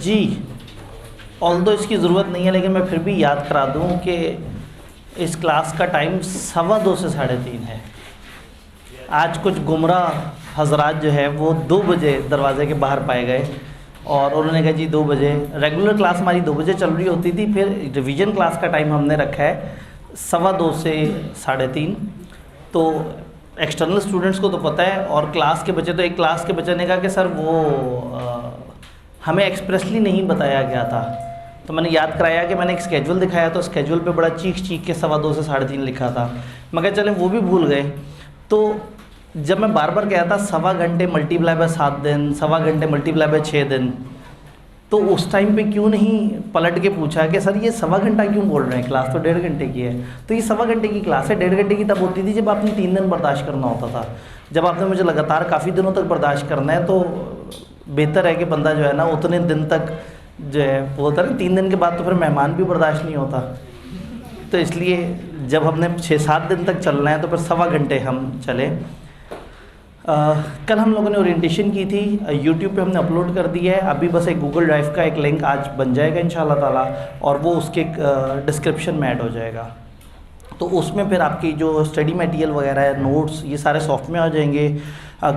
जी, although इसकी ज़रूरत नहीं है लेकिन मैं फिर भी याद करा दूं कि इस क्लास का टाइम 2:15 से 3:30 है। आज कुछ गुमराह हजरात जो है वो 2 बजे दरवाजे के बाहर पाए गए और उन्होंने कहा जी 2 बजे। रेगुलर क्लास हमारी 2 बजे चल रही होती थी, फिर रिवीजन क्लास का टाइम हमने रखा है 2:15 से 3:30। तो एक्सटर्नल स्टूडेंट्स को तो पता है, और क्लास के बच्चे तो एक क्लास के बच्चे ने कहा कि सर वो हमें एक्सप्रेसली नहीं बताया गया था। तो मैंने याद कराया कि मैंने एक स्केड्यूल दिखाया तो स्केड्यूल पे बड़ा चीख के 2:15 से 3:30 लिखा था। मैं कहा चलें वो भी भूल गए। तो जब मैं बार बार कहा था 1.25 घंटे मल्टीप्लाई बाय 7 दिन, 1.25 घंटे मल्टीप्लाई बाय 6 दिन, तो उस टाइम पे क्यों नहीं पलट के पूछा कि सर ये 1.25 घंटा क्यों बोल रहे हैं, क्लास तो 1.5 घंटे की है। तो ये 1.25 घंटे की क्लास है, 1.5 घंटे की तब होती थी जब आपने 3 दिन बर्दाश्त करना होता था। जब आपने मुझे लगातार काफ़ी दिनों तक बर्दाश्त करना है तो बेहतर है कि बंदा जो है ना उतने दिन तक जो है वो होता है ना, 3 दिन के बाद तो फिर मेहमान भी बर्दाश्त नहीं होता। तो इसलिए जब हमने 6-7 दिन तक चलना है तो फिर 1.25 घंटे हम चले। कल हम लोगों ने ओरिएंटेशन की थी, यूट्यूब पे हमने अपलोड कर दी है। अभी बस एक गूगल ड्राइव का एक लिंक आज बन जाएगा इंशाल्लाह ताला, और वो उसके डिस्क्रिप्शन में ऐड हो जाएगा। तो उसमें फिर आपकी जो स्टडी मटेरियल वगैरह है, नोट्स, ये सारे सॉफ्ट में आ जाएंगे।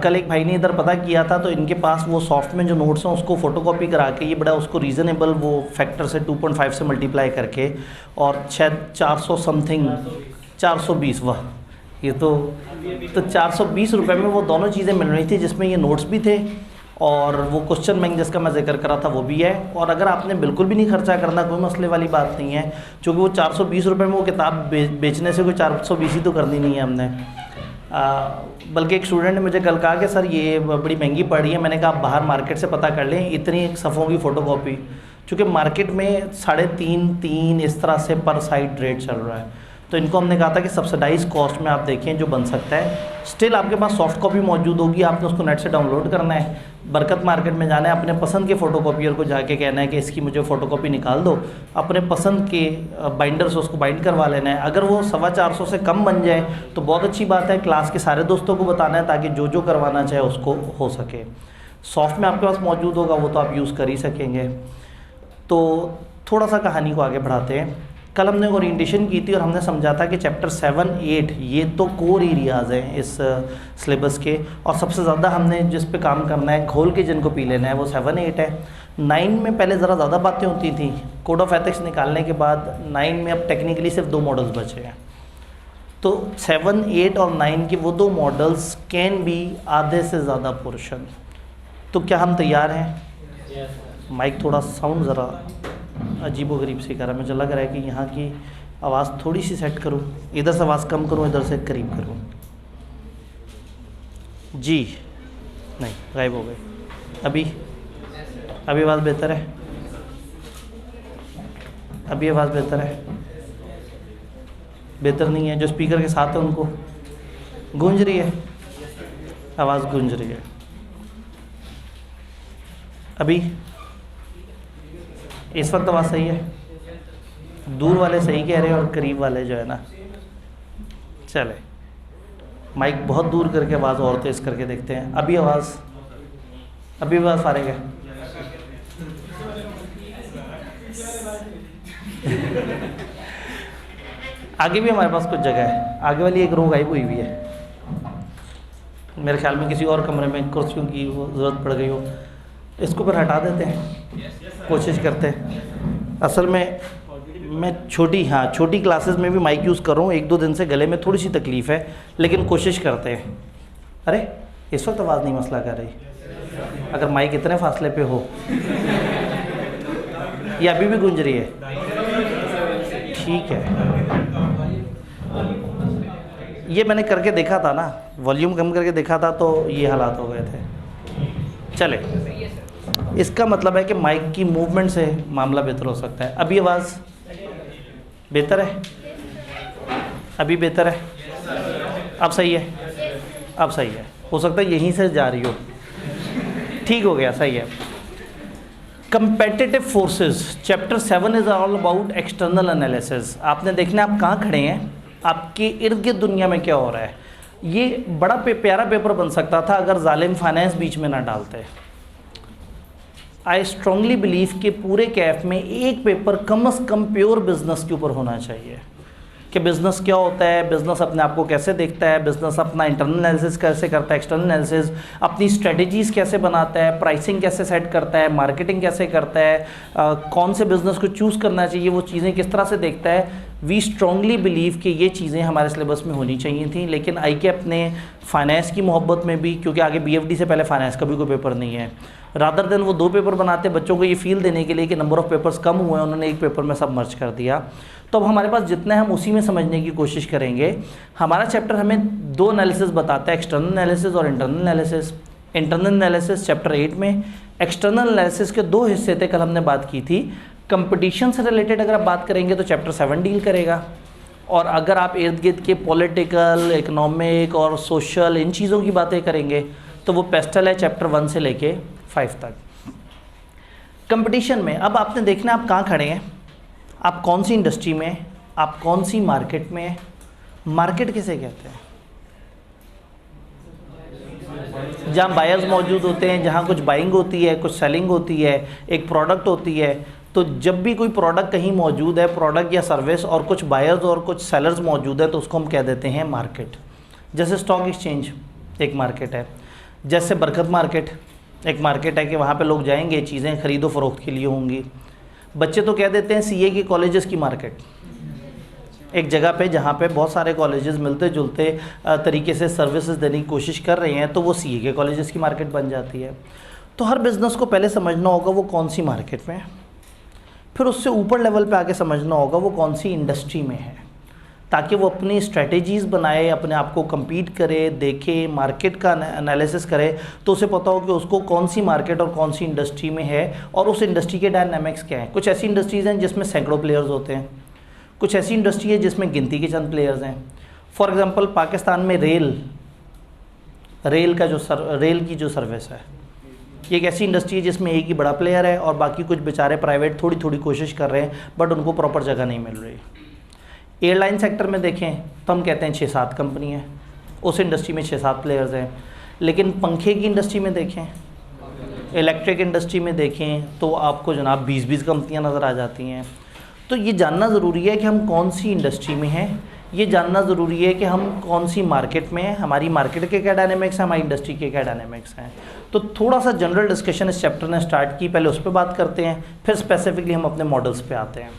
कल एक भाई ने इधर पता किया था तो इनके पास वो सॉफ्ट में जो नोट्स हैं उसको फ़ोटोकॉपी करा के ये बड़ा उसको रीज़नेबल वो फैक्टर से 2.5 से मल्टीप्लाई करके और शायद 400 समथिंग 420, वाह ये तो 420 रुपये में वो दोनों चीज़ें मिल रही थी, जिसमें ये नोट्स भी थे और वो क्वेश्चन बैंक जिसका मैं जिक्र करा था वो भी है। और अगर आपने बिल्कुल भी नहीं खर्चा करना, कोई मसले वाली बात नहीं है, क्योंकि वो 420 रुपये में वो किताब बेचने से कोई 420 ही तो करनी नहीं है हमने। बल्कि एक स्टूडेंट ने मुझे कल कहा कि सर ये बड़ी महंगी पड़ रही है। मैंने कहा आप बाहर मार्केट से पता कर लें, इतनी सफ़ों की फ़ोटोकॉपी, चूँकि मार्केट में 3.5 इस तरह से पर साइड रेट चल रहा है। तो इनको हमने कहा था कि सब्सिडाइज कॉस्ट में आप देखें जो बन सकता है। स्टिल आपके पास सॉफ्ट कॉपी मौजूद होगी, आपने उसको नेट से डाउनलोड करना है, बरकत मार्केट में जाना है, अपने पसंद के फ़ोटोकॉपियर को जाके कहना है कि इसकी मुझे फ़ोटोकॉपी निकाल दो, अपने पसंद के बाइंडर से उसको बाइंड करवा लेना है। अगर वो 450 से कम बन जाए तो बहुत अच्छी बात है, क्लास के सारे दोस्तों को बताना है ताकि जो जो करवाना चाहे उसको हो सके। सॉफ्ट में आपके पास मौजूद होगा वो तो आप यूज़ कर ही सकेंगे। तो थोड़ा सा कहानी को आगे बढ़ाते हैं। कल हमने ओरिएंटेशन की थी और हमने समझा था कि चैप्टर 7, 8 ये तो कोर एरियाज़ हैं इस सिलेबस के, और सबसे ज़्यादा हमने जिस पे काम करना है, घोल के जिनको पी लेना है, वो 7, 8 है। 9 में पहले ज़रा ज़्यादा बातें होती थी, कोड ऑफ एथिक्स निकालने के बाद 9 में अब टेक्निकली सिर्फ 2 मॉडल्स बचे हैं। तो 7, 8 और 9 के वो 2 मॉडल्स कैन बी आधे से ज़्यादा पोर्शन। तो क्या हम तैयार हैं? माइक थोड़ा साउंड ज़रा अजीबो गरीब से कर रहा है, मुझे लग रहा है कि यहाँ की आवाज़ थोड़ी सी सेट करूँ, इधर से आवाज़ कम करूँ, इधर से करीब करूँ। जी नहीं, गायब हो गए। अभी आवाज़ बेहतर है? अभी आवाज़ बेहतर है? बेहतर नहीं है? जो स्पीकर के साथ है उनको गूंज रही है, आवाज़ गूंज रही है। अभी इस वक्त आवाज़ सही है? दूर वाले सही कह रहे हैं और करीब वाले जो है ना, चले माइक बहुत दूर करके आवाज़ और तेज़ करके देखते हैं। अभी आवाज़ फारिग है? आगे भी हमारे पास कुछ जगह है, आगे वाली एक रो गायब हुई हुई है, मेरे ख्याल में किसी और कमरे में कुर्सियों की वो ज़रूरत पड़ गई हो। इसको फिर हटा देते हैं, कोशिश करते हैं। असल में मैं छोटी क्लासेस में भी माइक यूज़ कर रहा हूँ, 1-2 दिन से गले में थोड़ी सी तकलीफ़ है, लेकिन कोशिश करते हैं। अरे इस वक्त आवाज़ नहीं मसला कर रही, अगर माइक इतने फासले पे हो। ये अभी भी गूंज रही है? ठीक है, ये मैंने करके देखा था ना, वॉल्यूम कम करके देखा था तो ये हालात हो गए थे। चले, इसका मतलब है कि माइक की मूवमेंट से मामला बेहतर हो सकता है। अभी आवाज़ बेहतर है? अभी बेहतर है? अब सही है? अब सही है, हो सकता है यहीं से जा रही हो। ठीक हो गया, सही है। Competitive forces, chapter 7 is all about external analysis. आपने देखना आप कहाँ खड़े हैं, आपके इर्द गिर्द दुनिया में क्या हो रहा है। ये बड़ा प्यारा पेपर बन सकता था अगर जालिम फाइनेंस बीच में ना डालते। आई स्ट्रांगली बिलीव कि पूरे कैफ में एक पेपर कम से कम प्योर बिजनेस के ऊपर होना चाहिए कि बिज़नेस क्या होता है, बिज़नेस अपने आप को कैसे देखता है, बिज़नेस अपना इंटरनल एनालिसिस कैसे करता है, एक्सटर्नल एनालिसिस, अपनी स्ट्रेटजीज़ कैसे बनाता है, प्राइसिंग कैसे सेट करता है, मार्केटिंग कैसे करता है, कौन से बिज़नेस को चूज़ करना चाहिए, वो चीज़ें किस तरह से देखता है। वी स्ट्रांगली बिलीव कि ये चीज़ें हमारे सिलेबस में होनी चाहिए थी, लेकिन आई के अपने फाइनेंस की मोहब्बत में भी, क्योंकि आगे BFD से पहले फाइनेंस का भी कोई पेपर नहीं है, रादर देन वो 2 पेपर बनाते बच्चों को ये फील देने के लिए कि नंबर ऑफ़ पेपर्स कम हुए हैं, उन्होंने एक पेपर में सब मर्ज कर दिया। तो अब हमारे पास जितना है हम उसी में समझने की कोशिश करेंगे। हमारा चैप्टर हमें 2 एनालिसिस बताता है, एक्सटर्नल एनालिसिस और internal analysis. Internal analysis chapter 8 में, एक्सटर्नल एनालिसिस के 2 हिस्से थे, कल हमने बात की थी। कंपटीशन से रिलेटेड अगर आप बात करेंगे तो चैप्टर 7 डील करेगा, और अगर आप इर्द गिर्द के पॉलिटिकल, इकोनॉमिक और सोशल इन चीज़ों की बातें करेंगे तो वो पेस्टल है चैप्टर 1 से लेके 5 तक। कंपटीशन में अब आपने देखना आप कहाँ खड़े हैं, आप कौन सी इंडस्ट्री में, आप कौन सी मार्केट में। मार्केट किसे कहते हैं? जहाँ बायर्स मौजूद होते हैं, जहाँ कुछ बाइंग होती है, कुछ सेलिंग होती है, एक प्रोडक्ट होती है। तो जब भी कोई प्रोडक्ट कहीं मौजूद है, प्रोडक्ट या सर्विस, और कुछ बायर्स और कुछ सेलर्स मौजूद है, तो उसको हम कह देते हैं मार्केट। जैसे स्टॉक एक्सचेंज एक मार्केट है, जैसे बरकत मार्केट एक मार्केट है कि वहाँ पे लोग जाएंगे, चीज़ें खरीदो फरोख्त के लिए होंगी। बच्चे तो कह देते हैं CA के कॉलेजेस की मार्केट, एक जगह पे जहाँ पे बहुत सारे कॉलेजेस मिलते जुलते तरीके से सर्विसेज देने की कोशिश कर रहे हैं, तो वो CA के कॉलेजेस की मार्केट बन जाती है। तो हर बिज़नेस को पहले समझना होगा वो कौन सी मार्केट में है, फिर उससे ऊपर लेवल पे आके समझना होगा वो कौन सी इंडस्ट्री में है, ताकि वो अपनी स्ट्रेटेजीज़ बनाए, अपने आप को compete करे, देखे, मार्केट का एनालिसिस करे, तो उसे पता हो कि उसको कौन सी मार्केट और कौन सी इंडस्ट्री में है और उस इंडस्ट्री के डायनामिक्स क्या हैं। कुछ ऐसी इंडस्ट्रीज़ हैं जिसमें सैकड़ों प्लेयर्स होते हैं, कुछ ऐसी इंडस्ट्री है जिसमें गिनती के चंद प्लेयर्स हैं। फॉर एग्ज़ाम्पल पाकिस्तान में रेल की जो सर्विस है, ये एक ऐसी इंडस्ट्री है जिसमें एक ही बड़ा प्लेयर है और बाकी कुछ बेचारे प्राइवेट थोड़ी थोड़ी कोशिश कर रहे हैं, बट उनको प्रॉपर जगह नहीं मिल रही। एयरलाइन सेक्टर में देखें तो हम कहते हैं 6-7 कंपनी है, उस इंडस्ट्री में 6-7 प्लेयर्स हैं। लेकिन पंखे की इंडस्ट्री में देखें, इलेक्ट्रिक इंडस्ट्री में देखें, तो आपको जनाब 20-20 कंपनियां नज़र आ जाती हैं। तो ये जानना ज़रूरी है कि हम कौन सी इंडस्ट्री में हैं, ये जानना ज़रूरी है कि हम कौन सी मार्केट में हैं, हमारी मार्केट के क्या डायनेमिक्स हैं, हमारी इंडस्ट्री के क्या डायनेमिक्स हैं। तो थोड़ा सा जनरल डिस्कशन इस चैप्टर ने स्टार्ट की, पहले उस पर बात करते हैं, फिर स्पेसिफिकली हम अपने मॉडल्स पे आते हैं।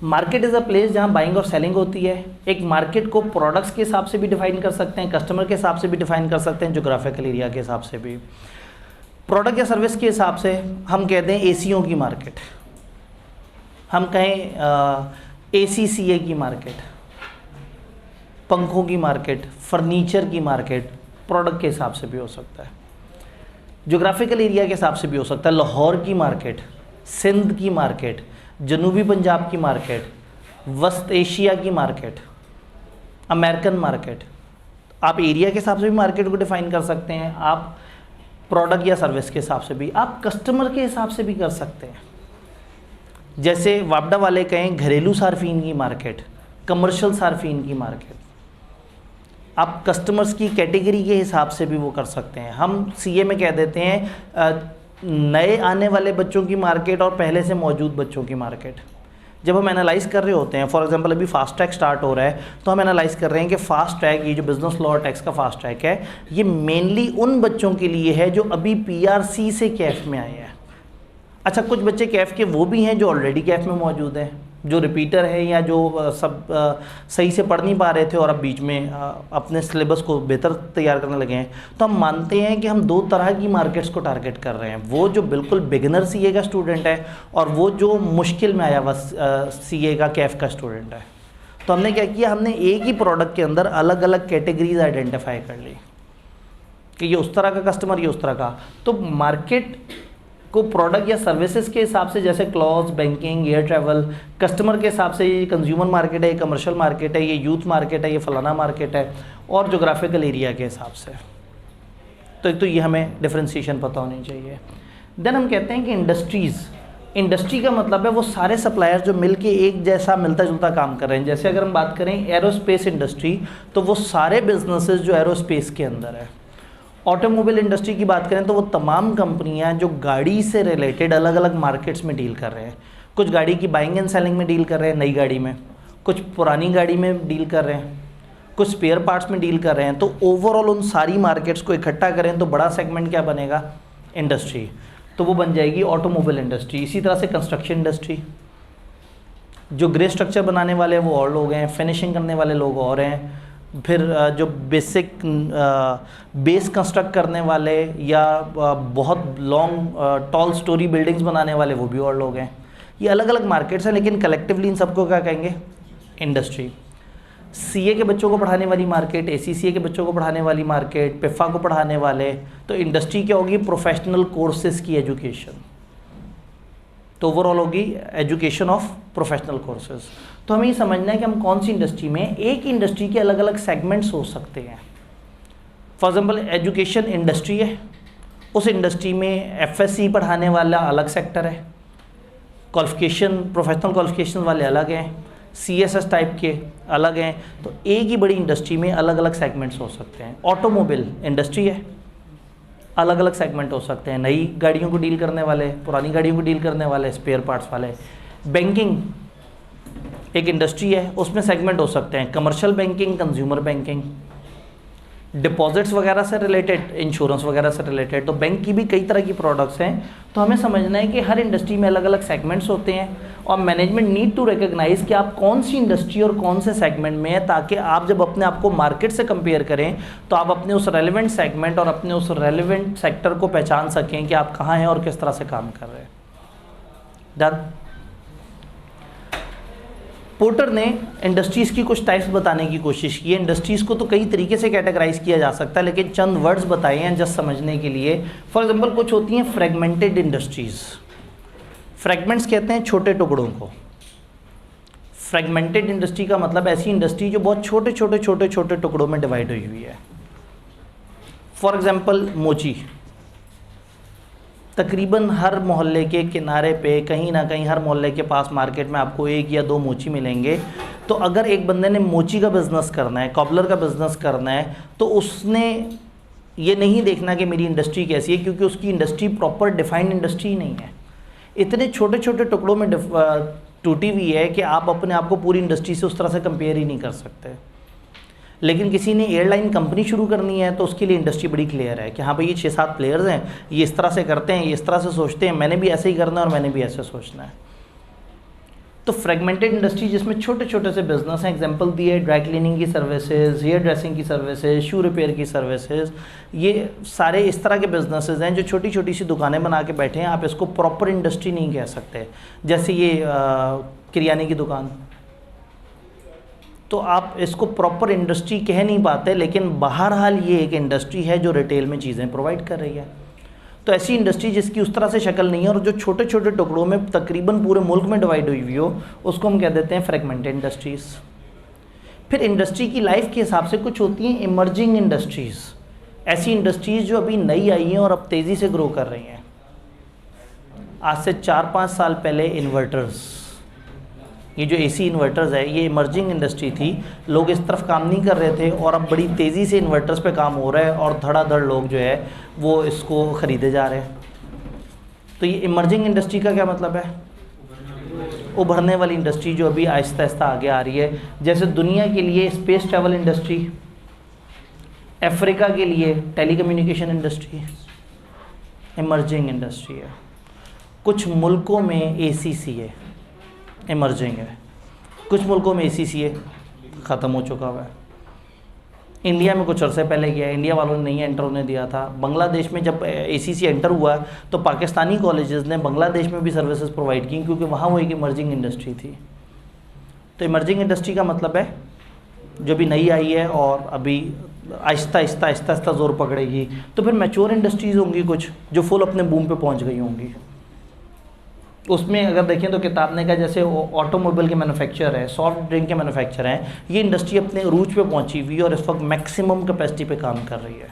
मार्केट इज़ अ प्लेस जहाँ बाइंग और सेलिंग होती है। एक मार्केट को प्रोडक्ट्स के हिसाब से भी डिफाइन कर सकते हैं, कस्टमर के हिसाब से भी डिफाइन कर सकते हैं, जोग्राफिकल एरिया के हिसाब से भी। प्रोडक्ट या सर्विस के हिसाब से हम कहते हैं एसीओ की मार्केट, हम कहें ACCA की मार्केट, पंखों की मार्केट, फर्नीचर की मार्केट, प्रोडक्ट के हिसाब से भी हो सकता है, जोग्राफिकल एरिया के हिसाब से भी हो सकता है। लाहौर की मार्केट, सिंध की मार्केट, जनूबी पंजाब की मार्केट, वस्त एशिया की मार्केट, अमेरिकन मार्केट। आप एरिया के हिसाब से भी मार्केट को डिफाइन कर सकते हैं, आप प्रोडक्ट या सर्विस के हिसाब से भी, आप कस्टमर के हिसाब से भी कर सकते हैं। जैसे वापडा वाले कहें घरेलू सार्फिन की मार्केट, कमर्शियल सार्फिन की मार्केट, आप कस्टमर्स की कैटेगरी के हिसाब से भी वो कर सकते हैं। हम CA में कह देते हैं नए आने वाले बच्चों की मार्केट और पहले से मौजूद बच्चों की मार्केट। जब हम एनालाइज कर रहे होते हैं, फॉर एग्जांपल अभी फास्ट ट्रैक स्टार्ट हो रहा है, तो हम एनालाइज कर रहे हैं कि फास्ट ट्रैक, ये जो बिजनेस लॉ और टैक्स का फास्ट ट्रैक है, ये मेनली उन बच्चों के लिए है जो अभी PRC से कैफ में आए हैं। अच्छा, कुछ बच्चे कैफ के वो भी हैं जो ऑलरेडी कैफ में मौजूद हैं, जो रिपीटर है या जो सही से पढ़ नहीं पा रहे थे और अब बीच में अपने सिलेबस को बेहतर तैयार करने लगे हैं। तो हम मानते हैं कि हम 2 तरह की मार्केट्स को टारगेट कर रहे हैं, वो जो बिल्कुल बिगिनर CA का स्टूडेंट है और वो जो मुश्किल में आया हुआ CA का कैफ का स्टूडेंट है। तो हमने क्या किया, हमने एक ही प्रोडक्ट के अंदर अलग अलग कैटेगरीज आइडेंटिफाई कर ली कि ये उस तरह का कस्टमर, ये उस तरह का। तो मार्केट को प्रोडक्ट या सर्विसेज के हिसाब से, जैसे clothes, banking, air travel, customer के हिसाब से ये कंज्यूमर मार्केट है, ये कमर्शियल मार्केट है, ये यूथ मार्केट है, ये फलाना मार्केट है, और जोग्राफिकल एरिया के हिसाब से। तो एक तो ये हमें डिफ्रेंशिएशन पता होनी चाहिए। देन हम कहते हैं कि इंडस्ट्री का मतलब है वो सारे सप्लायर जो मिलके एक जैसा मिलता जुलता काम कर रहे हैं। जैसे अगर हम बात करें एरोस्पेस इंडस्ट्री, तो वो सारे बिजनेसेस जो एरोस्पेस के अंदर है, ऑटोमोबाइल इंडस्ट्री की बात करें तो वो तमाम कंपनियां जो गाड़ी से रिलेटेड अलग अलग मार्केट्स में डील कर रहे हैं। कुछ गाड़ी की बाइंग एंड सेलिंग में डील कर रहे हैं, नई गाड़ी में, कुछ पुरानी गाड़ी में डील कर रहे हैं, कुछ स्पेयर पार्ट्स में डील कर रहे हैं। तो ओवरऑल उन सारी मार्केट्स को इकट्ठा करें तो बड़ा सेगमेंट क्या बनेगा, इंडस्ट्री, तो वो बन जाएगी ऑटोमोबाइल इंडस्ट्री। इसी तरह से कंस्ट्रक्शन इंडस्ट्री, जो ग्रे स्ट्रक्चर बनाने वाले हैं वो और लोग हैं, फिनिशिंग करने वाले लोग और हैं, फिर जो बेसिक बेस कंस्ट्रक्ट करने वाले या बहुत लॉन्ग टॉल स्टोरी बिल्डिंग्स बनाने वाले वो भी और लोग हैं। ये अलग अलग मार्केट्स हैं, लेकिन कलेक्टिवली इन सबको क्या कहेंगे, इंडस्ट्री। सीए के बच्चों को पढ़ाने वाली मार्केट, एसीसीए के बच्चों को पढ़ाने वाली मार्केट, पिफा को पढ़ाने वाले, तो इंडस्ट्री क्या होगी, प्रोफेशनल कोर्सेज की एजुकेशन। तो ओवरऑल होगी एजुकेशन ऑफ प्रोफेशनल कोर्सेज। तो हमें ये समझना है कि हम कौन सी इंडस्ट्री में, एक इंडस्ट्री के अलग अलग सेगमेंट्स हो सकते हैं। फॉर एग्जाम्पल एजुकेशन इंडस्ट्री है, उस इंडस्ट्री में एफएससी पढ़ाने वाला अलग सेक्टर है, क्वालिफिकेशन प्रोफेशनल क्वालिफिकेशन वाले अलग हैं, सीएसएस टाइप के अलग हैं। तो एक ही बड़ी इंडस्ट्री में अलग अलग सेगमेंट्स हो सकते हैं। ऑटोमोबाइल इंडस्ट्री है, अलग अलग सेगमेंट हो सकते हैं, नई गाड़ियों को डील करने वाले, पुरानी गाड़ियों को डील करने वाले, स्पेयर पार्ट्स वाले। बैंकिंग एक इंडस्ट्री है, उसमें सेगमेंट हो सकते हैं, commercial banking, consumer banking, deposits वगैरह से रिलेटेड, इंश्योरेंस वगैरह से रिलेटेड। तो बैंक की भी कई तरह की प्रोडक्ट्स हैं। तो हमें समझना है कि हर इंडस्ट्री में अलग अलग सेगमेंट्स होते हैं और मैनेजमेंट नीड टू रिकॉग्नाइज कि आप कौन सी इंडस्ट्री और कौन से सेगमेंट में है, ताकि आप जब अपने आप को मार्केट से कंपेयर करें तो आप अपने उस रेलिवेंट सेगमेंट और अपने उस रेलिवेंट सेक्टर को पहचान सकें कि आप कहाँ हैं और किस तरह से काम कर रहे हैं। डन। पोर्टर ने इंडस्ट्रीज़ की कुछ टाइप्स बताने की कोशिश की है। इंडस्ट्रीज़ को तो कई तरीके से कैटेगराइज किया जा सकता है, लेकिन चंद वर्ड्स बताए हैं जस्ट समझने के लिए। फॉर एग्जांपल कुछ होती हैं फ्रेगमेंटेड इंडस्ट्रीज़। फ्रेगमेंट्स कहते हैं छोटे टुकड़ों को। फ्रेगमेंटेड इंडस्ट्री का मतलब ऐसी इंडस्ट्री जो बहुत छोटे छोटे छोटे छोटे टुकड़ों में डिवाइड हुई हुई है। फॉर एग्जांपल मोची, तकरीबन हर मोहल्ले के किनारे पे कहीं ना कहीं हर मोहल्ले के पास मार्केट में आपको एक या दो मोची मिलेंगे। तो अगर एक बंदे ने मोची का बिज़नेस करना है, कॉबलर का बिज़नेस करना है, तो उसने ये नहीं देखना कि मेरी इंडस्ट्री कैसी है, क्योंकि उसकी इंडस्ट्री प्रॉपर डिफाइंड इंडस्ट्री नहीं है। इतने छोटे छोटे टुकड़ों में टूटी हुई है कि आप अपने आप को पूरी इंडस्ट्री से उस तरह से कंपेयर ही नहीं कर सकते। लेकिन किसी ने एयरलाइन कंपनी शुरू करनी है तो उसके लिए इंडस्ट्री बड़ी क्लियर है कि हाँ भाई ये 6-7 प्लेयर्स हैं, ये इस तरह से करते हैं, ये इस तरह से सोचते हैं, मैंने भी ऐसे ही करना है और मैंने भी ऐसे सोचना है। तो फ्रेगमेंटेड इंडस्ट्री जिसमें छोटे छोटे से बिजनेस हैं, एग्जांपल दिए ड्राई क्लीनिंग की सर्विसेज, हेयर ड्रेसिंग की सर्विसेज, शू रिपेयर की सर्विसेज, ये सारे इस तरह के बिजनेसेस हैं जो छोटी छोटी सी दुकानें बना के बैठे हैं। आप इसको प्रॉपर इंडस्ट्री नहीं कह सकते। जैसे ये किराने की दुकान, तो आप इसको प्रॉपर इंडस्ट्री कह नहीं पाते, लेकिन बहरहाल ये एक इंडस्ट्री है जो रिटेल में चीज़ें प्रोवाइड कर रही है। तो ऐसी इंडस्ट्री जिसकी उस तरह से शक्ल नहीं है और जो छोटे छोटे टुकड़ों में तकरीबन पूरे मुल्क में डिवाइड हुई हो, उसको हम कह देते हैं फ्रेगमेंटेड इंडस्ट्रीज़। फिर इंडस्ट्री की लाइफ के हिसाब से कुछ होती हैं इमर्जिंग इंडस्ट्रीज़, ऐसी इंडस्ट्रीज़ जो अभी नई आई हैं और अब तेज़ी से ग्रो कर रही हैं। आज से 4-5 साल पहले इन्वर्टर्स, ये जो एसी इन्वर्टर्स है, ये इमर्जिंग इंडस्ट्री थी। लोग इस तरफ काम नहीं कर रहे थे और अब बड़ी तेज़ी से इन्वर्टर्स पे काम हो रहा है और धड़ाधड़ लोग जो है वो इसको ख़रीदे जा रहे हैं। तो ये इमर्जिंग इंडस्ट्री का क्या मतलब है, उभरने वाली इंडस्ट्री जो अभी आहिस्ता आहिस्ता आगे आ रही है। जैसे दुनिया के लिए स्पेस ट्रैवल इंडस्ट्री, अफ्रीका के लिए टेलीकम्युनिकेशन इंडस्ट्री इमर्जिंग इंडस्ट्री है। कुछ मुल्कों में एसीसी है, इमर्जिंग है। कुछ मुल्कों में एसीसीए ख़त्म हो चुका हुआ है। इंडिया में कुछ अर्से पहले किया, इंडिया वालों ने नहीं एंटर होने दिया था। बांग्लादेश में जब एसीसी एंटर हुआ तो पाकिस्तानी कॉलेजेस ने बांग्लादेश में भी सर्विसेज प्रोवाइड की, क्योंकि वहाँ वो एक इमर्जिंग इंडस्ट्री थी। तो इमर्जिंग इंडस्ट्री का मतलब है जो भी नई आई है और अभी आहिस्ता आहिस्ता आहिस्ता आहिस्ता ज़ोर पकड़ेगी। तो फिर मैच्योर इंडस्ट्रीज़ होंगी कुछ जो फुल अपने बूम पे पहुँच गई होंगी। उसमें अगर देखें तो किताब ने कहा जैसे ऑटोमोबाइल के मैन्युफैक्चर है, सॉफ्ट ड्रिंक के मैन्युफैक्चर हैं, ये इंडस्ट्री अपने अरूज पे पहुंची हुई है और इस वक्त मैक्सिमम कैपेसिटी पे काम कर रही है।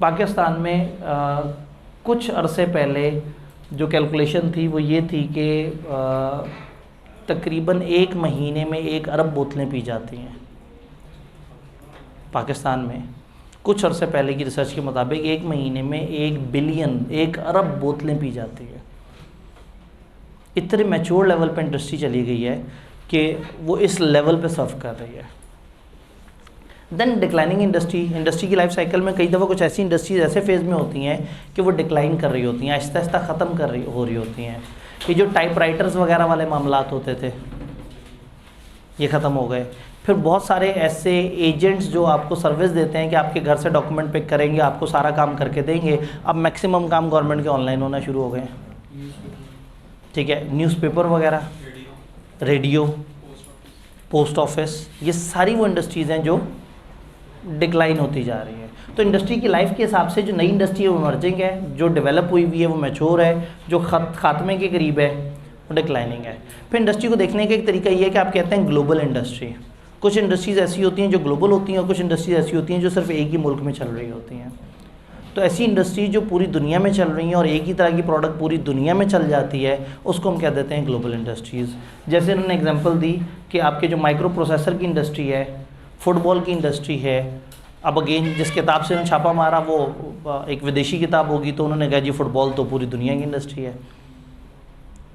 पाकिस्तान में कुछ अरसे पहले जो कैलकुलेशन थी वो ये थी कि तकरीबन 1 महीने में 1 अरब बोतलें पी जाती हैं पाकिस्तान में, कुछ अरसे पहले की रिसर्च के मुताबिक 1 महीने में 1 बिलियन 1 अरब बोतलें पी जाती है। इतने मैच्योर लेवल पे इंडस्ट्री चली गई है कि वो इस लेवल पे सर्व कर रही है। देन डिक्लाइनिंग इंडस्ट्री की लाइफ साइकिल में कई दफ़ा कुछ ऐसी इंडस्ट्रीज ऐसे फेज़ में होती हैं कि वो डिक्लाइन कर रही होती हैं, आहिस्ता आहिस्ता ख़त्म हो रही होती हैं। कि जो टाइपराइटर्स वगैरह वाले मामलात होते थे ये ख़त्म हो गए। फिर बहुत सारे ऐसे एजेंट्स जो आपको सर्विस देते हैं कि आपके घर से डॉक्यूमेंट पिक करेंगे, आपको सारा काम करके देंगे, अब मैक्सिमम काम गवर्नमेंट के ऑनलाइन होना शुरू हो गए हैं। ठीक है, न्यूज़पेपर वगैरह, रेडियो, पोस्ट ऑफिस, ये सारी वो इंडस्ट्रीज़ हैं जो डिक्लाइन होती जा रही है। तो इंडस्ट्री की लाइफ के हिसाब से जो नई इंडस्ट्री है वो इमर्जिंग है, जो डेवलप हुई हुई है वो मैच्योर है, जो खात्मे के करीब है वो डिक्लाइनिंग है। फिर इंडस्ट्री को देखने का एक तरीका ये है कि आप कहते हैं ग्लोबल इंडस्ट्री। कुछ इंडस्ट्रीज़ ऐसी होती हैं जो ग्लोबल होती हैं और कुछ इंडस्ट्रीज़ ऐसी होती हैं जो सिर्फ एक ही मुल्क में चल रही होती हैं। तो ऐसी इंडस्ट्री जो पूरी दुनिया में चल रही हैं और एक ही तरह की प्रोडक्ट पूरी दुनिया में चल जाती है उसको हम कह देते हैं ग्लोबल इंडस्ट्रीज़। जैसे उन्होंने एग्जांपल दी कि आपके जो माइक्रो प्रोसेसर की इंडस्ट्री है, फुटबॉल की इंडस्ट्री है। अब अगेन जिस किताब से उन्होंने छापा मारा वो एक विदेशी किताब होगी तो उन्होंने कहा जी फुटबॉल तो पूरी दुनिया की इंडस्ट्री है।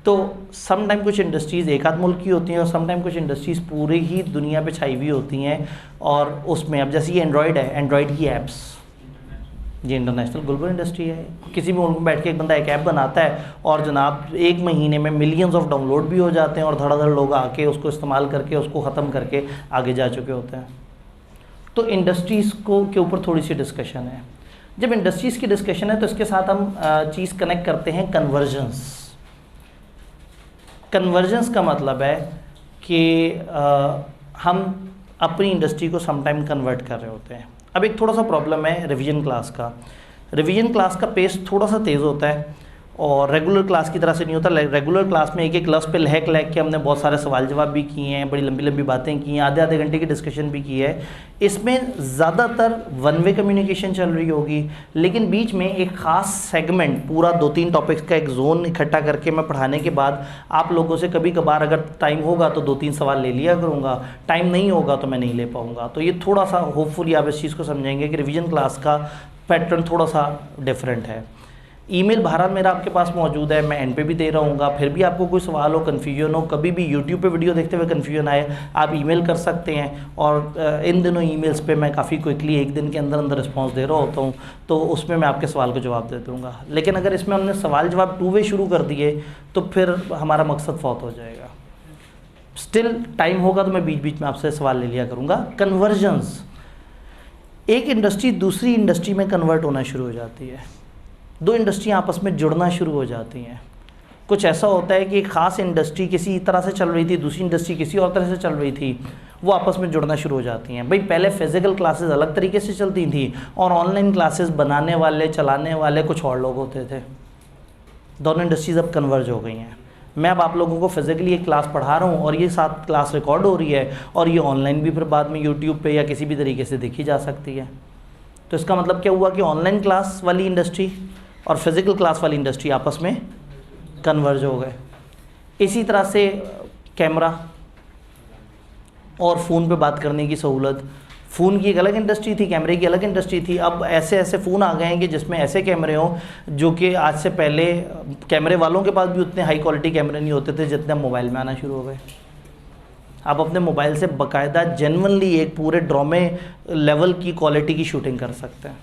तो सम टाइम कुछ इंडस्ट्रीज़ एक आध मुल्क की होती हैं और सम टाइम कुछ इंडस्ट्रीज़ पूरी ही दुनिया पे छाई हुई होती हैं। और उसमें अब जैसे ये एंड्रॉयड है, एंड्रॉयड की ऐप्स ये इंटरनेशनल ग्लोबल इंडस्ट्री है। किसी भी मुल्क में बैठ के एक बंदा एक ऐप बनाता है और जनाब 1 महीने में मिलियंस ऑफ डाउनलोड भी हो जाते हैं और धड़ाधड़ लोग आके उसको इस्तेमाल करके उसको ख़त्म करके आगे जा चुके होते हैं। तो इंडस्ट्रीज़ को के ऊपर थोड़ी सी डिस्कशन है। जब इंडस्ट्रीज़ की डिस्कशन है तो इसके साथ हम चीज़ कनेक्ट करते हैं कन्वर्जेंस। कन्वर्जेंस का मतलब है कि हम अपनी इंडस्ट्री को समटाइम कन्वर्ट कर रहे होते हैं। अब एक थोड़ा सा प्रॉब्लम है रिवीजन क्लास का। रिवीजन क्लास का पेस थोड़ा सा तेज़ होता है और रेगुलर क्लास की तरह से नहीं होता। रेगुलर क्लास में एक एक लफ्ज़ पे लहक लहक के हमने बहुत सारे सवाल जवाब भी किए हैं, बड़ी लंबी लंबी बातें की हैं, आधे आधे घंटे की डिस्कशन भी की है। इसमें ज़्यादातर वन वे कम्युनिकेशन चल रही होगी, लेकिन बीच में एक ख़ास सेगमेंट पूरा 2-3 टॉपिक्स का एक जोन इकट्ठा करके मैं पढ़ाने के बाद आप लोगों से कभी कभार अगर टाइम होगा तो 2-3 सवाल ले लिया करूँगा, टाइम नहीं होगा तो मैं नहीं ले पाऊँगा। तो ये थोड़ा सा होपफुली आप इस चीज़ को समझेंगे कि रिवीजन क्लास का पैटर्न थोड़ा सा डिफरेंट है। ईमेल बहरहाल मेरा आपके पास मौजूद है, मैं एंड पे भी दे रहा हूँ। फिर भी आपको कोई सवाल हो, कन्फ्यूजन हो, कभी भी यूट्यूब पे वीडियो देखते हुए कन्फ्यूजन आए, आप ईमेल कर सकते हैं। और इन दिनों ईमेल्स पे मैं काफ़ी क्विकली 1 दिन के अंदर अंदर रिस्पांस दे रहा होता हूँ, तो उसमें मैं आपके सवाल को जवाब दे दूँगा। लेकिन अगर इसमें हमने सवाल जवाब 2 वे शुरू कर दिए तो फिर हमारा मकसद फौत हो जाएगा। स्टिल टाइम होगा तो मैं बीच बीच में आपसे सवाल ले लिया करूँगा। कन्वर्जेंस, एक इंडस्ट्री दूसरी इंडस्ट्री में कन्वर्ट होना शुरू हो जाती है। 2 इंडस्ट्री आपस में जुड़ना शुरू हो जाती हैं। कुछ ऐसा होता है कि एक ख़ास इंडस्ट्री किसी तरह से चल रही थी, दूसरी इंडस्ट्री किसी और तरह से चल रही थी, वो आपस में जुड़ना शुरू हो जाती हैं। भाई पहले फिज़िकल क्लासेस अलग तरीके से चलती थी और ऑनलाइन क्लासेस बनाने वाले चलाने वाले कुछ और लोग होते थे। दोनों इंडस्ट्रीज़ अब कन्वर्ज हो गई हैं। मैं अब आप लोगों को फिज़िकली एक क्लास पढ़ा रहा हूँ और ये साथ क्लास रिकॉर्ड हो रही है और ये ऑनलाइन भी फिर बाद में यूट्यूब पे या किसी भी तरीके से देखी जा सकती है। तो इसका मतलब क्या हुआ कि ऑनलाइन क्लास वाली इंडस्ट्री और फिज़िकल क्लास वाली इंडस्ट्री आपस में कन्वर्ज हो गए। इसी तरह से कैमरा और फ़ोन पे बात करने की सहूलत, फ़ोन की एक अलग इंडस्ट्री थी, कैमरे की अलग इंडस्ट्री थी। अब ऐसे ऐसे फ़ोन आ गए हैं कि जिसमें ऐसे कैमरे हों जो कि आज से पहले कैमरे वालों के पास भी उतने हाई क्वालिटी कैमरे नहीं होते थे जितने मोबाइल में आना शुरू हो गए। आप अपने मोबाइल से बाकायदा जेन्युइनली एक पूरे ड्रामे लेवल की क्वालिटी की शूटिंग कर सकते हैं।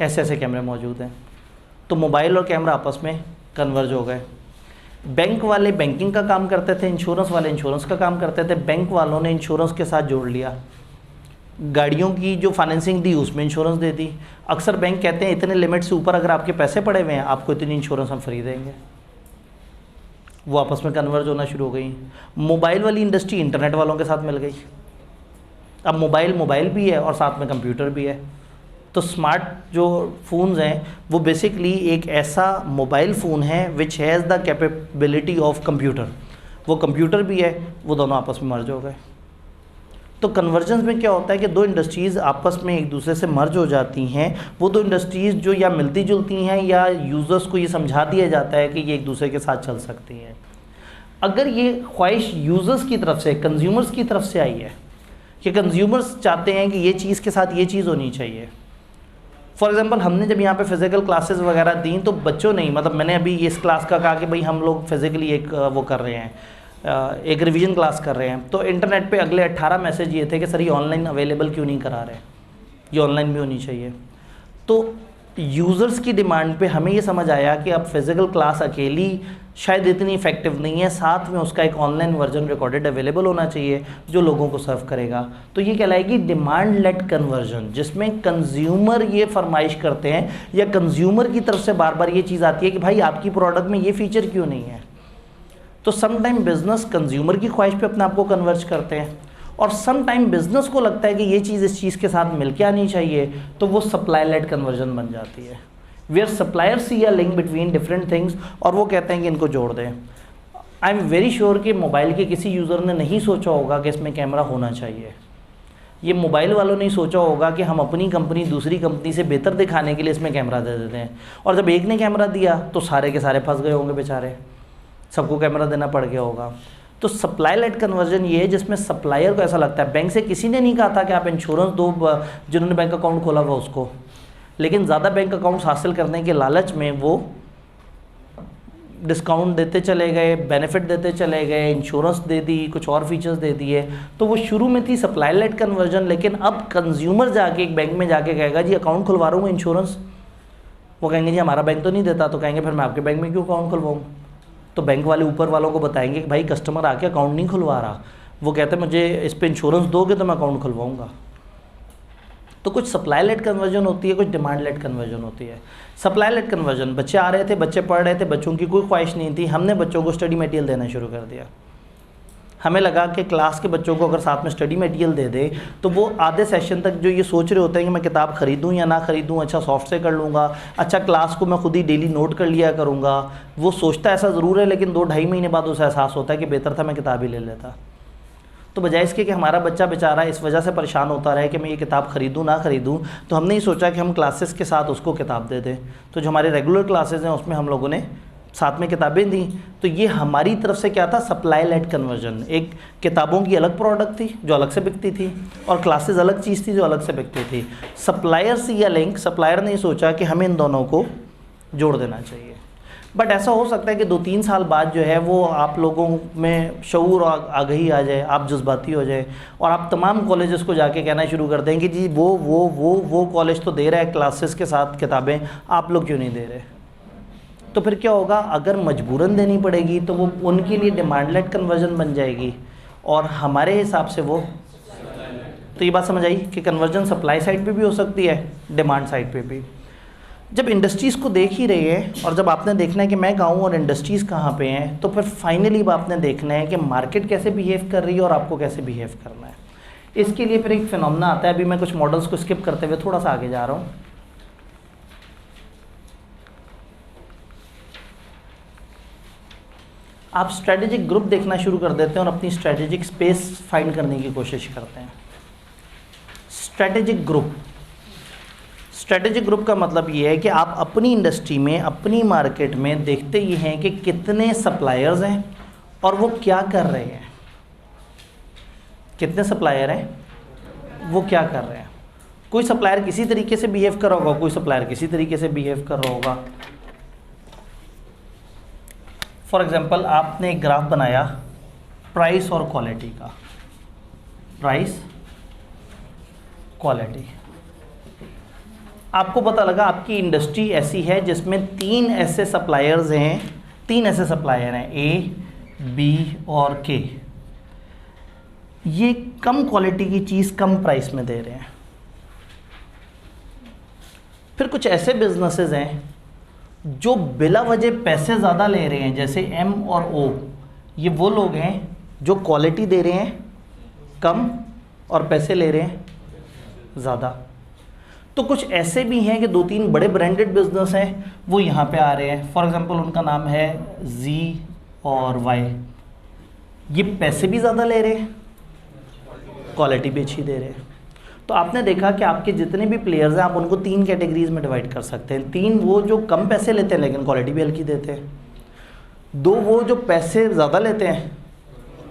ऐसे ऐसे कैमरे मौजूद हैं। तो मोबाइल और कैमरा आपस में कन्वर्ज हो गए। बैंक वाले बैंकिंग का काम करते थे, इंश्योरेंस वाले इंश्योरेंस का काम करते थे। बैंक वालों ने इंश्योरेंस के साथ जोड़ लिया, गाड़ियों की जो फाइनेंसिंग दी उसमें इंश्योरेंस दे दी। अक्सर बैंक कहते हैं इतने लिमिट से ऊपर अगर आपके पैसे पड़े हुए हैं आपको इतनी इंश्योरेंस हम फ्री देंगे। वो आपस में कन्वर्ज होना शुरू हो गई। मोबाइल वाली इंडस्ट्री इंटरनेट वालों के साथ मिल गई। अब मोबाइल भी है और साथ में कंप्यूटर भी है। तो स्मार्ट जो फ़ोन्स हैं वो बेसिकली एक ऐसा मोबाइल फ़ोन है which has the capability of computer. वो कंप्यूटर भी है, वो दोनों आपस में मर्ज हो गए। तो कन्वर्जेंस में क्या होता है कि 2 इंडस्ट्रीज़ आपस में एक दूसरे से मर्ज हो जाती हैं। वो 2 इंडस्ट्रीज़ जो या मिलती जुलती हैं या यूज़र्स को ये समझा दिया जाता है कि ये एक दूसरे के साथ चल सकती हैं। अगर ये ख्वाहिश यूज़र्स की तरफ से, कंज्यूमर्स की तरफ से आई है कि कंज्यूमर्स चाहते हैं कि ये चीज़ के साथ ये चीज़ होनी चाहिए। फॉर एग्जांपल हमने जब यहाँ पे फिज़िकल क्लासेस वगैरह दी तो बच्चों ने, मतलब मैंने अभी इस क्लास का कहा कि भाई हम लोग फिज़िकली एक वो कर रहे हैं, एक रिवीजन क्लास कर रहे हैं, तो इंटरनेट पे अगले 18 मैसेज ये थे कि सर ये ऑनलाइन अवेलेबल क्यों नहीं करा रहे, ये ऑनलाइन भी होनी चाहिए। तो यूज़र्स की डिमांड पे हमें ये समझ आया कि अब फिज़िकल क्लास अकेली शायद इतनी इफेक्टिव नहीं है, साथ में उसका एक ऑनलाइन वर्जन रिकॉर्डेड अवेलेबल होना चाहिए जो लोगों को सर्व करेगा। तो ये कहलाएगी डिमांड लेड कन्वर्जन, जिसमें कंज्यूमर ये फरमाइश करते हैं या कंज्यूमर की तरफ से बार बार ये चीज़ आती है कि भाई आपकी प्रोडक्ट में ये फीचर क्यों नहीं है। तो सम टाइम बिजनेस कंज्यूमर की ख्वाहिश पे अपने आप को कन्वर्ज करते हैं, और सम टाइम बिजनेस को लगता है कि ये चीज़ इस चीज़ के साथ मिलके आनी चाहिए, तो वो सप्लाई लेड कन्वर्जन बन जाती है, where supplier see a link between different things, और वो कहते हैं कि इनको जोड़ दें। आई एम वेरी श्योर कि मोबाइल के किसी यूज़र ने नहीं सोचा होगा कि इसमें कैमरा होना चाहिए। ये मोबाइल वालों ने सोचा होगा कि हम अपनी कंपनी दूसरी कंपनी से बेहतर दिखाने के लिए इसमें कैमरा दे देते हैं, और जब एक ने कैमरा दिया तो सारे के सारे फंस गए होंगे बेचारे, सबको कैमरा देना पड़ गया होगा। तो सप्लाई लेड कन्वर्जन ये है जिसमें सप्लायर को ऐसा लगता है, बैंक से किसी ने नहीं कहा था कि आप इंश्योरेंस दो जिन्होंने बैंक अकाउंट खोला हुआ उसको, लेकिन ज़्यादा बैंक अकाउंट्स हासिल करने के लालच में वो डिस्काउंट देते चले गए, बेनिफिट देते चले गए, इंश्योरेंस दे दी, कुछ और फीचर्स दे दिए। तो वो शुरू में थी सप्लाई लेड कन्वर्जन, लेकिन अब कंज्यूमर जाके एक बैंक में जाके कहेगा जी अकाउंट खुलवा रहा हूँ इंश्योरेंस, वो कहेंगे जी हमारा बैंक तो नहीं देता, तो कहेंगे फिर मैं आपके बैंक में क्यों अकाउंट खुलवाऊँ। तो बैंक वाले ऊपर वालों को बताएंगे कि भाई कस्टमर आके अकाउंट नहीं खुलवा रहा, वो कहते हैं मुझे इस पर इंश्योरेंस दोगे तो मैं अकाउंट खुलवाऊँगा। तो कुछ सप्लाई लेड कन्वर्जन होती है, कुछ डिमांड लेड कन्वर्जन होती है। सप्लाई लेड कन्वर्जन, बच्चे आ रहे थे, बच्चे पढ़ रहे थे, बच्चों की कोई ख्वाहिश नहीं थी, हमने बच्चों को स्टडी मटेरियल देना शुरू कर दिया। हमें लगा कि क्लास के बच्चों को अगर साथ में स्टडी मटेरियल दे दे तो वो आधे सेशन तक जो ये सोच रहे होते हैं कि मैं किताब ख़रीदूँ या ना ख़रीदूँ, अच्छा सॉफ्ट से कर लूँगा, अच्छा क्लास को मैं खुद ही डेली नोट कर लिया करूँगा, वो सोचता ऐसा ज़रूर है, लेकिन 2-2.5 महीने बाद उसे एहसास होता है कि बेहतर था मैं किताब ही ले लेता। तो बजाय इसके कि हमारा बच्चा बेचारा इस वजह से परेशान होता रहे कि मैं ये किताब ख़रीदूँ ना ख़रीदूँ, तो हमने ही सोचा कि हम क्लासेस के साथ उसको किताब दे दें। तो जो हमारे रेगुलर क्लासेस हैं उसमें हम लोगों ने साथ में किताबें दी। तो ये हमारी तरफ से क्या था, सप्लाई लेड कन्वर्जन। एक किताबों की अलग प्रोडक्ट थी जो अलग से बिकती थी, और क्लासेस अलग चीज़ थी जो अलग से बिकती थी। सप्लायर से या लिंक, सप्लायर ने सोचा कि हमें इन दोनों को जोड़ देना चाहिए। बट ऐसा हो सकता है कि 2-3 साल बाद जो है वो आप लोगों में शऊर आगही आ जाए, आप जज्बाती हो जाए, और आप तमाम कॉलेजेस को जाके कहना शुरू कर दें कि जी वो कॉलेज तो दे रहा है क्लासेस के साथ किताबें, आप लोग क्यों नहीं दे रहे। तो फिर क्या होगा, अगर मजबूरन देनी पड़ेगी तो वो उनके लिए डिमांड लेड कन्वर्जन बन जाएगी, और हमारे हिसाब से वो, तो ये बात समझ आई कि कन्वर्जन सप्लाई साइड पे भी हो सकती है, डिमांड साइड पे भी। जब इंडस्ट्रीज़ को देख ही रहे हैं, और जब आपने देखना है कि मैं कहाँ हूँ और इंडस्ट्रीज़ कहाँ पे हैं, तो फिर फाइनली आपने देखना है कि मार्केट कैसे बिहेव कर रही है और आपको कैसे बिहेव करना है। इसके लिए फिर एक फिनोमेना आता है। अभी मैं कुछ मॉडल्स को स्किप करते हुए थोड़ा सा आगे जा रहा हूँ। आप स्ट्रेटेजिक ग्रुप देखना शुरू कर देते हैं और अपनी स्ट्रेटेजिक स्पेस फाइंड करने की कोशिश करते हैं। स्ट्रेटेजिक ग्रुप का मतलब ये है कि आप अपनी इंडस्ट्री में, अपनी मार्केट में देखते ही हैं कि कितने सप्लायर्स हैं और वो क्या कर रहे हैं। कितने सप्लायर हैं, वो क्या कर रहे हैं। कोई सप्लायर किसी तरीके से बिहेव कर रहा होगा, कोई सप्लायर किसी तरीके से बिहेव कर रहा होगा। फॉर एग्जांपल, आपने एक ग्राफ बनाया प्राइस और क्वालिटी का, प्राइस क्वालिटी। आपको पता लगा आपकी इंडस्ट्री ऐसी है जिसमें 3 ऐसे सप्लायर्स हैं, 3 ऐसे सप्लायर हैं, ए, बी और के। ये कम क्वालिटी की चीज़ कम प्राइस में दे रहे हैं। फिर कुछ ऐसे बिजनेसेस हैं जो बिला वजह पैसे ज़्यादा ले रहे हैं, जैसे एम और ओ। ये वो लोग हैं जो क्वालिटी दे रहे हैं कम और पैसे ले रहे हैं ज़्यादा। तो कुछ ऐसे भी हैं कि 2-3 बड़े ब्रांडेड बिजनेस हैं, वो यहाँ पे आ रहे हैं। फॉर एग्जांपल, उनका नाम है जी और वाई। ये पैसे भी ज़्यादा ले रहे हैं, क्वालिटी भी अच्छी दे रहे हैं। तो आपने देखा कि आपके जितने भी प्लेयर्स हैं, आप उनको 3 कैटेगरीज में डिवाइड कर सकते हैं। 3 वो जो कम पैसे लेते हैं लेकिन क्वालिटी भी हल्की देते हैं। 2 वो जो पैसे ज़्यादा लेते हैं,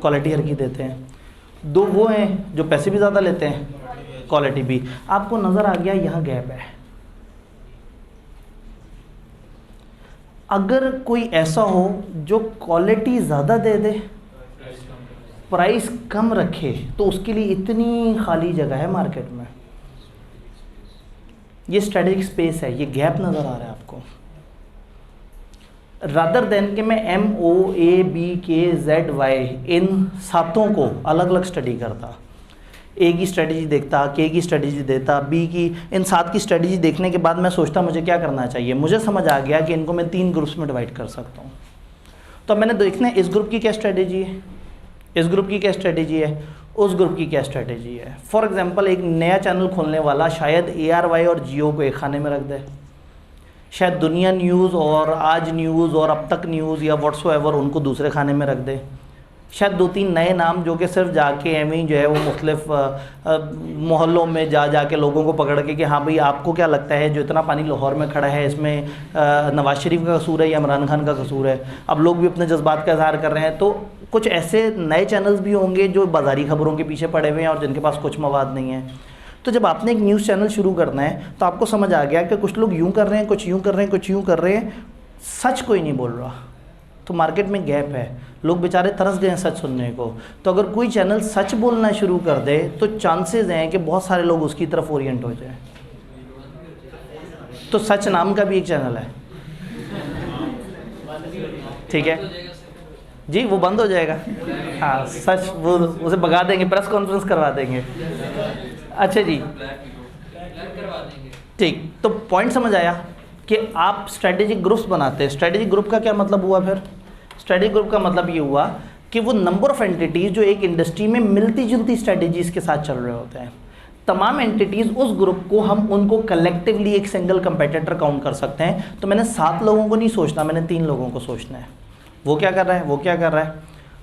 क्वालिटी हल्की देते हैं। दो वो हैं जो पैसे भी ज़्यादा लेते हैं, क्वालिटी भी। आपको नज़र आ गया यहाँ गैप है। अगर कोई ऐसा हो जो क्वालिटी ज़्यादा दे दे, प्राइस कम रखे, तो उसके लिए इतनी खाली जगह है मार्केट में। ये स्ट्रेटेजिक स्पेस है, ये गैप नज़र आ रहा है आपको। रादर देन कि मैं MOABKZY इन सातों को अलग अलग स्टडी करता, ए की स्ट्रेटजी देखता, के की स्ट्रेटजी देता, बी की, इन सात की स्ट्रेटजी देखने के बाद मैं सोचता मुझे क्या करना चाहिए। मुझे समझ आ गया कि इनको मैं 3 ग्रुप्स में डिवाइड कर सकता हूँ। तो मैंने देखना है इस ग्रुप की क्या स्ट्रेटजी है, इस ग्रुप की क्या स्ट्रेटजी है, उस ग्रुप की क्या स्ट्रेटजी है। फॉर एग्जांपल एक नया चैनल खोलने वाला शायद ARY और जियो को एक खाने में रख दे, शायद दुनिया न्यूज़ और आज न्यूज़ और अब तक न्यूज़ या व्हाट्सएवर उनको दूसरे खाने में रख दे, शायद 2-3 नए नाम जो कि सिर्फ जाके एवं ही जो है वो मुख्तलिफ मोहल्लों में जा के लोगों को पकड़ के कि हाँ भाई आपको क्या लगता है जो इतना पानी लाहौर में खड़ा है इसमें नवाज शरीफ का कसूर है या इमरान खान का कसूर है। अब लोग भी अपने जज्बात का इजहार कर रहे हैं। तो कुछ ऐसे नए चैनल्स भी होंगे जो बाज़ारी खबरों के पीछे पड़े हुए हैं और जिनके पास कुछ मवाद नहीं है। तो जब आपने एक न्यूज़ चैनल शुरू करना है तो आपको समझ आ गया कि कुछ लोग यूँ कर रहे हैं, कुछ यूँ कर रहे हैं, कुछ यूँ कर रहे हैं, सच कोई नहीं बोल रहा। तो मार्केट में गैप है, लोग बेचारे तरस गए हैं सच सुनने को। तो अगर कोई चैनल सच बोलना शुरू कर दे तो चांसेस हैं कि बहुत सारे लोग उसकी तरफ ओरिएंट हो जाए। तो सच नाम का भी एक चैनल है, ठीक है जी, वो बंद हो जाएगा। हाँ सच, वो उसे भगा देंगे, प्रेस कॉन्फ्रेंस करवा देंगे। अच्छा जी, ठीक। तो पॉइंट समझ आया कि आप स्ट्रेटेजिक ग्रुप्स बनाते हैं। स्ट्रेटेजिक ग्रुप का क्या मतलब हुआ फिर? स्ट्रेटेजिक ग्रुप का मतलब ये हुआ कि वो नंबर ऑफ एंटिटीज़ जो एक इंडस्ट्री में मिलती जुलती स्ट्रेटेजीज़ के साथ चल रहे होते हैं, तमाम एंटिटीज़ उस ग्रुप को हम उनको कलेक्टिवली एक सिंगल कंपेटिटर काउंट कर सकते हैं। तो मैंने 7 लोगों को नहीं सोचना, मैंने 3 लोगों को सोचना है। वो क्या कर रहा है, वो क्या कर रहा है,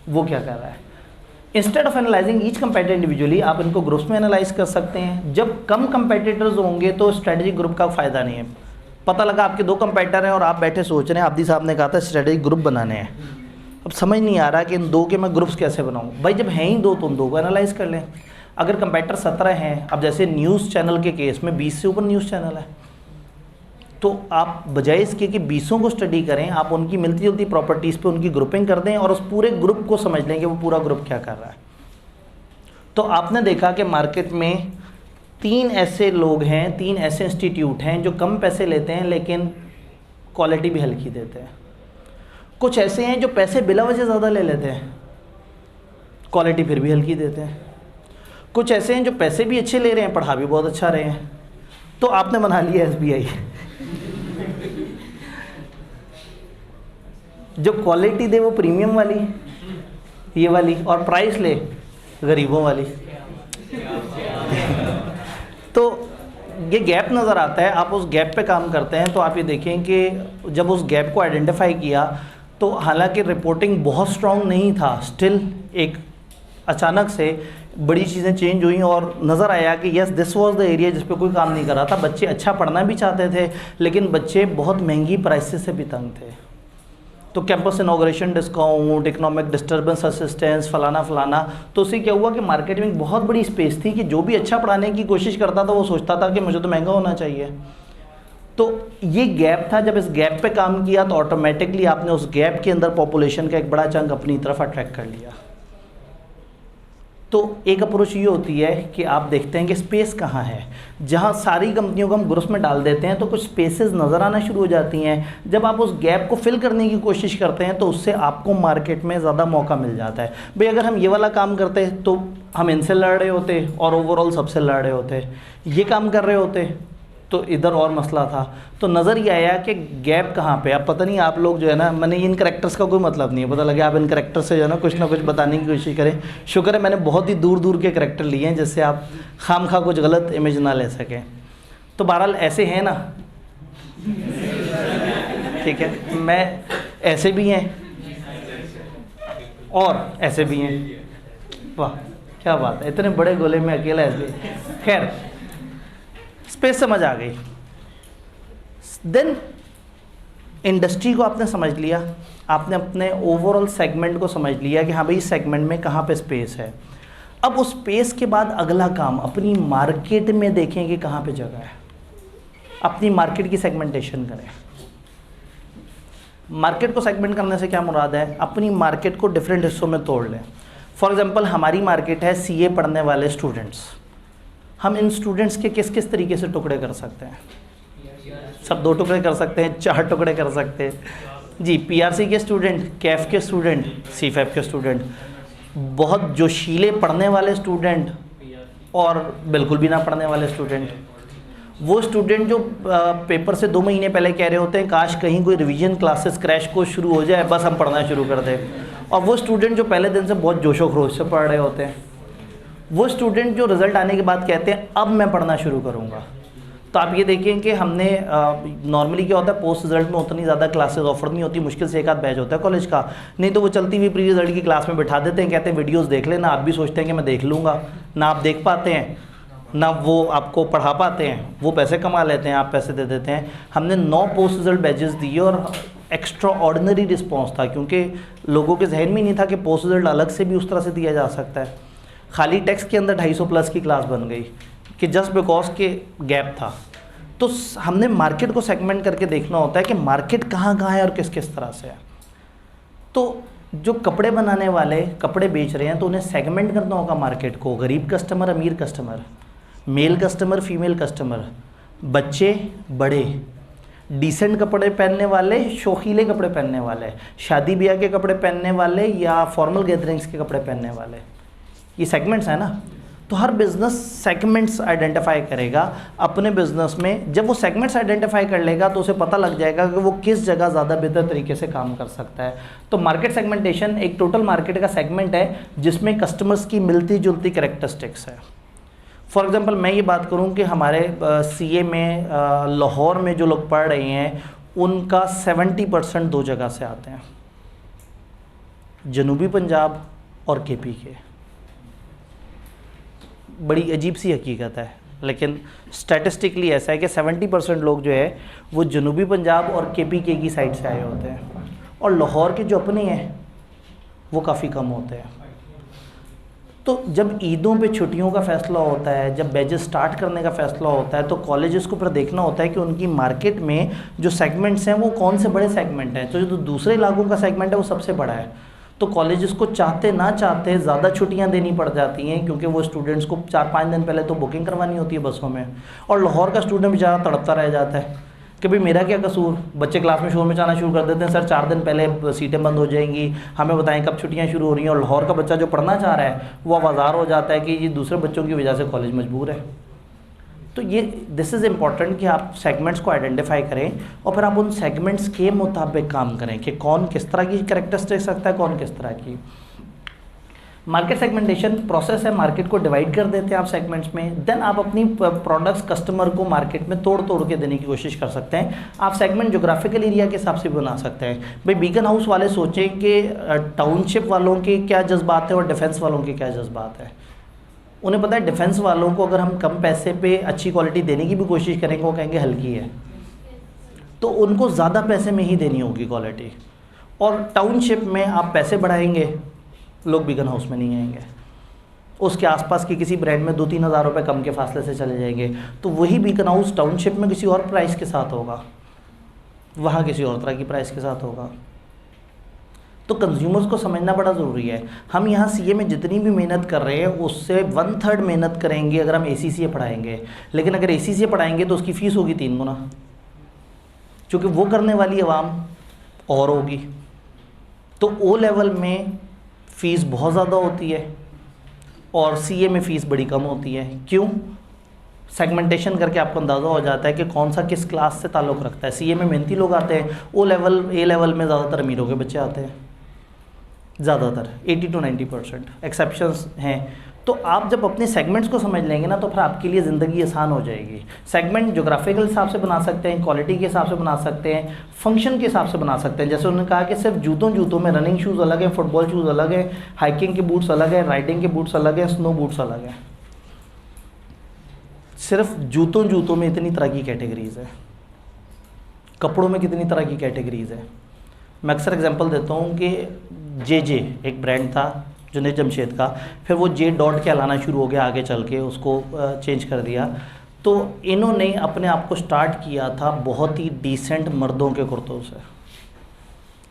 वो क्या कर रहा है। Instead of analysing each competitor individually आप इनको ग्रुप्स में एनालाइज कर सकते हैं। जब कम कंपेटिटर्स होंगे तो स्ट्रेटेजिक ग्रुप का फ़ायदा नहीं है। पता लगा आपके 2 कंपेटिटर हैं और आप बैठे सोच रहे हैं, आब्दी साहब ने कहा था स्ट्रेटेजिक ग्रुप बनाने हैं, अब समझ नहीं आ रहा कि इन 2 के मैं ग्रुप्स कैसे बनाऊं। भाई जब हैं ही 2 तो उन 2 को एनालाइज कर लें। अगर कंपेटिटर 17 हैं, अब जैसे न्यूज़ चैनल के केस में 20 से ऊपर न्यूज़ चैनल है, तो आप बजाय इसके कि 20 को स्टडी करें, आप उनकी मिलती जुलती प्रॉपर्टीज़ पे उनकी ग्रुपिंग कर दें और उस पूरे ग्रुप को समझ लें कि वो पूरा ग्रुप क्या कर रहा है। तो आपने देखा कि मार्केट में 3 ऐसे लोग हैं, 3 ऐसे इंस्टीट्यूट हैं जो कम पैसे लेते हैं लेकिन क्वालिटी भी हल्की देते हैं। कुछ ऐसे हैं जो पैसे बिला वजह ज़्यादा ले लेते हैं, क्वालिटी फिर भी हल्की देते हैं। कुछ ऐसे हैं जो पैसे भी अच्छे ले रहे हैं, पढ़ा भी बहुत अच्छा रहे हैं। तो आपने बना लिया SBI जो क्वालिटी दे वो प्रीमियम वाली, ये वाली, और प्राइस ले गरीबों वाली। तो ये गैप नज़र आता है, आप उस गैप पे काम करते हैं। तो आप ये देखें कि जब उस गैप को आइडेंटिफाई किया तो हालांकि रिपोर्टिंग बहुत स्ट्रॉन्ग नहीं था, स्टिल एक अचानक से बड़ी चीज़ें चेंज हुई और नज़र आया कि yes this was the area जिस पे कोई काम नहीं कर रहा था। बच्चे अच्छा पढ़ना भी चाहते थे लेकिन बच्चे बहुत महंगी प्राइसेस से भी तंग थे। तो campus inauguration discount, economic disturbance assistance, फलाना फलाना। तो उससे क्या हुआ कि मार्केट में एक बहुत बड़ी स्पेस थी कि जो भी अच्छा पढ़ाने की कोशिश करता था वो सोचता था कि मुझे तो महंगा होना चाहिए। तो ये गैप था। जब इस गैप पे काम किया तो ऑटोमेटिकली आपने उस गैप के अंदर पॉपुलेशन का एक बड़ा चंक अपनी तरफ अट्रैक्ट कर लिया। तो एक अप्रोच ये होती है कि आप देखते हैं कि स्पेस कहाँ है। जहाँ सारी कंपनियों को हम ग्रुप्स में डाल देते हैं तो कुछ स्पेसेस नज़र आना शुरू हो जाती हैं। जब आप उस गैप को फिल करने की कोशिश करते हैं तो उससे आपको मार्केट में ज़्यादा मौका मिल जाता है। भाई अगर हम ये वाला काम करते तो हम इनसे लड़ रहे होते और ओवरऑल सबसे लड़ रहे होते, ये काम कर रहे होते तो इधर और मसला था। तो नज़र ये आया कि गैप कहाँ पे। अब पता नहीं आप लोग जो है ना, मैंने इन करेक्टर्स का कोई मतलब नहीं है, पता लगे आप इन करेक्टर से जो है ना कुछ बताने की कोशिश करें। शुक्र है मैंने बहुत ही दूर दूर के करेक्टर लिए हैं जिससे आप खामखा कुछ गलत इमेज ना ले सकें। तो बहरहाल ऐसे हैं ना, ठीक है, मैं ऐसे भी हैं और ऐसे भी हैं। वाह क्या बात है, इतने बड़े गोले में अकेला ऐसे। खैर स्पेस समझ आ गई। देन इंडस्ट्री को आपने समझ लिया, आपने अपने ओवरऑल सेगमेंट को समझ लिया कि हाँ भाई इस सेगमेंट में कहाँ पे स्पेस है। अब उस स्पेस के बाद अगला काम अपनी मार्केट में देखें कि कहाँ पे जगह है, अपनी मार्केट की सेगमेंटेशन करें। मार्केट को सेगमेंट करने से क्या मुराद है, अपनी मार्केट को डिफरेंट हिस्सों में तोड़ लें। फॉर एग्जांपल हमारी मार्केट है सीए पढ़ने वाले स्टूडेंट्स, हम इन स्टूडेंट्स के किस किस तरीके से टुकड़े कर सकते हैं, सब 2 टुकड़े कर सकते हैं, 4 टुकड़े कर सकते हैं जी। पीआरसी के स्टूडेंट, कैफ के स्टूडेंट, सीफैप के स्टूडेंट, बहुत जोशीले पढ़ने वाले स्टूडेंट और बिल्कुल भी ना पढ़ने वाले स्टूडेंट, वो स्टूडेंट जो पेपर से 2 महीने पहले कह रहे होते हैं काश कहीं कोई रिवीजन क्लासेस क्रैश कोर्स शुरू हो जाए बस हम पढ़ना शुरू कर दें, और वो स्टूडेंट जो पहले दिन से बहुत जोशो खरोश से पढ़ रहे होते हैं, वो स्टूडेंट जो रिज़ल्ट आने के बाद कहते हैं अब मैं पढ़ना शुरू करूँगा। तो आप ये देखें कि हमने नॉर्मली क्या होता है, पोस्ट रिजल्ट में उतनी ज़्यादा क्लासेस ऑफर नहीं होती, मुश्किल से 1 आध बैच होता है कॉलेज का, नहीं तो वो चलती हुई प्री रिजल्ट की क्लास में बिठा देते हैं, कहते हैं वीडियोस देख लेना। आप भी सोचते हैं कि मैं देख लूँगा, ना आप देख पाते हैं ना वो आपको पढ़ा पाते हैं, वो पैसे कमा लेते हैं, आप पैसे दे देते हैं। हमने 9 पोस्ट रिजल्ट बैचेस दिए और एक्स्ट्रा ऑर्डिनरी रिस्पॉन्स था, क्योंकि लोगों के जहन में नहीं था कि पोस्ट रिजल्ट अलग से भी उस तरह से दिया जा सकता है। खाली टेक्स्ट के अंदर 250 प्लस की क्लास बन गई कि जस्ट बिकॉज के गैप था। तो हमने मार्केट को सेगमेंट करके देखना होता है कि मार्केट कहाँ कहाँ है और किस किस तरह से है। तो जो कपड़े बनाने वाले कपड़े बेच रहे हैं तो उन्हें सेगमेंट करना होगा मार्केट को, गरीब कस्टमर, अमीर customer, male customer, female customer, बच्चे, बड़े, डिसेंट कपड़े पहनने वाले, शौकीले कपड़े पहनने वाले, शादी ब्याह के कपड़े पहनने वाले या फॉर्मल गैदरिंग्स के कपड़े पहनने वाले, ये सेगमेंट्स हैं ना। तो हर बिज़नेस सेगमेंट्स आइडेंटिफाई करेगा अपने बिज़नेस में। जब वो सेगमेंट्स आइडेंटिफाई कर लेगा तो उसे पता लग जाएगा कि वो किस जगह ज़्यादा बेहतर तरीके से काम कर सकता है। तो मार्केट सेगमेंटेशन एक टोटल मार्केट का सेगमेंट है जिसमें कस्टमर्स की मिलती जुलती कैरेक्टरिस्टिक्स है। फॉर एग्जांपल मैं ये बात करूं कि हमारे सीए में लाहौर में जो लोग पढ़ रहे हैं उनका 70% 2 जगह से आते हैं, जनूबी पंजाब और केपी के। बड़ी अजीब सी हकीकत है, लेकिन स्टैटिस्टिकली ऐसा है कि 70% लोग जो है वो जनूबी पंजाब और केपी के की साइड से आए होते हैं, और लाहौर के जो अपने हैं वो काफ़ी कम होते हैं। तो जब ईदों पे छुट्टियों का फ़ैसला होता है, जब बैचेस स्टार्ट करने का फ़ैसला होता है, तो कॉलेजेस को फिर देखना होता है कि उनकी मार्केट में जो सेगमेंट्स हैं वो कौन से बड़े सेगमेंट हैं। तो जो दूसरे इलाकों का सेगमेंट है वो सबसे बड़ा है, तो कॉलेजेस को चाहते ना चाहते ज़्यादा छुट्टियां देनी पड़ जाती हैं, क्योंकि वो स्टूडेंट्स को 4-5 दिन पहले तो बुकिंग करवानी होती है बसों में। और लाहौर का स्टूडेंट बेचारा तड़पता रह जाता है कि भाई मेरा क्या कसूर, बच्चे क्लास में शोर मचाना शुरू कर देते हैं, सर 4 दिन पहले सीटें बंद हो जाएंगी, हमें बताएं कब छुट्टियां शुरू हो रही हैं। और लाहौर का बच्चा जो पढ़ना चाह रहा है वो आवाज़ार हो जाता है कि ये दूसरे बच्चों की वजह से कॉलेज मजबूर है। तो ये दिस इज़ इम्पॉर्टेंट कि आप सेगमेंट्स को आइडेंटिफाई करें और फिर आप उन सेगमेंट्स के मुताबिक काम करें कि कौन किस तरह की कैरेक्टरिस्टिक्स रखता है, कौन किस तरह की। मार्केट सेगमेंटेशन प्रोसेस है, मार्केट को डिवाइड कर देते हैं आप सेगमेंट्स में, देन आप अपनी प्रोडक्ट्स कस्टमर को मार्केट में तोड़ तोड़ के देने की कोशिश कर सकते हैं। आप सेगमेंट जोग्राफिकल एरिया के हिसाब से भी बना सकते हैं। भाई बीकन हाउस वाले सोचें कि टाउनशिप वालों के क्या जज्बात है और डिफेंस वालों के क्या जज्बात है। उन्हें पता है डिफेंस वालों को अगर हम कम पैसे पे अच्छी क्वालिटी देने की भी कोशिश करेंगे वो कहेंगे हल्की है, तो उनको ज़्यादा पैसे में ही देनी होगी क्वालिटी। और टाउनशिप में आप पैसे बढ़ाएंगे, लोग बीकन हाउस में नहीं आएंगे, उसके आसपास की किसी ब्रांड में 2-3 हज़ार रुपये कम के फासले से चले जाएंगे। तो वही बीकन हाउस टाउनशिप में किसी और प्राइस के साथ होगा, वहाँ किसी और तरह की प्राइस के साथ होगा। तो कंज्यूमर्स को समझना बड़ा ज़रूरी है। हम यहाँ सीए में जितनी भी मेहनत कर रहे हैं उससे 1/3 मेहनत करेंगे अगर हम एसीसीए पढ़ाएंगे, लेकिन अगर एसीसीए पढ़ाएंगे तो उसकी फ़ीस होगी 3 गुना, क्योंकि वो करने वाली आवाम और होगी। तो ओ लेवल में फ़ीस बहुत ज़्यादा होती है और सीए में फ़ीस बड़ी कम होती है। क्यों? सेगमेंटेशन करके आपको अंदाज़ा हो जाता है कि कौन सा किस क्लास से ताल्लुक़ रखता है। सीए में मेहनती लोग आते हैं, ओ लेवल ए लेवल में ज़्यादातर अमीरों के बच्चे आते हैं, ज़्यादातर 80 to 90%, एक्सेप्शंस हैं। तो आप जब अपने सेगमेंट्स को समझ लेंगे ना तो फिर आपके लिए ज़िंदगी आसान हो जाएगी। सेगमेंट जोग्राफिकल हिसाब से बना सकते हैं, क्वालिटी के हिसाब से बना सकते हैं, फंक्शन के हिसाब से बना सकते हैं। जैसे उन्होंने कहा कि सिर्फ जूतों में रनिंग शूज़ अलग हैं, फुटबॉल शूज़ अलग हैं, हाइकिंग के बूट्स अलग हैं, राइडिंग के बूट्स अलग हैं, स्नो बूट्स अलग हैं। सिर्फ जूतों में इतनी तरह की कैटेगरीज़ है, कपड़ों में कितनी तरह की कैटेगरीज़ है। मैं अक्सर एग्जांपल देता हूँ कि जे एक ब्रांड था जुनैद जमशेद का, फिर वो जे डॉट कहलाना शुरू हो गया, आगे चल के उसको चेंज कर दिया। तो इन्होंने अपने आप को स्टार्ट किया था बहुत ही डिसेंट मर्दों के कुर्तों से,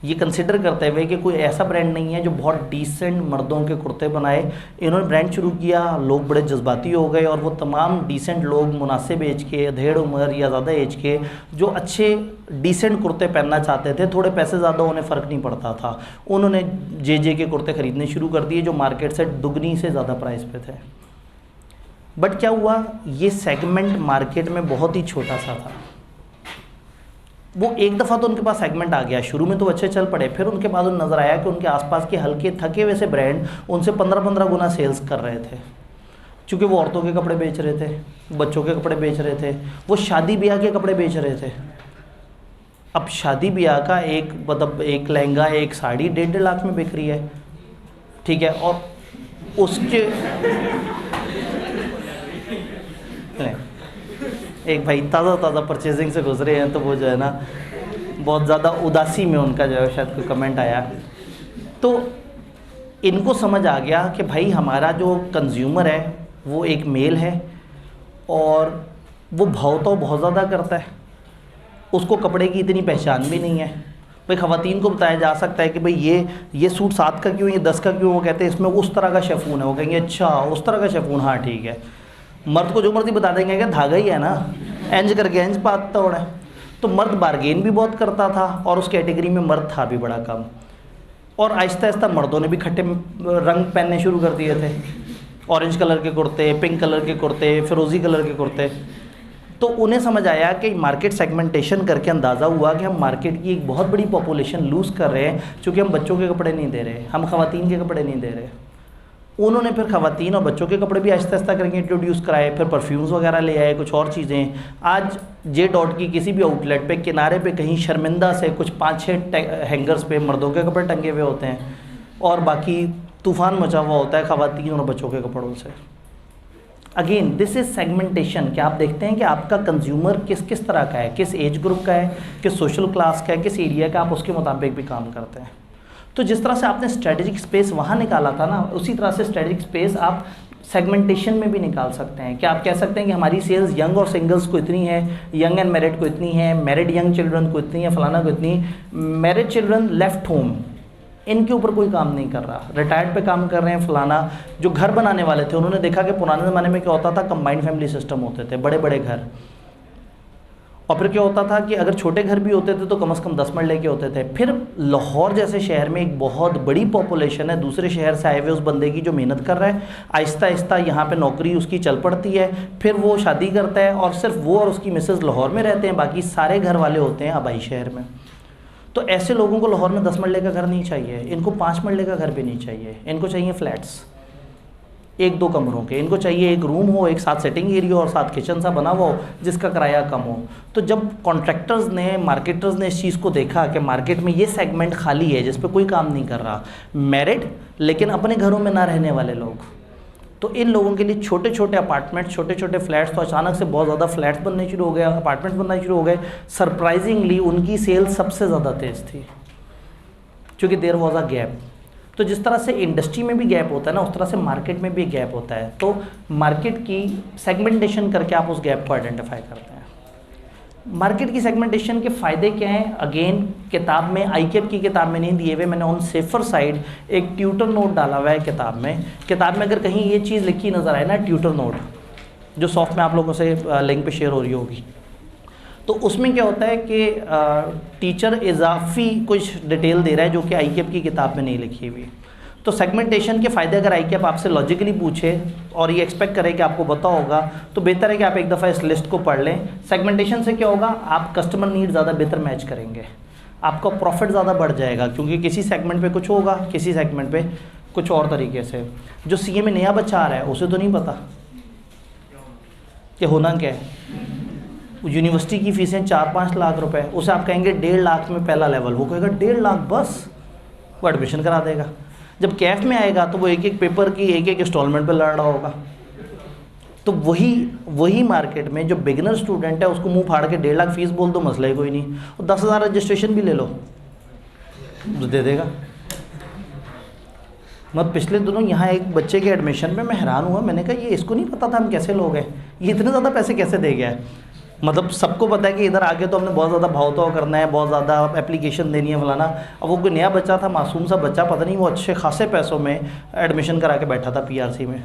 ये कंसिडर करते हुए कि कोई ऐसा ब्रांड नहीं है जो बहुत डिसेंट मर्दों के कुर्ते बनाए। इन्होंने ब्रांड शुरू किया, लोग बड़े जज्बाती हो गए और वो तमाम डिसेंट लोग मुनासिब एज के, अधेड़ उम्र या ज़्यादा एज के जो अच्छे डिसेंट कुर्ते पहनना चाहते थे, थोड़े पैसे ज़्यादा उन्हें फ़र्क नहीं पड़ता था, उन्होंने जे के कुर्ते ख़रीदने शुरू कर दिए जो मार्केट से दुगनी से ज़्यादा प्राइस पे थे। बट क्या हुआ, ये सेगमेंट मार्केट में बहुत ही छोटा सा था। वो एक दफ़ा तो उनके पास सेगमेंट आ गया, शुरू में तो अच्छे चल पड़े, फिर उनके बाद उन्हें नज़र आया कि उनके आसपास के हल्के थके हुए से ब्रांड उनसे 15-15 गुना सेल्स कर रहे थे, क्योंकि वो औरतों के कपड़े बेच रहे थे, बच्चों के कपड़े बेच रहे थे, वो शादी ब्याह के कपड़े बेच रहे थे। अब शादी ब्याह का एक लहंगा, एक साड़ी 1.5 लाख में बिक रही है, ठीक है, और उसके एक भाई ताज़ा परचेजिंग से गुजरे हैं, तो वो जो है ना बहुत ज़्यादा उदासी में उनका जो है शायद कोई कमेंट आया, तो इनको समझ आ गया कि भाई हमारा जो कंज्यूमर है वो एक मेल है और वो भाव तो बहुत ज़्यादा करता है, उसको कपड़े की इतनी पहचान भी नहीं है। भाई ख़वातीन को बताया जा सकता है कि भाई ये सूट 7 का क्यों, ये 10 का क्यों, वो कहते हैं इसमें उस तरह का शेफून है, वो कहेंगे अच्छा उस तरह का शेफून, हाँ ठीक है। मर्द को जो मर्जी बता देंगे कि धागा ही है ना, एंज करके एंज पाता होना है। तो मर्द बार्गेन भी बहुत करता था और उस कैटेगरी में मर्द था भी बड़ा कम, और आहिस्ता आहिस्ता मर्दों ने भी खट्टे रंग पहनने शुरू कर दिए थे, ऑरेंज कलर के कुर्ते, पिंक कलर के कुर्ते, फिरोज़ी कलर के कुर्ते। तो उन्हें समझ आया कि मार्केट सेगमेंटेशन करके अंदाज़ा हुआ कि हम मार्केट की एक बहुत बड़ी पॉपुलेशन लूज़ कर रहे हैं, क्योंकि हम बच्चों के कपड़े नहीं दे रहे, हम ख़वातीन के कपड़े नहीं दे रहे। उन्होंने फिर ख़वातीन और बच्चों के कपड़े भी आहिस्ता आहिस्ता करके इंट्रोड्यूस कराए, फिर परफ्यूम्स वगैरह ले आए, कुछ और चीज़ें। आज जे डॉट की किसी भी आउटलेट पे किनारे पे कहीं शर्मिंदा से कुछ 5-6 हैंगर्स पे मर्दों के कपड़े टंगे हुए होते हैं और बाकी तूफ़ान मचा हुआ होता है ख़वातीन और बच्चों के कपड़ों से। अगेन दिस इज़ सेगमेंटेशन, कि आप देखते हैं कि आपका कंज्यूमर किस किस तरह का है, किस एज ग्रुप का है, किस सोशल क्लास का है, किस एरिया का, आप उसके मुताबिक भी काम करते हैं। तो जिस तरह से आपने स्ट्रेटेजिक स्पेस वहाँ निकाला था ना, उसी तरह से स्ट्रेटेजिक स्पेस आप सेगमेंटेशन में भी निकाल सकते हैं। कि आप कह सकते हैं कि हमारी सेल्स यंग और सिंगल्स को इतनी है, यंग एंड मैरिड को इतनी है, मैरिड यंग चिल्ड्रन को इतनी है, फलाना को इतनी, मैरिड चिल्ड्रन लेफ्ट होम, इनके ऊपर कोई काम नहीं कर रहा, रिटायर्ड पे काम कर रहे हैं, फलाना। जो घर बनाने वाले थे उन्होंने देखा कि पुराने ज़माने में क्या होता था, कंबाइंड फैमिली सिस्टम होते थे, बड़े बड़े घर, और फिर क्या होता था कि अगर छोटे घर भी होते थे तो कम से कम 10 मरले के होते थे। फिर लाहौर जैसे शहर में एक बहुत बड़ी पॉपुलेशन है, दूसरे शहर से आए हुए उस बंदे की जो मेहनत कर रहा है, आहिस्ता आहिस्ता यहाँ पे नौकरी उसकी चल पड़ती है, फिर वो शादी करता है और सिर्फ वो और उसकी मिसेज़ लाहौर में रहते हैं, बाकी सारे घर वाले होते हैं आबाई शहर में। तो ऐसे लोगों को लाहौर में 10 मरले का घर नहीं चाहिए, इनको 5 मरले का घर भी नहीं चाहिए, इनको चाहिए फ्लैट्स 1-2 कमरों के, इनको चाहिए एक रूम हो, एक साथ सेटिंग एरिया और साथ किचन सा बना हुआ हो जिसका किराया कम हो। तो जब कॉन्ट्रैक्टर्स ने, मार्केटर्स ने इस चीज़ को देखा कि मार्केट में ये सेगमेंट खाली है जिस पे कोई काम नहीं कर रहा, मैरिड लेकिन अपने घरों में ना रहने वाले लोग, तो इन लोगों के लिए छोटे छोटे अपार्टमेंट, छोटे छोटे फ्लैट्स, तो अचानक से बहुत ज़्यादा फ्लैट्स बनने शुरू हो गए, अपार्टमेंट्स बनना शुरू हो गए। सरप्राइजिंगली उनकी सेल सबसे ज़्यादा तेज़ थी, क्योंकि देयर वाज अ गैप। तो जिस तरह से इंडस्ट्री में भी गैप होता है ना, उस तरह से मार्केट में भी गैप होता है। तो मार्केट की सेगमेंटेशन करके आप उस गैप को आइडेंटिफाई करते हैं। मार्केट की सेगमेंटेशन के फ़ायदे क्या हैं, अगेन किताब में, आईकेप की किताब में नहीं दिए हुए, मैंने ऑन सेफर साइड एक ट्यूटर नोट डाला हुआ है किताब में। किताब में अगर कहीं ये चीज़ लिखी नज़र आए ना, ट्यूटर नोट, जो सॉफ्ट में आप लोगों से लिंक पे शेयर हो रही होगी, तो उसमें क्या होता है कि टीचर इजाफी कुछ डिटेल दे रहा है जो कि आईकेप की किताब में नहीं लिखी हुई। तो सेगमेंटेशन के फ़ायदे अगर आईकेप आपसे लॉजिकली पूछे और ये एक्सपेक्ट करें कि आपको पता होगा, तो बेहतर है कि आप एक दफ़ा इस लिस्ट को पढ़ लें। सेगमेंटेशन से क्या होगा, आप कस्टमर नीड ज़्यादा बेहतर मैच करेंगे, आपका प्रॉफिट ज़्यादा बढ़ जाएगा, क्योंकि किसी सेगमेंट पे कुछ होगा, किसी सेगमेंट पे कुछ और तरीके से। जो सीए में नया बच्चा आ रहा है उसे तो नहीं पता कि होना क्या है। यूनिवर्सिटी की फ़ीसें 4-5 लाख रुपए, उसे आप कहेंगे 1.5 लाख में पहला लेवल, वो कहेगा 1.5 लाख बस, वो एडमिशन करा देगा। जब कैफ में आएगा तो वो एक एक पेपर की एक एक इंस्टॉलमेंट पे लड़ रहा होगा। तो वही मार्केट में जो बिगिनर स्टूडेंट है उसको मुंह फाड़ के 1.5 लाख फीस बोल दो, मसला ही कोई नहीं, और 10,000 रजिस्ट्रेशन भी ले लो तो दे देगा। मतलब पिछले दिनों यहाँ एक बच्चे के एडमिशन में मैं हैरान हुआ, मैंने कहा ये इसको नहीं पता था हम कैसे लोग हैं, ये इतने ज़्यादा पैसे कैसे दे गया है। मतलब सबको पता है कि इधर आगे तो हमने बहुत ज़्यादा भाव करना है, बहुत ज़्यादा एप्लीकेशन देनी है फलाना। अब वो कोई नया बच्चा था, मासूम सा बच्चा, पता नहीं वो अच्छे खासे पैसों में एडमिशन करा के बैठा था PRC में,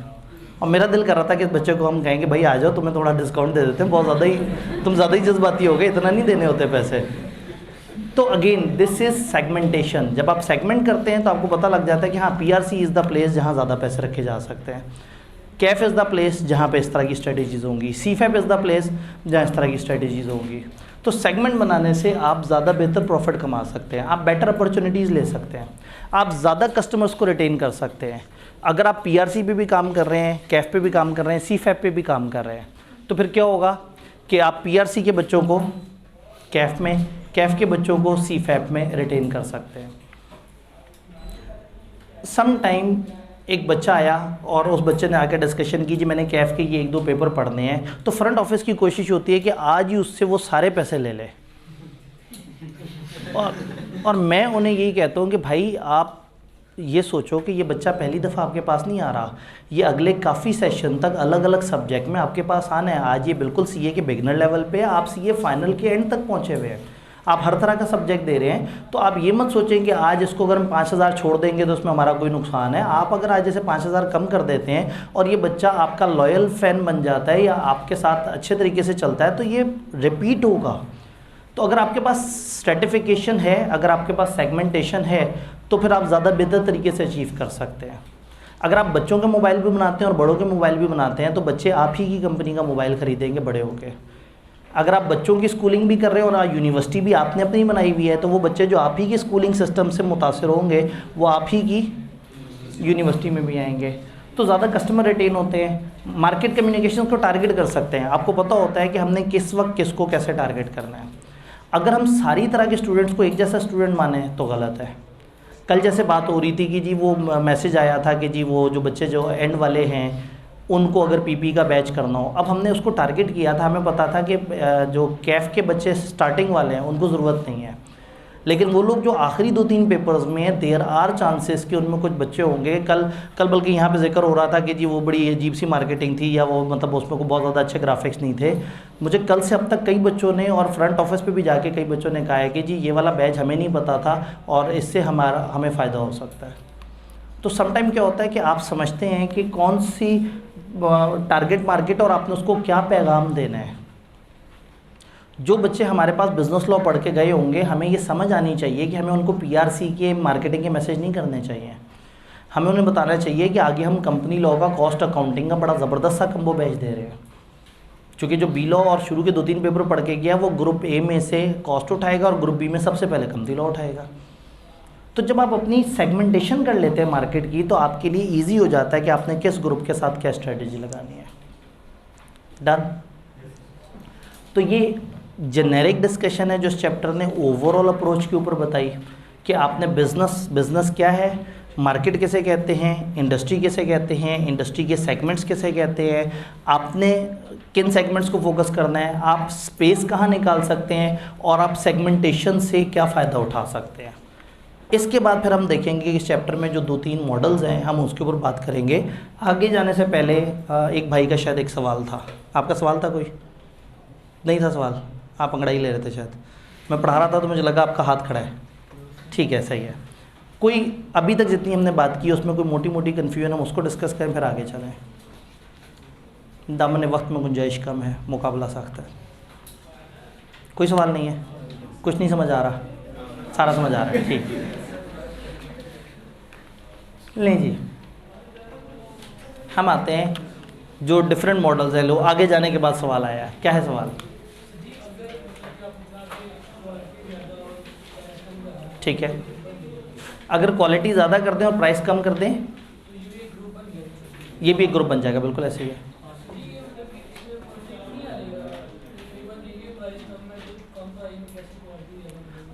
और मेरा दिल कर रहा था कि इस बच्चे को हम कहेंगे भाई आ जाओ, तुम्हें थोड़ा डिस्काउंट दे देते हैं, बहुत ज़्यादा ही तुम ज़्यादा ही जज्बाती हो गए, इतना नहीं देने होते पैसे। तो अगेन दिस इज़ सेगमेंटेशन। जब आप सेगमेंट करते हैं तो आपको पता लग जाता है कि हाँ PRC इज़ द प्लेस जहाँ ज़्यादा पैसे रखे जा सकते हैं, कैफ इज़ द प्लेस जहाँ पे इस तरह की स्ट्रेटेजीज़ होंगी, CFAP इज़ द प्लेस जहाँ इस तरह की स्ट्रेटेजीज़ होंगी। तो सेगमेंट बनाने से आप ज़्यादा बेहतर प्रॉफिट कमा सकते हैं, आप बेटर अपॉर्चुनिटीज़ ले सकते हैं, आप ज़्यादा कस्टमर्स को रिटेन कर सकते हैं। अगर आप PRC पे भी काम कर रहे हैं, कैफ पे भी काम कर रहे हैं, CFAP पे भी काम कर रहे हैं, तो फिर क्या होगा कि आप PRC के बच्चों को कैफ में, कैफ के बच्चों को CFAP में रिटेन कर सकते हैं। सम टाइम एक बच्चा आया और उस बच्चे ने आकर डिस्कशन की जी मैंने कैफ के ये 1-2 पेपर पढ़ने हैं, तो फ्रंट ऑफिस की कोशिश होती है कि आज ही उससे वो सारे पैसे ले ले। और मैं उन्हें यही कहता हूँ कि भाई आप ये सोचो कि ये बच्चा पहली दफ़ा आपके पास नहीं आ रहा, ये अगले काफ़ी सेशन तक अलग अलग सब्जेक्ट में आपके पास आना है। आज ये बिल्कुल CA के बिगनर लेवल पे है, आप CA फाइनल के एंड तक पहुँचे हुए हैं, आप हर तरह का सब्जेक्ट दे रहे हैं। तो आप ये मत सोचें कि आज इसको अगर हम 5,000 छोड़ देंगे तो उसमें हमारा कोई नुकसान है। आप अगर आज जैसे 5,000 कम कर देते हैं और ये बच्चा आपका लॉयल फ़ैन बन जाता है या आपके साथ अच्छे तरीके से चलता है तो ये रिपीट होगा। तो अगर आपके पास स्ट्रेटिफिकेशन है, अगर आपके पास सेगमेंटेशन है, तो फिर आप ज़्यादा बेहतर तरीके से अचीव कर सकते हैं। अगर आप बच्चों के मोबाइल भी बनाते हैं और बड़ों के मोबाइल भी बनाते हैं तो बच्चे आप ही की कंपनी का मोबाइल ख़रीदेंगे बड़े होके। अगर आप बच्चों की स्कूलिंग भी कर रहे हो और यूनिवर्सिटी भी आपने अपनी बनाई हुई है तो वो बच्चे जो आप ही के स्कूलिंग सिस्टम से मुतासिर होंगे वो आप ही की यूनिवर्सिटी में भी आएंगे। तो ज़्यादा कस्टमर रिटेन होते हैं। मार्केट कम्युनिकेशन को टारगेट कर सकते हैं, आपको पता होता है कि हमने किस वक्त किसको कैसे टारगेट करना है। अगर हम सारी तरह के स्टूडेंट्स को एक जैसा स्टूडेंट माने तो गलत है। कल जैसे बात हो रही थी कि जी वो मैसेज आया था कि जी वो जो बच्चे जो एंड वाले हैं उनको अगर PP का बैच करना हो, अब हमने उसको टारगेट किया था, हमें पता था कि जो कैफ के बच्चे स्टार्टिंग वाले हैं उनको ज़रूरत नहीं है, लेकिन वो लोग जो आखिरी 2-3 पेपर्स में हैं देयर आर चांसेस कि उनमें कुछ बच्चे होंगे। कल बल्कि यहाँ पे जिक्र हो रहा था कि जी वो बड़ी अजीब सी मार्केटिंग थी या वो मतलब उसमें को बहुत ज़्यादा अच्छे ग्राफिक्स नहीं थे। मुझे कल से अब तक कई बच्चों ने और फ्रंट ऑफिस पे भी जाके कई बच्चों ने कहा है कि जी ये वाला बैच हमें नहीं पता था और इससे हमें फ़ायदा हो सकता है। तो समटाइम क्या होता है कि आप समझते हैं कि कौन सी टारगेट मार्केट और आपने उसको क्या पैगाम देना है। जो बच्चे हमारे पास बिज़नेस लॉ पढ़ के गए होंगे हमें ये समझ आनी चाहिए कि हमें उनको PRC के मार्केटिंग के मैसेज नहीं करने चाहिए। हमें उन्हें बताना चाहिए कि आगे हम कंपनी लॉ का कॉस्ट अकाउंटिंग का बड़ा ज़बरदस्त सा कम्बो बैच दे रहे हैं। क्योंकि जो B लॉ और शुरू के 2-3 पेपर पढ़ के गया वो ग्रुप A में से कॉस्ट उठाएगा और ग्रुप B में सबसे पहले कंपनी लॉ उठाएगा। तो जब आप अपनी सेगमेंटेशन कर लेते हैं मार्केट की तो आपके लिए ईजी हो जाता है कि आपने किस ग्रुप के साथ क्या स्ट्रेटेजी लगानी है। डन। तो ये जेनेरिक डिस्कशन है जो इस चैप्टर ने ओवरऑल अप्रोच के ऊपर बताई कि आपने बिज़नेस क्या है, मार्केट किसे कहते हैं, इंडस्ट्री किसे कहते हैं, इंडस्ट्री के सेगमेंट्स किसे कहते हैं, आपने किन सेगमेंट्स को फोकस करना है, आप स्पेस कहाँ निकाल सकते हैं और आप सेगमेंटेशन से क्या फ़ायदा उठा सकते हैं। इसके बाद फिर हम देखेंगे कि इस चैप्टर में जो 2-3 मॉडल्स हैं हम उसके ऊपर बात करेंगे। आगे जाने से पहले एक भाई का शायद एक सवाल था। आपका सवाल था? कोई नहीं था सवाल, आप अंगड़ाई ले रहे थे शायद। मैं पढ़ा रहा था तो मुझे लगा आपका हाथ खड़ा है। ठीक है, सही है। कोई अभी तक जितनी हमने बात की उसमें कोई मोटी मोटी कन्फ्यूजन हम उसको डिस्कस करें फिर आगे चलें। दामन वक्त में गुंजाइश कम है, मुकाबला सख्त है। कोई सवाल नहीं है? कुछ नहीं समझ आ रहा? सारा समझ आ रहा है? ठीक। लें जी, हम आते हैं जो डिफरेंट मॉडल्स हैं। लो आगे जाने के बाद सवाल आया है। क्या है सवाल? ठीक है, अगर क्वालिटी ज़्यादा कर दें और प्राइस कम कर दें, ये भी एक ग्रुप बन जाएगा। बिल्कुल ऐसे ही है।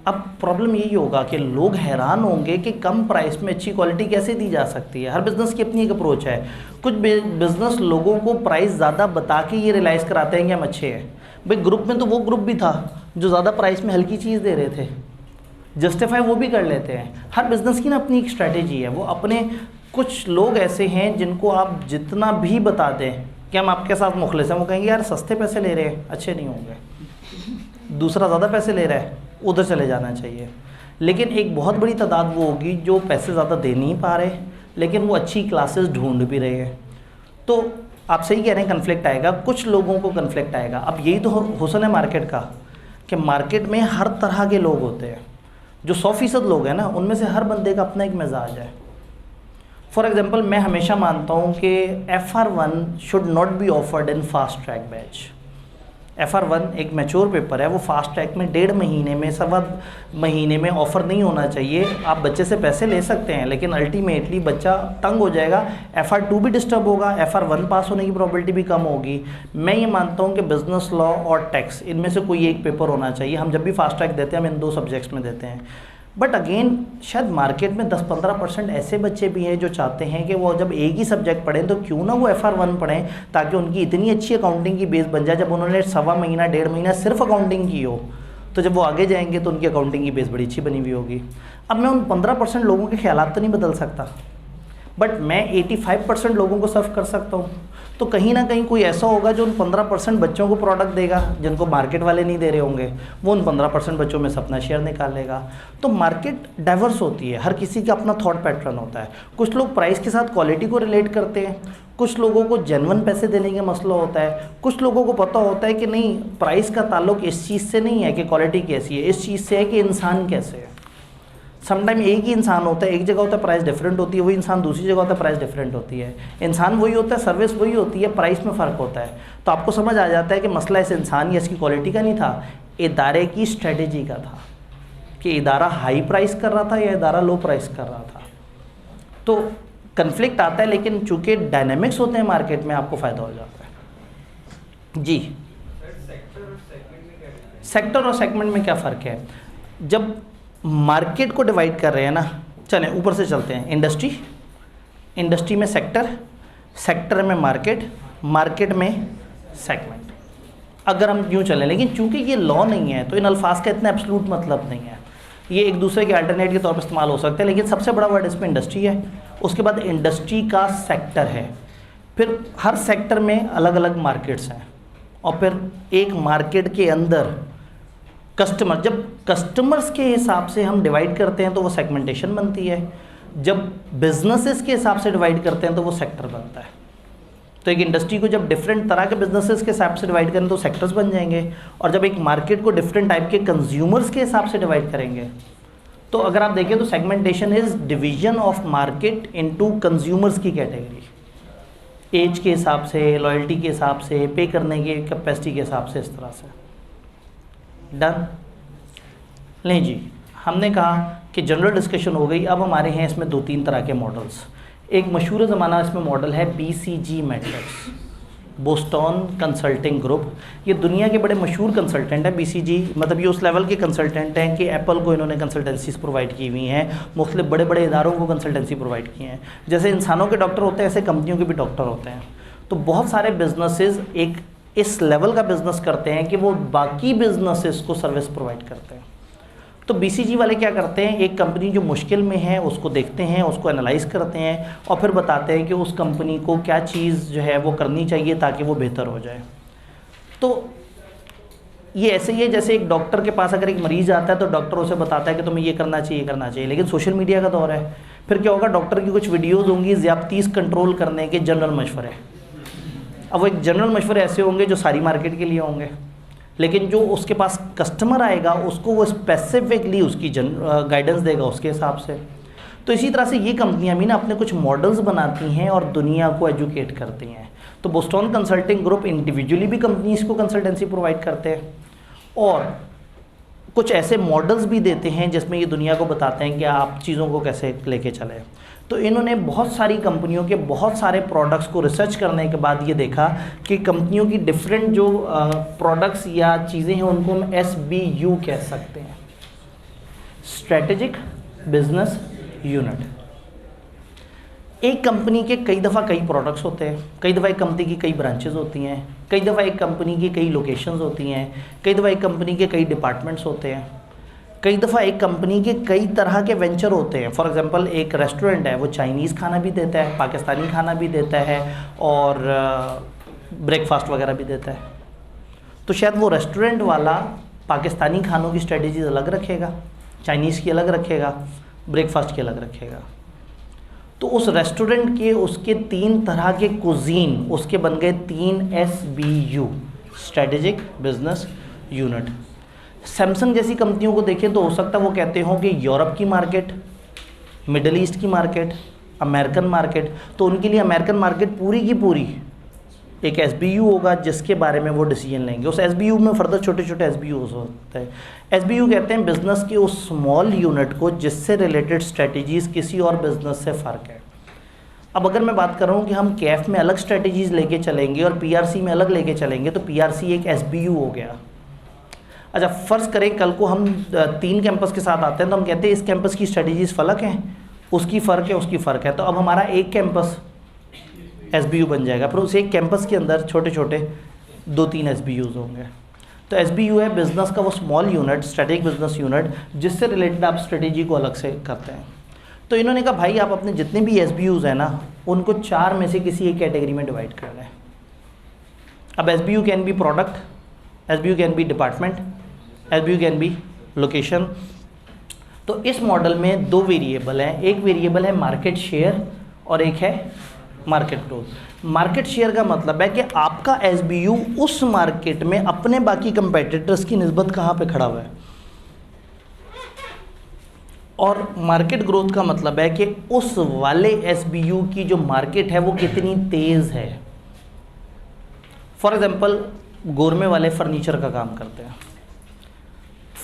अब प्रॉब्लम यही होगा कि लोग हैरान होंगे कि कम प्राइस में अच्छी क्वालिटी कैसे दी जा सकती है। हर बिज़नेस की अपनी एक अप्रोच है। कुछ बिज़नेस लोगों को प्राइस ज़्यादा बता के ये रियलाइज़ कराते हैं कि हम अच्छे हैं। भाई ग्रुप में तो वो ग्रुप भी था जो ज़्यादा प्राइस में हल्की चीज़ दे रहे थे, जस्टिफाई वो भी कर लेते हैं। हर बिज़नेस की ना अपनी एक स्ट्रैटेजी है, वो अपने कुछ लोग ऐसे हैं जिनको आप जितना भी बता दें कि हम आपके साथ मुखलिस हैं, वो कहेंगे यार सस्ते पैसे ले रहे हैं, अच्छे नहीं होंगे, दूसरा ज़्यादा पैसे ले रहा है, उधर चले जाना चाहिए। लेकिन एक बहुत बड़ी तादाद वो होगी जो पैसे ज़्यादा दे नहीं पा रहे, लेकिन वो अच्छी क्लासेस ढूंढ भी रहे हैं। तो आप सही कह रहे हैं, कन्फ्लिक्ट आएगा, कुछ लोगों को कन्फ्लिक्ट आएगा। अब यही तो हुस्न है मार्केट का कि मार्केट में हर तरह के लोग होते हैं। जो 100% लोग हैं ना, उनमें से हर बंदे का अपना एक मिजाज है। फॉर एग्जांपल, मैं हमेशा मानता हूँ कि FR1 should not be offered in fast track batch. FR1 एक मैच्योर पेपर है, वो फास्ट ट्रैक में 1.5 महीने में, 1.25 महीने में ऑफ़र नहीं होना चाहिए। आप बच्चे से पैसे ले सकते हैं, लेकिन अल्टीमेटली बच्चा तंग हो जाएगा, FR2 भी डिस्टर्ब होगा, FR1 पास होने की प्रोबेबिलिटी भी कम होगी। मैं ये मानता हूँ कि बिज़नेस लॉ और टैक्स, इनमें से कोई एक पेपर होना चाहिए। हम जब भी फास्ट ट्रैक देते हैं, हम इन 2 सब्जेक्ट्स में देते हैं। बट अगेन, शायद मार्केट में 10-15% ऐसे बच्चे भी हैं जो चाहते हैं कि वो जब एक ही सब्जेक्ट पढ़ें तो क्यों ना वो FR1 पढ़ें, ताकि उनकी इतनी अच्छी अकाउंटिंग की बेस बन जाए। जब उन्होंने 1.25 महीना 1.5 महीना सिर्फ अकाउंटिंग की हो, तो जब वो आगे जाएंगे तो उनकी अकाउंटिंग की बेस बड़ी अच्छी बनी हुई होगी। अब मैं उन 15% लोगों के ख्यालात तो नहीं बदल सकता, बट मैं 85% लोगों को सर्व कर सकता हूँ। तो कहीं ना कहीं कोई ऐसा होगा जो उन 15% बच्चों को प्रोडक्ट देगा जिनको मार्केट वाले नहीं दे रहे होंगे, वो उन 15% बच्चों में से अपना शेयर निकालेगा। तो मार्केट डाइवर्स होती है, हर किसी का अपना थॉट पैटर्न होता है। कुछ लोग प्राइस के साथ क्वालिटी को रिलेट करते हैं, कुछ लोगों को जेन्युइन पैसे देने का मसला होता है, कुछ लोगों को पता होता है कि नहीं, प्राइस का ताल्लुक इस चीज़ से नहीं है कि क्वालिटी कैसी है, इस चीज़ से है कि इंसान कैसे है। समटाइम एक ही इंसान होता है, एक जगह होता है प्राइस डिफरेंट होती है, वही इंसान दूसरी जगह होता है प्राइस डिफरेंट होती है। इंसान वही होता है, सर्विस वही होती है, प्राइस में फ़र्क होता है। तो आपको समझ आ जाता है कि मसला इस इंसान या इसकी क्वालिटी का नहीं था, इदारे की स्ट्रेटेजी का था कि इदारा हाई प्राइस कर रहा था या इदारा लो प्राइस कर रहा था। तो कन्फ्लिक्ट आता है, लेकिन चूँकि डायनेमिक्स होते हैं मार्केट में, आपको फ़ायदा हो जाता है। जी, सेक्टर और सेगमेंट में क्या फ़र्क है? जब मार्केट को डिवाइड कर रहे हैं ना, चलें ऊपर से चलते हैं। इंडस्ट्री में सेक्टर, सेक्टर में मार्केट, मार्केट में सेगमेंट, अगर हम यूँ चलें। लेकिन चूंकि ये लॉ नहीं है तो इन अल्फाज का इतना एब्सोल्यूट मतलब नहीं है, ये एक दूसरे के अल्टरनेट के तौर पर इस्तेमाल हो सकते हैं। लेकिन सबसे बड़ा वर्ड इसमें इंडस्ट्री है, उसके बाद इंडस्ट्री का सेक्टर है, फिर हर सेक्टर में अलग अलग मार्केट्स हैं, और फिर एक मार्केट के अंदर कस्टमर। जब कस्टमर्स के हिसाब से हम डिवाइड करते हैं तो वो सेगमेंटेशन बनती है, जब बिजनेसेस के हिसाब से डिवाइड करते हैं तो वो सेक्टर बनता है। तो एक इंडस्ट्री को जब डिफरेंट तरह के बिजनेसेस के हिसाब से डिवाइड करें तो सेक्टर्स बन जाएंगे, और जब एक मार्केट को डिफरेंट टाइप के कंज्यूमर्स के हिसाब से डिवाइड करेंगे तो अगर आप देखें तो segmentation is division of market into consumers की कैटेगरी, एज के हिसाब से, लॉयल्टी के हिसाब से, पे करने की कैपेसिटी के हिसाब से, इस तरह से। डन? नहीं जी, हमने कहा कि जनरल डिस्कशन हो गई। अब हमारे हैं इसमें 2-3 तरह के मॉडल्स। एक मशहूर ज़माना इसमें मॉडल है BCG matrix, Boston consulting group. ये दुनिया के बड़े मशहूर कंसल्टेंट हैं। BCG मतलब ये उस लेवल के कंसल्टेंट हैं कि एप्पल को इन्होंने कंसल्टेंसीज प्रोवाइड की हुई हैं, मुख्तलिफ बड़े बड़े इदारों को कंसल्टेंसी प्रोवाइड की हैं। जैसे इंसानों के डॉक्टर होते हैं, ऐसे कंपनियों के भी डॉक्टर होते हैं। तो बहुत सारे बिजनेसेस एक इस लेवल का बिजनेस करते हैं कि वो बाकी बिजनेसेस को सर्विस प्रोवाइड करते हैं। तो BCG वाले क्या करते हैं, एक कंपनी जो मुश्किल में है उसको देखते हैं, उसको एनालाइज करते हैं, और फिर बताते हैं कि उस कंपनी को क्या चीज़ जो है वो करनी चाहिए ताकि वो बेहतर हो जाए। तो ये ऐसे ही है जैसे एक डॉक्टर के पास अगर एक मरीज़ आता है तो डॉक्टर उसे बताता है कि तुम्हें ये करना चाहिए, करना चाहिए। लेकिन सोशल मीडिया का दौर है, फिर क्या होगा, डॉक्टर की कुछ वीडियोज़ होंगी ज़्यादतीस कंट्रोल करने के जनरल मशवरे। अब वो एक जनरल मशवरे ऐसे होंगे जो सारी मार्केट के लिए होंगे, लेकिन जो उसके पास कस्टमर आएगा उसको वो स्पेसिफिकली उसकी गाइडेंस देगा उसके हिसाब से। तो इसी तरह से ये कंपनियां भी ना अपने कुछ मॉडल्स बनाती हैं और दुनिया को एजुकेट करती हैं। तो बोस्टन कंसल्टिंग ग्रुप इंडिविजुअली भी कंपनीज को कंसल्टेंसी प्रोवाइड करते हैं, और कुछ ऐसे मॉडल्स भी देते हैं जिसमें ये दुनिया को बताते हैं कि आप चीज़ों को कैसे लेके चलें। तो इन्होंने बहुत सारी कंपनियों के बहुत सारे प्रोडक्ट्स को रिसर्च करने के बाद ये देखा कि कंपनियों की डिफरेंट जो प्रोडक्ट्स या चीज़ें हैं उनको हम SBU कह सकते हैं, स्ट्रेटेजिक बिजनेस यूनिट। एक कंपनी के कई दफ़ा कई प्रोडक्ट्स होते हैं, कई दफ़ा एक कंपनी की कई ब्रांचेस होती हैं, कई दफ़ा एक कंपनी की कई लोकेशंस होती हैं, कई दफ़ा एक कंपनी के कई डिपार्टमेंट्स होते हैं। कई दफ़ा एक कंपनी के कई तरह के वेंचर होते हैं। फॉर एग्जांपल एक रेस्टोरेंट है, वो चाइनीज़ खाना भी देता है, पाकिस्तानी खाना भी देता है और ब्रेकफास्ट वगैरह भी देता है। तो शायद वो रेस्टोरेंट वाला पाकिस्तानी खानों की स्ट्रेटजीज अलग रखेगा, चाइनीज़ की अलग रखेगा, ब्रेकफास्ट की अलग रखेगा। तो उस रेस्टोरेंट के उसके 3 तरह के कुजीन, उसके बन गए 3 SBU, strategic business unit. Samsung जैसी कंपनियों को देखें तो हो सकता है वो कहते हों कि यूरोप की मार्केट, मिडल ईस्ट की मार्केट, अमेरिकन मार्केट, तो उनके लिए अमेरिकन मार्केट पूरी की पूरी एक SBU होगा जिसके बारे में वो डिसीजन लेंगे। उस SBU में फर्दर छोटे छोटे SBU होते हैं। SBU कहते हैं बिजनेस की उस स्मॉल यूनिट को जिससे रिलेटेड स्ट्रेटजीज़ किसी और बिजनेस से फ़र्क है। अब अगर मैं बात कर रहा हूँ कि हम कैफ में अलग स्ट्रेटजीज़ लेके चलेंगे और PRC में अलग लेके चलेंगे, तो PRC एक SBU हो गया। अच्छा, फ़र्ज़ करें कल को हम 3 कैंपस के साथ आते हैं, तो हम कहते हैं इस कैंपस की स्ट्रेटजीज़ फ़र्क हैं, उसकी फ़र्क है, उसकी फ़र्क है, तो अब हमारा एक कैंपस SBU बन जाएगा। फिर उस एक कैंपस के अंदर छोटे छोटे 2-3 SBUs होंगे। तो SBU है बिज़नेस का वो small unit, strategic business unit, जिससे रिलेटेड आप स्ट्रेटेजी को अलग से करते हैं। तो इन्होंने कहा भाई आप अपने जितने भी SBUs हैं ना, उनको 4 में से किसी एक कैटेगरी में डिवाइड कर लें। अब SBU can be product, SBU can be department, SBU can be location. तो इस मॉडल में 2 वेरिएबल हैं, एक वेरिएबल है मार्केट शेयर और एक है मार्केट ग्रोथ। मार्केट शेयर का मतलब है कि आपका SBU उस मार्केट में अपने बाकी कंपेटिटर्स की निस्बत कहाँ पे खड़ा हुआ है, और मार्केट ग्रोथ का मतलब है कि उस वाले SBU की जो मार्केट है वो कितनी तेज़ है। फॉर एग्जांपल गोरमे वाले फर्नीचर का काम करते हैं,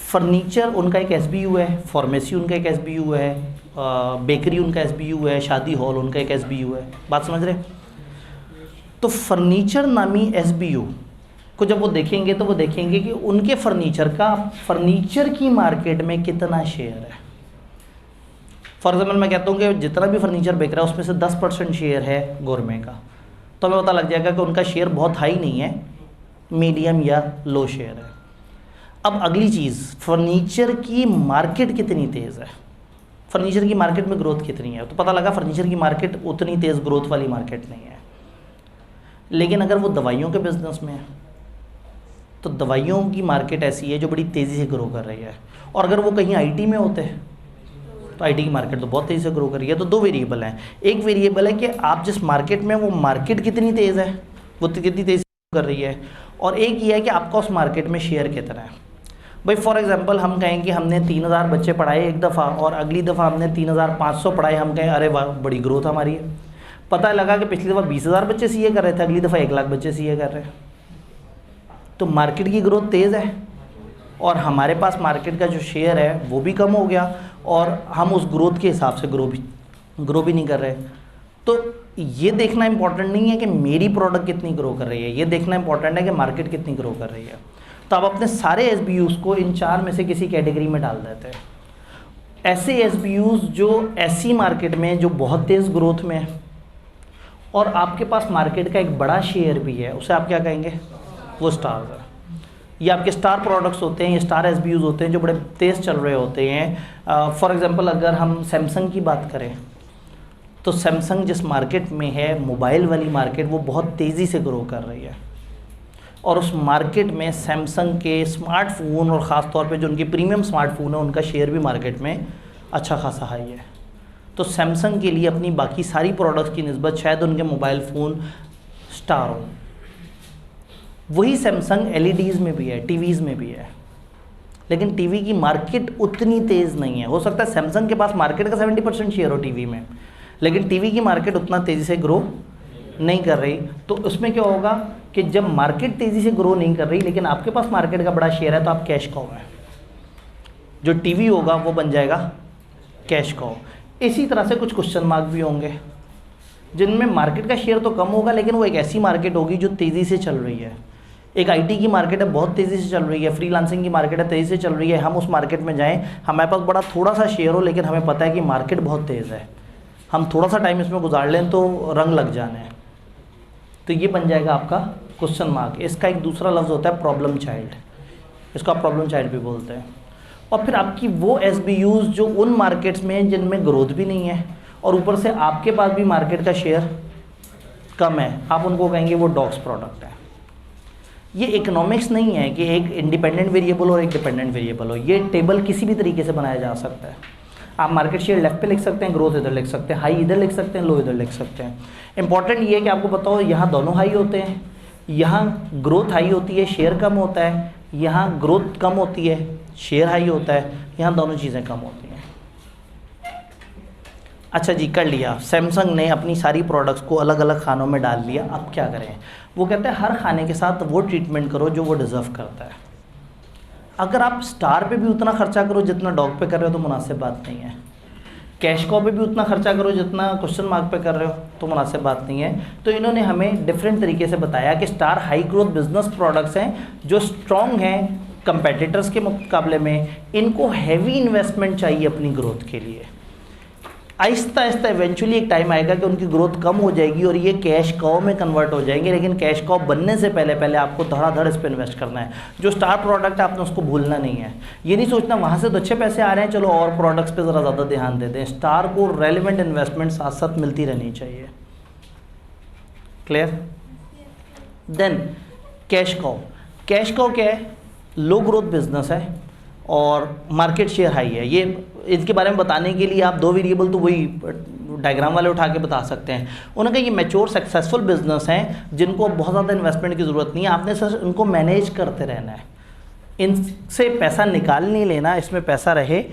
फर्नीचर उनका एक SBU है, फार्मेसी उनका एक SBU है, बेकरी उनका SBU है, शादी हॉल उनका एक SBU है। बात समझ रहे? तो फर्नीचर नामी SBU को जब वो देखेंगे तो वो देखेंगे कि उनके फर्नीचर का फर्नीचर की मार्केट में कितना शेयर है। फॉर एग्जाम्पल मैं कहता हूँ कि जितना भी फर्नीचर बिक रहा है उसमें से 10% शेयर है गोरमे का, तो हमें पता लग जाएगा कि उनका शेयर बहुत हाई नहीं है, मीडियम या लो शेयर है। अब अगली चीज़, फर्नीचर की मार्केट कितनी तेज़ है, फर्नीचर की मार्केट में ग्रोथ कितनी है, तो पता लगा फर्नीचर की मार्केट उतनी तेज़ ग्रोथ वाली मार्केट नहीं है। लेकिन अगर वो दवाइयों के बिज़नेस में है तो दवाइयों की मार्केट ऐसी है जो बड़ी तेज़ी से ग्रो कर रही है, और अगर वो कहीं IT में होते हैं तो IT की मार्केट तो बहुत तेज़ी से ग्रो कर रही है। तो 2 वेरिएबल हैं, एक वेरिएबल है कि आप जिस मार्केट में, वो मार्केट कितनी तेज़ है, वो कितनी तेज़ी से कर रही है, और एक ये है कि आपका उस मार्केट में शेयर कितना है। भाई फॉर एग्जांपल हम कहें कि हमने 3000 बच्चे पढ़ाए एक दफ़ा और अगली दफ़ा हमने 3500 पढ़ाए, हम कहें अरे वाह बड़ी ग्रोथ हमारी है। पता लगा कि पिछली दफ़ा 20,000 बच्चे CA कर रहे थे, अगली दफ़ा 1 लाख बच्चे CA कर रहे हैं। तो मार्केट की ग्रोथ तेज़ है और हमारे पास मार्केट का जो शेयर है वो भी कम हो गया, और हम उस ग्रोथ के हिसाब से ग्रो भी नहीं कर रहे। तो ये देखना इंपॉर्टेंट नहीं है कि मेरी प्रोडक्ट कितनी ग्रो कर रही है, ये देखना इंपॉर्टेंट है कि मार्केट कितनी ग्रो कर रही है। तो आप अपने सारे SBUs को इन 4 में से किसी कैटेगरी में डाल देते हैं। ऐसे SBUs जो ऐसी मार्केट में जो बहुत तेज़ ग्रोथ में है और आपके पास मार्केट का एक बड़ा शेयर भी है, उसे आप क्या कहेंगे, वो स्टार्स है। ये आपके स्टार प्रोडक्ट्स होते हैं, ये स्टार SBUs होते हैं जो बड़े तेज़ चल रहे होते हैं। फॉर एग्जांपल अगर हम सैमसंग की बात करें तो सैमसंग जिस मार्केट में है, मोबाइल वाली मार्केट, वो बहुत तेज़ी से ग्रो कर रही है, और उस मार्केट में सैमसंग के स्मार्टफोन और ख़ास तौर पे जो उनके प्रीमियम स्मार्टफोन है उनका शेयर भी मार्केट में अच्छा खासा हाई है। तो सैमसंग के लिए अपनी बाकी सारी प्रोडक्ट्स की निस्बत शायद उनके मोबाइल फ़ोन स्टार हो। वही सैमसंग LEDs में भी है, TVs में भी है, लेकिन टीवी की मार्केट उतनी तेज़ नहीं है। हो सकता है सैमसंग के पास मार्केट का 70% शेयर हो टीवी में, लेकिन टीवी की मार्केट उतना तेज़ी से ग्रो नहीं कर रही। तो उसमें क्या होगा कि जब मार्केट तेज़ी से ग्रो नहीं कर रही लेकिन आपके पास मार्केट का बड़ा शेयर है, तो आप कैश काउ हैं। जो टीवी होगा वो बन जाएगा कैश काउ। इसी तरह से कुछ क्वेश्चन मार्क भी होंगे जिनमें मार्केट का शेयर तो कम होगा, लेकिन वो एक ऐसी मार्केट होगी जो तेज़ी से चल रही है। एक IT की मार्केट है, बहुत तेज़ी से चल रही है, फ्रीलांसिंग की मार्केट है, तेज़ी से चल रही है। हम उस मार्केट में जाएं, हमारे पास बड़ा थोड़ा सा शेयर हो, लेकिन हमें पता है कि मार्केट बहुत तेज़ है, हम थोड़ा सा टाइम इसमें गुजार लें तो रंग लग जाने हैं। तो ये बन जाएगा आपका क्वेश्चन मार्क। इसका एक दूसरा लफ्ज़ होता है प्रॉब्लम चाइल्ड, इसको आप प्रॉब्लम चाइल्ड भी बोलते हैं। और फिर आपकी वो SBUs जो उन मार्केट्स में हैं जिनमें ग्रोथ भी नहीं है और ऊपर से आपके पास भी मार्केट का शेयर कम है, आप उनको कहेंगे वो डॉग्स प्रोडक्ट है। ये इकोनॉमिक्स नहीं है कि एक इंडिपेंडेंट वेरिएबल और एक डिपेंडेंट वेरिएबल हो, ये टेबल किसी भी तरीके से बनाया जा सकता है। आप मार्केट शेयर लेफ्ट पे लिख सकते हैं, ग्रोथ इधर लिख सकते हैं, हाई इधर लिख सकते हैं, लो इधर लिख सकते हैं। इंपॉर्टेंट ये है कि आपको पता हो यहाँ दोनों हाई होते हैं, यहाँ ग्रोथ हाई होती है, शेयर कम होता है, यहाँ ग्रोथ कम होती है, शेयर हाई होता है, यहाँ दोनों चीज़ें कम होती हैं। अच्छा जी, कर लिया। सैमसंग ने अपनी सारी प्रोडक्ट्स को अलग अलग खानों में डाल लिया, अब क्या करें? वो कहते हैं हर खाने के साथ वो ट्रीटमेंट करो जो वो डिज़र्व करता है। अगर आप स्टार पे भी उतना खर्चा करो जितना डॉग पे कर रहे हो तो मुनासिब बात नहीं है, कैश कॉ पे भी उतना खर्चा करो जितना क्वेश्चन मार्क पे कर रहे हो तो मुनासिब बात नहीं है। तो इन्होंने हमें डिफरेंट तरीके से बताया कि star high growth business products हैं जो स्ट्रॉन्ग हैं कंपेटिटर्स के मुकाबले में, इनको हैवी इन्वेस्टमेंट चाहिए अपनी ग्रोथ के लिए। आहिस्ता आहिस्ता इवेंचुअली एक टाइम आएगा कि उनकी ग्रोथ कम हो जाएगी और ये कैश कॉ में कन्वर्ट हो जाएंगे, लेकिन कैश कॉ बनने से पहले पहले आपको धड़ाधड़ इस पर इन्वेस्ट करना है। जो स्टार प्रोडक्ट है आपने उसको भूलना नहीं है। ये नहीं सोचना वहाँ से तो अच्छे पैसे आ रहे हैं चलो और प्रोडक्ट्स पे ज़रा ज़्यादा ध्यान देते हैं। स्टार को रेलिवेंट इन्वेस्टमेंट साथ साथ मिलती रहनी चाहिए। क्लियर? देन कैश कॉ। कैश कॉ क्या है? लो ग्रोथ बिजनेस है और मार्केट शेयर हाई है। ये इसके बारे में बताने के लिए आप दो वेरिएबल तो वही डायग्राम वाले उठा के बता सकते हैं। उन्होंने कहा ये मैच्योर सक्सेसफुल बिजनेस हैं जिनको बहुत ज़्यादा इन्वेस्टमेंट की ज़रूरत नहीं है, आपने सिर्फ उनको मैनेज करते रहना है, इनसे पैसा निकाल नहीं लेना, इसमें पैसा रहे,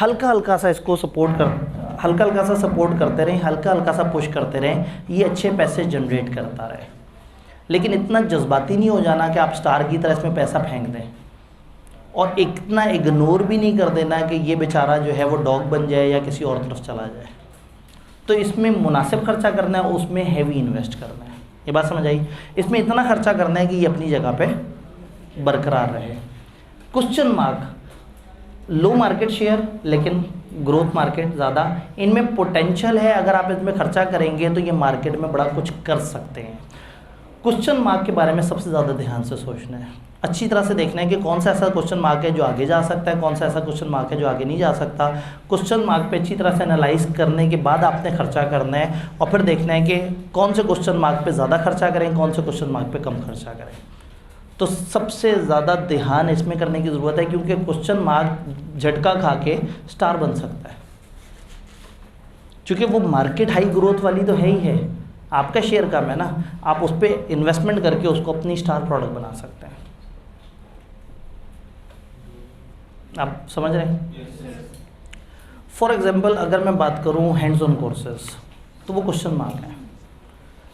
हल्का हल्का सा इसको सपोर्ट कर, हल्का हल्का सा सपोर्ट करते रहें, हल्का हल्का सा पुश करते रहें, ये अच्छे पैसे जनरेट करता रहे। लेकिन इतना जज्बाती नहीं हो जाना कि आप स्टार की तरह इसमें पैसा फेंक दें, और इतना इग्नोर भी नहीं कर देना कि ये बेचारा जो है वो डॉग बन जाए या किसी और तरफ चला जाए। तो इसमें मुनासिब खर्चा करना है, उसमें हैवी इन्वेस्ट करना है। ये बात समझ आई? इसमें इतना खर्चा करना है कि ये अपनी जगह पे बरकरार रहे। क्वेश्चन मार्क, लो मार्केट शेयर लेकिन ग्रोथ मार्केट ज़्यादा, इनमें पोटेंशियल है, अगर आप इसमें खर्चा करेंगे तो ये मार्केट में बड़ा कुछ कर सकते हैं। क्वेश्चन मार्क के बारे में सबसे ज़्यादा ध्यान से सोचना है, अच्छी तरह से देखना है कि कौन सा ऐसा क्वेश्चन मार्क है जो आगे जा सकता है, कौन सा ऐसा क्वेश्चन मार्क है जो आगे नहीं जा सकता। क्वेश्चन मार्क पे अच्छी तरह से एनालाइज करने के बाद आपने खर्चा करना है और फिर देखना है कि कौन से क्वेश्चन मार्क पे ज़्यादा खर्चा करें, कौन से क्वेश्चन मार्क पे कम खर्चा करें। तो सबसे ज़्यादा ध्यान इसमें करने की ज़रूरत है, क्योंकि क्वेश्चन मार्क झटका खा के स्टार बन सकता है, क्योंकि वो मार्केट हाई ग्रोथ वाली तो है ही है, आपका शेयर कम है ना, आप उस पर इन्वेस्टमेंट करके उसको अपनी स्टार प्रोडक्ट बना सकते हैं। आप समझ रहे हैं? फॉर एग्जांपल अगर मैं बात करूं हैंड्स ऑन कोर्सेज, तो वो क्वेश्चन मार्क है।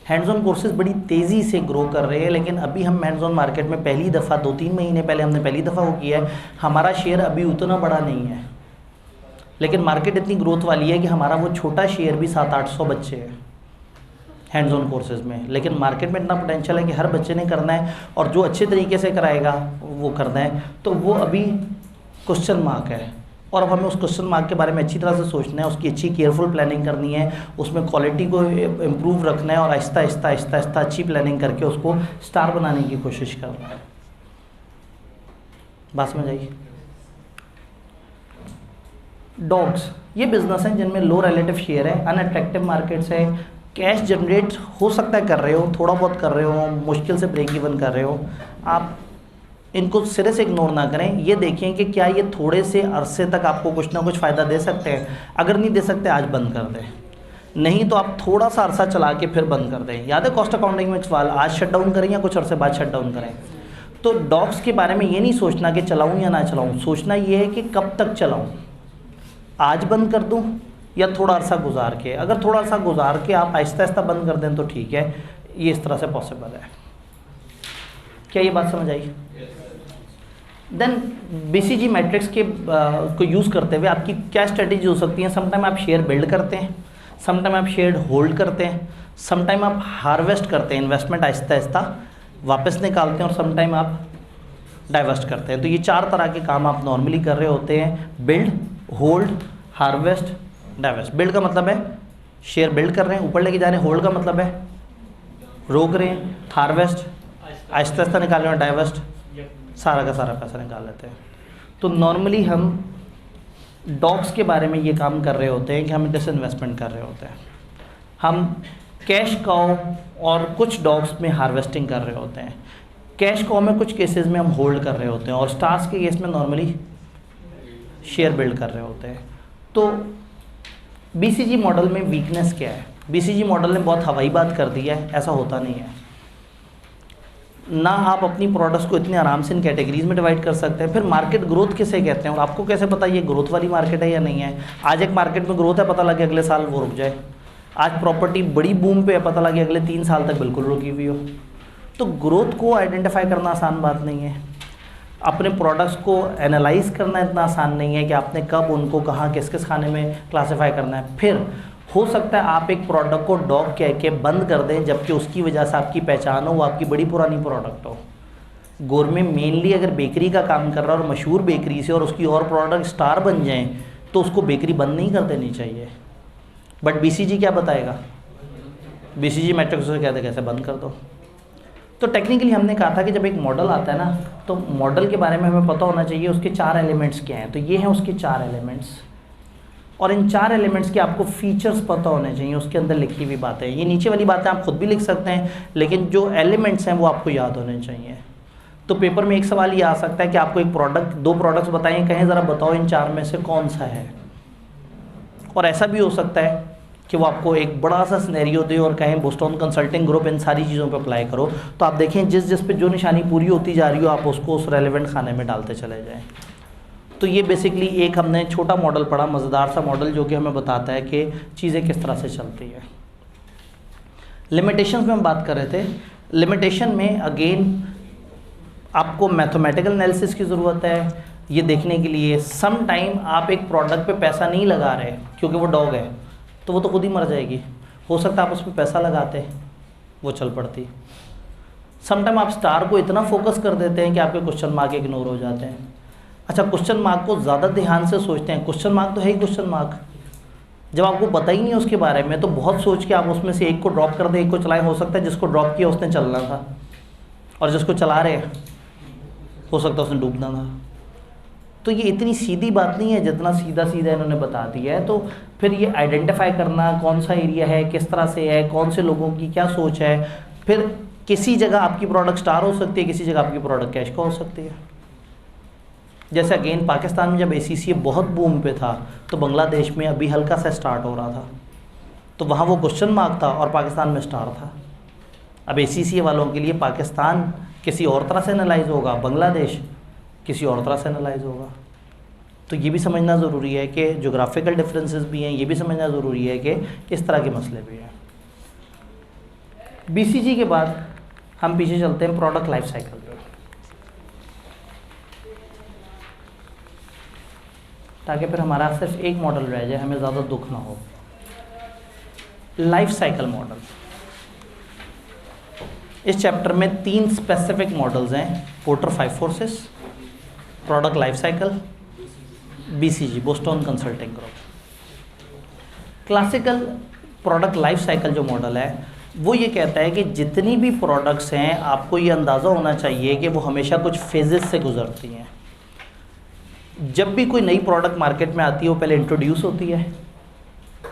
हैंड्स ऑन कोर्सेज बड़ी तेज़ी से ग्रो कर रहे हैं, लेकिन अभी हम हैंड्स ऑन मार्केट में पहली दफ़ा 2-3 महीने पहले हमने पहली दफ़ा वो किया है, हमारा शेयर अभी उतना बड़ा नहीं है, लेकिन मार्केट इतनी ग्रोथ वाली है कि हमारा वो छोटा शेयर भी 700-800 बच्चे हैं हैंड्स ऑन कोर्सेज में। लेकिन मार्केट में इतना पोटेंशियल है कि हर बच्चे ने करना है और जो अच्छे तरीके से कराएगा वो करना है, तो वो अभी क्वेश्चन मार्क है। और अब हमें उस क्वेश्चन मार्क के बारे में अच्छी तरह से सोचना है, उसकी अच्छी केयरफुल प्लानिंग करनी है, उसमें क्वालिटी को इम्प्रूव रखना है और आहिस्ता आहिस्ता आहिस्ता आहिस्ता अच्छी प्लानिंग करके उसको स्टार बनाने की कोशिश करना है। बात समझ आई? डॉग्स ये बिजनेस हैं जिनमें लो रिलेटिव शेयर है, अनअट्रैक्टिव मार्केट्स है, कैश जनरेट हो सकता है कर रहे हो, थोड़ा बहुत कर रहे हो, मुश्किल से ब्रेक इवन कर रहे हो, आप इनको सिरे से इग्नोर ना करें। ये देखें कि क्या ये थोड़े से अरसे तक आपको कुछ ना कुछ फ़ायदा दे सकते हैं। अगर नहीं दे सकते आज बंद कर दें, नहीं तो आप थोड़ा सा अरसा चला के फिर बंद कर दें। याद है कॉस्ट अकाउंटिंग में एक सवाल, आज शट डाउन करें या कुछ अरसे बाद शट डाउन करें। तो डॉग्स के बारे में ये नहीं सोचना कि चलाऊँ या ना चलाऊँ, सोचना ये है कि कब तक चलाऊँ, आज बंद कर दूँ या थोड़ा अरसा गुजार के। अगर थोड़ा अरसा गुजार के आप आहिस्ता आहिस्ता बंद कर दें तो ठीक है, ये इस तरह से पॉसिबल है। क्या ये बात समझ आई? देन BCG मैट्रिक्स के को यूज़ करते हुए आपकी क्या स्ट्रेटेजी हो सकती है? समटाइम आप शेयर बिल्ड करते हैं, समटाइम आप शेयर होल्ड करते हैं, समटाइम आप हार्वेस्ट करते हैं, इन्वेस्टमेंट आहिस्ता आहिस्ता वापस निकालते हैं, और समटाइम आप डाइवर्स्ट करते हैं। तो ये 4 तरह के काम आप नॉर्मली कर रहे होते हैं, बिल्ड, होल्ड, हार्वेस्ट, डाइवर्स्ट। बिल्ड का मतलब है शेयर बिल्ड कर रहे हैं, ऊपर लेके जा रहे हैं, होल्ड का मतलब है रोक रहे हैं, हार्वेस्ट आहिस्ता आहिस्ता निकाल रहे हैं, डाइवर्स्ट सारा का सारा पैसा निकाल लेते हैं। तो नॉर्मली हम डॉग्स के बारे में ये काम कर रहे होते हैं कि हम डिसइन्वेस्टमेंट कर रहे होते हैं, हम कैश काउ और कुछ डॉग्स में हार्वेस्टिंग कर रहे होते हैं। कैश काउ में कुछ केसेस में हम होल्ड कर रहे होते हैं और स्टार्स के केस में नॉर्मली शेयर बिल्ड कर रहे होते हैं। तो बीसीजी मॉडल में वीकनेस क्या है? बीसीजी मॉडल ने बहुत हवाई बात कर दी है, ऐसा होता नहीं है ना। आप अपनी प्रोडक्ट्स को इतने आराम से इन कैटेगरीज में डिवाइड कर सकते हैं। फिर मार्केट ग्रोथ किसे कहते हैं और आपको कैसे पता ये ग्रोथ वाली मार्केट है या नहीं है? आज एक मार्केट में ग्रोथ है, पता लगे अगले साल वो रुक जाए। आज प्रॉपर्टी बड़ी बूम पे है, पता लगे अगले 3 साल तक बिल्कुल रुकी हुई हो। तो ग्रोथ को आइडेंटिफाई करना आसान बात नहीं है। अपने प्रोडक्ट्स को एनालाइज करना इतना आसान नहीं है कि आपने कब उनको कहाँ किस किस खाने में क्लासीफाई करना है। फिर हो सकता है आप एक प्रोडक्ट को डॉग कह के बंद कर दें, जबकि उसकी वजह से आपकी पहचान हो, वो आपकी बड़ी पुरानी प्रोडक्ट हो। गोरमेंट मेनली अगर बेकरी का काम कर रहा है और मशहूर बेकरी से और उसकी और प्रोडक्ट स्टार बन जाएं तो उसको बेकरी बंद नहीं कर देनी चाहिए। बट बीसीजी क्या बताएगा? बीसीजी मैट्रिक्स से कहते कैसे बंद कर दो। तो टेक्निकली हमने कहा था कि जब एक मॉडल आता है ना, तो मॉडल के बारे में हमें पता होना चाहिए उसके 4 एलिमेंट्स क्या हैं। तो ये हैं उसके 4 एलिमेंट्स, और इन 4 एलिमेंट्स के आपको फीचर्स पता होने चाहिए, उसके अंदर लिखी हुई बातें। ये नीचे वाली बातें आप खुद भी लिख सकते हैं, लेकिन जो एलिमेंट्स हैं वो आपको याद होने चाहिए। तो पेपर में एक सवाल ये आ सकता है कि आपको एक प्रोडक्ट, 2 प्रोडक्ट्स बताइए, कहें ज़रा बताओ इन 4 में से कौन सा है। और ऐसा भी हो सकता है कि वो आपको एक बड़ा सा सिनेरियो दे और कहें बोस्टन कंसल्टिंग ग्रुप इन सारी चीज़ों पे अप्लाई करो। तो आप देखें जिस जिस पे जो निशानी पूरी होती जा रही हो आप उसको उस रेलेवेंट खाने में डालते चले जाएं। तो ये बेसिकली एक हमने छोटा मॉडल पढ़ा, मज़ेदार सा मॉडल, जो कि हमें बताता है कि चीज़ें किस तरह से चलती है। लिमिटेशंस में हम बात कर रहे थे। लिमिटेशन में अगेन आपको मैथमेटिकल एनालिसिस की ज़रूरत है ये देखने के लिए। सम टाइम आप एक प्रोडक्ट पे पैसा नहीं लगा रहे क्योंकि वो डॉग है, तो वो तो खुद ही मर जाएगी। हो सकता है आप उस पर पैसा लगाते, वो चल पड़ती। समटाइम आप स्टार को इतना फोकस कर देते हैं कि आपके क्वेश्चन मार्क इग्नोर हो जाते हैं। अच्छा, क्वेश्चन मार्क को ज़्यादा ध्यान से सोचते हैं। क्वेश्चन मार्क तो है ही क्वेश्चन मार्क, जब आपको पता ही नहीं है उसके बारे में तो बहुत सोच के आप उसमें से एक को ड्रॉप कर दें, एक को चलाएं। हो सकता है जिसको ड्रॉप किया उसने चलना था और जिसको चला रहे हो सकता है उसने डूबना था। तो ये इतनी सीधी बात नहीं है जितना सीधा सीधा इन्होंने बता दिया है। तो फिर ये आइडेंटिफाई करना कौन सा एरिया है, किस तरह से है, कौन से लोगों की क्या सोच है। फिर किसी जगह आपकी प्रोडक्ट स्टार हो सकती है, किसी जगह आपकी प्रोडक्ट कैश का हो सकती है। जैसे अगेन पाकिस्तान में जब ACCA बहुत बूम पे था तो बांग्लादेश में अभी हल्का सा स्टार्ट हो रहा था, तो वहाँ वो क्वेश्चन मार्क था और पाकिस्तान में स्टार था। अब ACCA वालों के लिए पाकिस्तान किसी और तरह से एनालाइज होगा, बांग्लादेश किसी और तरह से एनालाइज होगा। तो ये भी समझना ज़रूरी है कि जोग्राफिकल डिफरेंसेस भी हैं, ये भी समझना ज़रूरी है कि किस तरह के मसले भी हैं। BCG के बाद हम पीछे चलते हैं प्रोडक्ट लाइफ साइकिल पे, ताकि फिर हमारा सिर्फ एक मॉडल रह जाए, हमें ज़्यादा दुख ना हो। लाइफ साइकिल मॉडल, इस चैप्टर में 3 स्पेसिफिक मॉडल्स हैं। Porter 5 forces, product life cycle, BCG Boston consulting group. Classical product life cycle जो मॉडल है वो ये कहता है कि जितनी भी प्रोडक्ट्स हैं आपको ये अंदाज़ा होना चाहिए कि वो हमेशा कुछ फेजेस से गुजरती हैं। जब भी कोई नई प्रोडक्ट मार्केट में आती है वो पहले इंट्रोड्यूस होती है,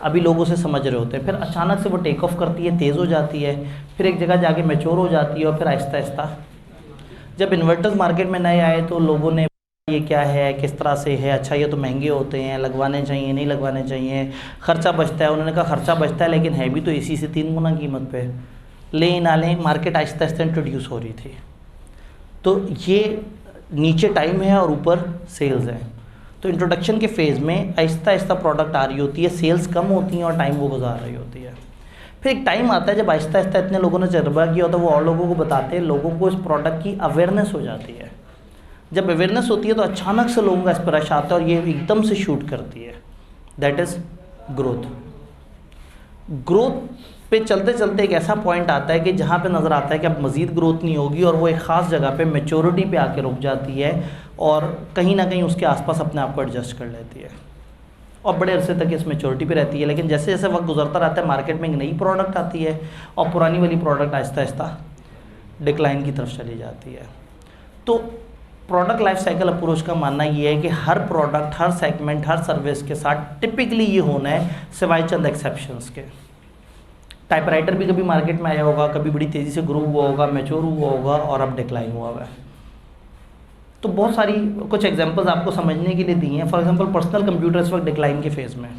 अभी लोग उसे समझ रहे होते हैं, फिर अचानक से वो टेक ऑफ करती है, तेज़ हो जाती है, फिर एक जगह जाके मैच्योर हो जाती है और फिर आहिस्ता आहिस्ता। जब इन्वर्टर्स मार्केट में नए आए तो लोगों ने ये क्या है, किस तरह से है, अच्छा ये तो महंगे होते हैं, लगवाने चाहिए नहीं लगवाने चाहिए, खर्चा बचता है। उन्होंने कहा खर्चा बचता है लेकिन है भी तो AC से 3 गुना कीमत पे, ले ना लें। मार्केट आहिस्ता आहिस्ता इंट्रोड्यूस हो रही थी। तो ये नीचे टाइम है और ऊपर सेल्स है। तो इंट्रोडक्शन के फेज़ में आहिस्ता आहिस्ता प्रोडक्ट आ रही होती है, सेल्स कम होती हैं और टाइम वो गुजार रही होती है। फिर एक टाइम आता है जब आहिस्ता आहिस्ता इतने लोगों ने तजर्बा किया होता है, वो और लोगों को बताते हैं, लोगों को इस प्रोडक्ट की अवेयरनेस हो जाती है। जब अवेयरनेस होती है तो अचानक से लोगों का इस पर रश आता है और ये एकदम से शूट करती है। That is growth. ग्रोथ पे चलते चलते एक ऐसा पॉइंट आता है कि जहाँ पे नज़र आता है कि अब मज़ीद ग्रोथ नहीं होगी और वो एक ख़ास जगह पे मैच्योरिटी पे आके रुक जाती है और कहीं ना कहीं उसके आसपास अपने आप को एडजस्ट कर लेती है और बड़े अरसे तक इस मैच्योरिटी पे रहती है। लेकिन जैसे जैसे वक्त गुजरता रहता है मार्केट में एक नई प्रोडक्ट आती है और पुरानी वाली प्रोडक्ट आहिस्ता आहिस्ता डिक्लाइन की तरफ चली जाती है। तो प्रोडक्ट लाइफ साइकिल अप्रोच का मानना ये है कि हर प्रोडक्ट, हर सेगमेंट, हर सर्विस के साथ टिपिकली ये होना है, सिवाय चंद एक्सेप्शंस के। टाइपराइटर भी कभी मार्केट में आया होगा, कभी बड़ी तेज़ी से ग्रो हुआ होगा, मैच्योर हुआ होगा और अब डिक्लाइन हुआ है। तो बहुत सारी कुछ एग्जांपल्स आपको समझने के लिए दी हैं। फॉर एग्जांपल पर्सनल कंप्यूटर इस वक्त डिक्लाइन के फेज़ में,